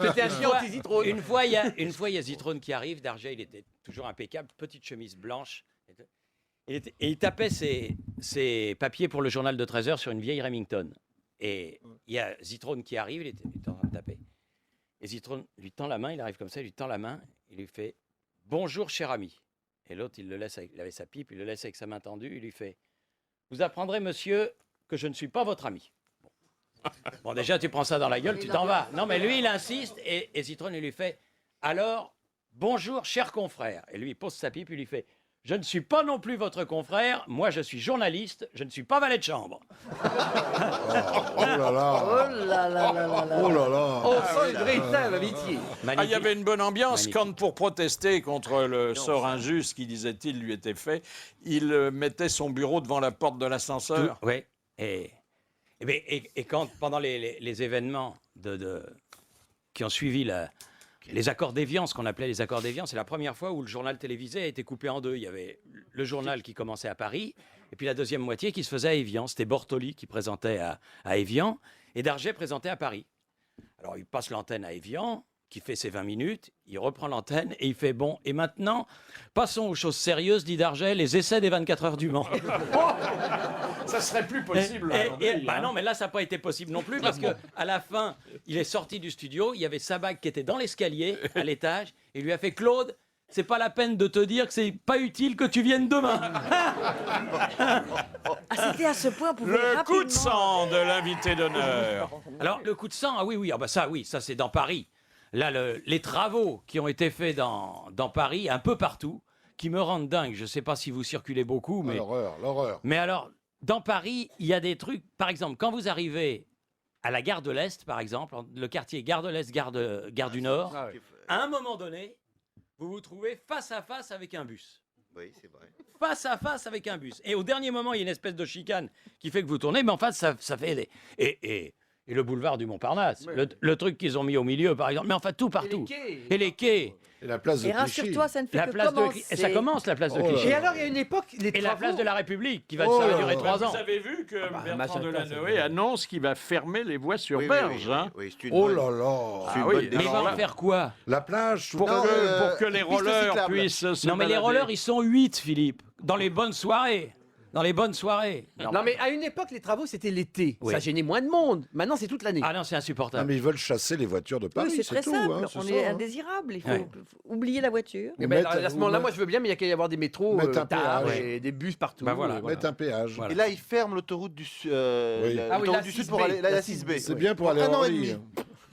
C'était un chien anti-zitrone. une fois, il y a Zitrone qui arrive. Darget, il était toujours impeccable, petite chemise blanche. Et il tapait ses papiers pour le journal de 13 heures sur une vieille Remington. Et il y a Zitrone qui arrive, il était en train de taper. Et Zitrone lui tend la main, il arrive comme ça, il lui tend la main, il lui fait « Bonjour, cher ami ». Et l'autre, il avait sa pipe, il le laisse avec sa main tendue, il lui fait « Vous apprendrez, monsieur, que je ne suis pas votre ami. » Bon, déjà, tu prends ça dans la gueule, tu t'en vas. Non, mais lui, il insiste, et Zitrone, il lui fait « Alors, bonjour, cher confrère ». Et lui, il pose sa pipe, il lui fait « Je ne suis pas non plus votre confrère, moi je suis journaliste, je ne suis pas valet de chambre. » Oh là là. Oh là là là là là. Oh là là. On sent une véritable amitié. Ah, il y avait une bonne ambiance Magnifique. quand, pour protester contre le sort injuste qui, disait-il, lui était fait, il mettait son bureau devant la porte de l'ascenseur. Oui, et quand, pendant les événements qui ont suivi les accords d'Évian, ce qu'on appelait les accords d'Évian, c'est la première fois où le journal télévisé a été coupé en deux. Il y avait le journal qui commençait à Paris, et puis la deuxième moitié qui se faisait à Évian. C'était Bortoli qui présentait à Évian, et Darget présentait à Paris. Alors il passe l'antenne à Évian, qui fait ses 20 minutes, il reprend l'antenne, et il fait « Bon, et maintenant, passons aux choses sérieuses, dit Darget, les essais des 24 heures du Mans. » Ça serait plus possible. aujourd'hui, Bah hein. non, mais là, ça n'a pas été possible non plus, parce qu'à la fin, il est sorti du studio, il y avait sa bague qui était dans l'escalier, à l'étage, et il lui a fait « Claude, c'est pas la peine de te dire que c'est pas utile que tu viennes demain. » Ah, c'était à ce point, vous pouvez Le coup de rapidement- sang de l'invité d'honneur. Alors, le coup de sang, ah oui, ça c'est dans Paris. Là, les travaux qui ont été faits dans Paris, un peu partout, qui me rendent dingue. Je ne sais pas si vous circulez beaucoup, mais... L'horreur. Mais alors, dans Paris, il y a des trucs... Par exemple, quand vous arrivez à la gare de l'Est, par exemple, le quartier gare de l'Est, gare du Nord, à un moment donné, vous vous trouvez face à face avec un bus. Oui, c'est vrai. Face à face avec un bus. Et au dernier moment, il y a une espèce de chicane qui fait que vous tournez, mais en fait, ça fait des... Et le boulevard du Montparnasse, le truc qu'ils ont mis au milieu, par exemple. Mais enfin, tout partout. Et les quais. Et la place de Et Clichy. rassure-toi, ça ne fait La que place de commencer. Et ça commence, la place de Oh là Clichy. Et alors, il y a une époque, les Et la travaux... place de la République, qui va Oh ça va là durer là. 3 ans. Vous avez vu que Bertrand Massacre, Delanoë ça. annonce qu'il va fermer les voies sur Oui, oui, berge. oui, hein. oui, c'est une Oh bonne- là là. c'est une Ah bonne oui, Mais il alors va en là, faire quoi? La plage, pour, Non, que, pour que les piste rollers cyclable. puissent se Non, mais les balader. rollers, ils sont 8, Philippe. Dans les bonnes soirées. Dans les bonnes soirées. Non, mais à une époque, les travaux, c'était l'été. Oui. Ça gênait moins de monde. Maintenant, c'est toute l'année. Ah non, c'est Non, insupportable. mais ils veulent chasser les voitures de Paris, Oui, c'est très tout. simple. Hein, c'est On ça, est hein. indésirable. Il faut Ouais. oublier la voiture. Eh ben, Mettre- à ce moment-là, ou moi, je veux bien, mais il y a qu'à y avoir des métros Mettre un tard péage. et des bus partout. Bah voilà. Mettre un péage. Voilà. Et là, ils ferment l'autoroute du, Oui. Ah oui, l'autoroute la du Sud 6B, pour aller, la la 6B. C'est bien pour aller Un en an et Orly. demi.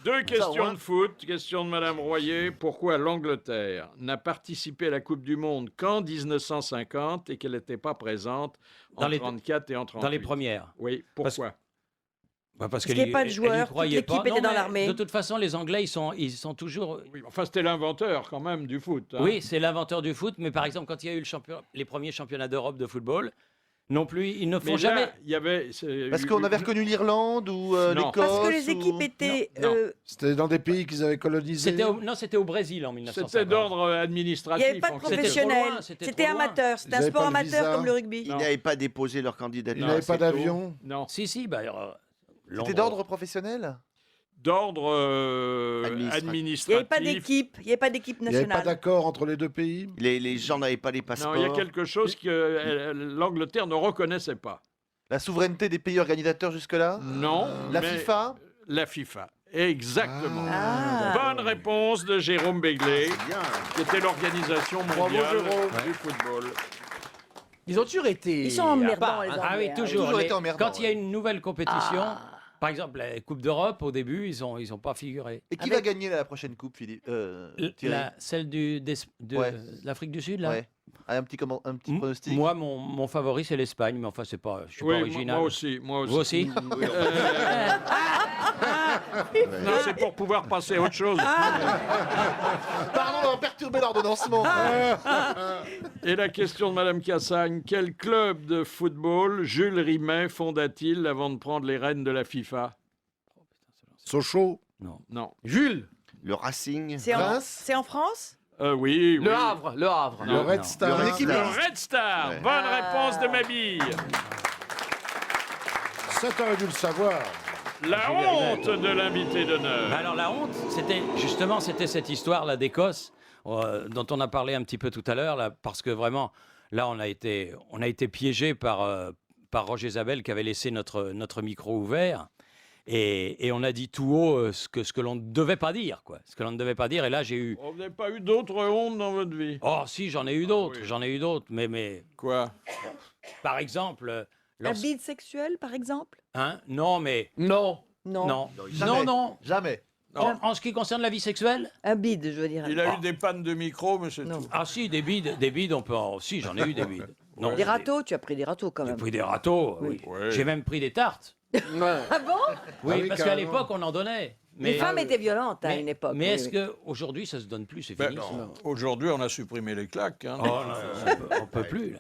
Deux questions moins. de foot. Question de Madame Royer. Pourquoi l'Angleterre n'a participé à la Coupe du Monde qu'en 1950 et qu'elle n'était pas présente en 34 et en 38? Dans les premières. Oui, pourquoi? Parce qu'il n'y avait pas de joueurs, toute l'équipe était dans l'armée. De toute façon, les Anglais, ils sont toujours... Oui, enfin, c'était l'inventeur quand même du foot. Hein. Oui, c'est l'inventeur du foot, mais par exemple, quand il y a eu les premiers championnats d'Europe de football, non plus, ils ne font Mais jamais... là, il y avait... Parce qu'on avait reconnu l'Irlande ou l'Écosse. Parce que les équipes étaient. C'était dans des pays qu'ils avaient colonisés. Non, c'était au Brésil en 1950. C'était d'ordre Il administratif. n'y avait pas de professionnels. C'était amateur. C'était un sport amateur comme le rugby. Ils n'avaient pas déposé leur candidature. Ils n'avaient pas assez tôt. d'avion. Non. Si, C'était d'ordre professionnel? D'ordre administratif. Il n'y avait pas d'équipe. Il n'y avait pas d'équipe Il n'y avait pas nationale. d'accord entre les deux pays. Les gens n'avaient pas les passeports. Non, il y a quelque chose que l'Angleterre ne reconnaissait pas. La souveraineté des pays organisateurs jusque-là? Non. La mais- FIFA? La FIFA. Exactement. Ah. Bonne réponse de Jérôme Béglé, qui était l'organisation mondiale Jérôme. du football. Ils ont toujours été. Ils sont emmerdants, à part, les hein. Anglais. Ah oui, toujours. Toujours été emmerdant, Quand il y a une nouvelle compétition, Ah. par exemple la Coupe d'Europe, au début, ils ont pas figuré. Et qui va gagner la prochaine coupe, Philippe? Thierry Celle de l'Afrique du Sud, là. Ouais. Ah, un petit pronostic. Moi, mon favori, c'est l'Espagne, mais enfin, je suis pas Oui, original. moi aussi. Vous aussi Non, c'est pour pouvoir passer à autre chose. Pardon d'avoir perturbé l'ordonnancement. Et la question de Madame Cassagne, quel club de football Jules Rimet fonda-t-il avant de prendre les rênes de la FIFA? Sochaux. Non. Jules. Le Racing. C'est en France? Oui. Le Havre. Le Havre. Le Red Star. Le Le Red Star. Ouais. Bonne réponse de Mabille. Ça, t'aurais dû le savoir. La honte de l'invité d'honneur. Bah alors la honte, c'était cette histoire là d'Écosse dont on a parlé un petit peu tout à l'heure là, parce que vraiment là on a été piégé par Roger Zabel qui avait laissé notre micro ouvert et on a dit tout haut ce que l'on ne devait pas dire quoi, ce que l'on ne devait pas dire et là j'ai eu. Vous n'avez pas eu d'autres hontes dans votre vie? Oh si, j'en ai eu d'autres, mais Quoi? par exemple. Un bide sexuel, par exemple? Hein? Non, mais. Non. Non. Jamais. Non. Jamais. En ce qui concerne la vie sexuelle? Un bide, je veux dire. Il a eu des pannes de micro, mais c'est tout. Ah si, des bides, on peut Si, j'en ai eu des bides. Non, Des râteaux, tu as pris des râteaux quand J'ai même. pris des râteaux, oui. Ouais. J'ai même pris des tartes. Ah bon? Oui, oui, parce qu'à carrément. l'époque, on en donnait. Les femmes étaient violentes à une époque. Mais oui, est-ce oui. qu'aujourd'hui, ça se donne plus? C'est Ben fini. ça. non. Aujourd'hui, on a supprimé les claques. Hein. Oh non, on peut plus. Là.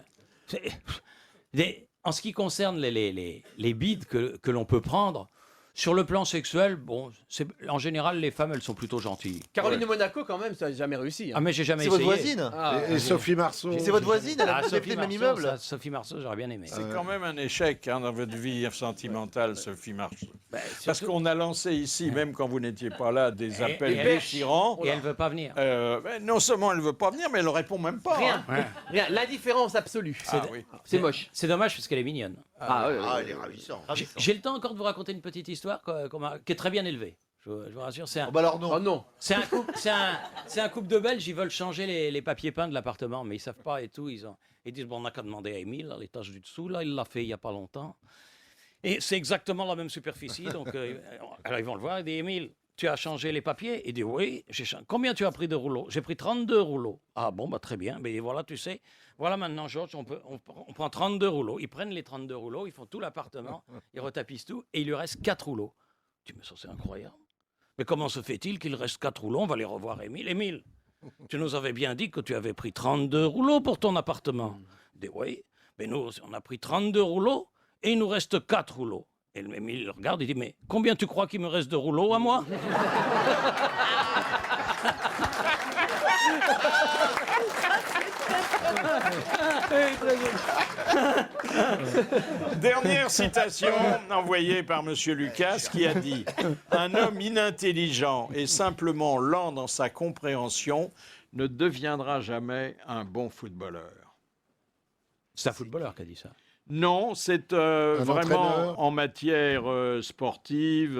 En ce qui concerne les bides que l'on peut prendre, sur le plan sexuel, bon, en général, les femmes, elles sont plutôt gentilles. Caroline de Monaco, quand même, ça n'a jamais réussi. Ah, mais j'ai jamais C'est essayé. votre voisine? Et Sophie Marceau. C'est votre voisine? Elle a Sophie habité le même Marceau, immeuble? Sophie Marceau, j'aurais bien aimé. C'est quand même un échec dans votre vie sentimentale, Sophie Marceau. Parce surtout- qu'on a lancé ici, même quand vous n'étiez pas là, des appels et- déchirants. Et elle veut pas venir. Non seulement elle ne veut pas venir, mais elle ne répond même pas. Rien. hein. Rien. L'indifférence absolue. C'est moche. C'est dommage parce qu'elle est mignonne. Ah, ouais, Ah, elle est ravissante. J'ai le temps encore de vous raconter une petite histoire qui est très bien élevée. Je vous rassure, c'est un, Oh, bah alors non. Oh non. c'est un couple de Belges. Ils veulent changer les papiers peints de l'appartement, mais ils savent pas et tout. Ils disent bon, on n'a qu'à demander à Émile, à l'étage du dessous. Là, il l'a fait il y a pas longtemps. Et c'est exactement la même superficie. Donc, alors ils vont le voir. Il dit Émile, tu as changé les papiers? Il dit oui. Combien tu as pris de rouleaux? J'ai pris 32 rouleaux. Ah bon, bah très bien. Mais voilà, tu sais. Voilà maintenant, Georges, on prend 32 rouleaux. Ils prennent les 32 rouleaux, ils font tout l'appartement, ils retapissent tout, et il lui reste 4 rouleaux. Tu me dis, ça c'est incroyable. Mais comment se fait-il qu'il reste 4 rouleaux? On va les revoir, Émile. Émile, tu nous avais bien dit que tu avais pris 32 rouleaux pour ton appartement. Il dit oui. Mais nous, on a pris 32 rouleaux et il nous reste 4 rouleaux. Et Émile regarde, il dit, mais combien tu crois qu'il me reste de rouleaux à moi? Dernière citation envoyée par M. Lucas qui a dit « Un homme inintelligent et simplement lent dans sa compréhension ne deviendra jamais un bon footballeur. » C'est un footballeur qui a dit ça. Non, c'est vraiment entraîneur. en matière sportive,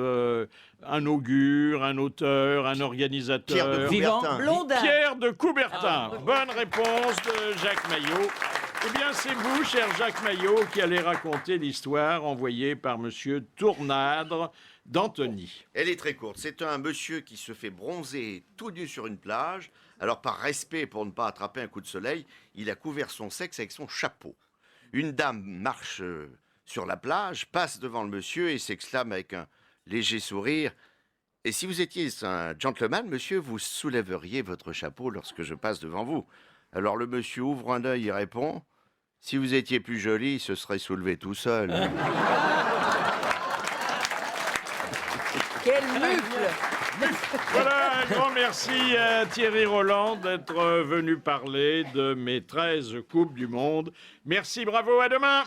un augure, un auteur, un organisateur. Pierre de Vivant. Coubertin. Blondin. Pierre de Coubertin. Bonne réponse de Jacques Maillot. Eh bien, c'est vous, cher Jacques Maillot, qui allez raconter l'histoire envoyée par Monsieur Tournadre d'Antony. Elle est très courte. C'est un monsieur qui se fait bronzer tout nu sur une plage. Alors, par respect pour ne pas attraper un coup de soleil, il a couvert son sexe avec son chapeau. Une dame marche sur la plage, passe devant le monsieur et s'exclame avec un léger sourire: « Et si vous étiez un gentleman, monsieur, vous soulèveriez votre chapeau lorsque je passe devant vous. » Alors le monsieur ouvre un œil et répond: « Si vous étiez plus joli, ce serait soulevé tout seul. » Quel mufle! Voilà, un grand merci à Thierry Roland d'être venu parler de mes 13 Coupes du Monde. Merci, bravo, à demain!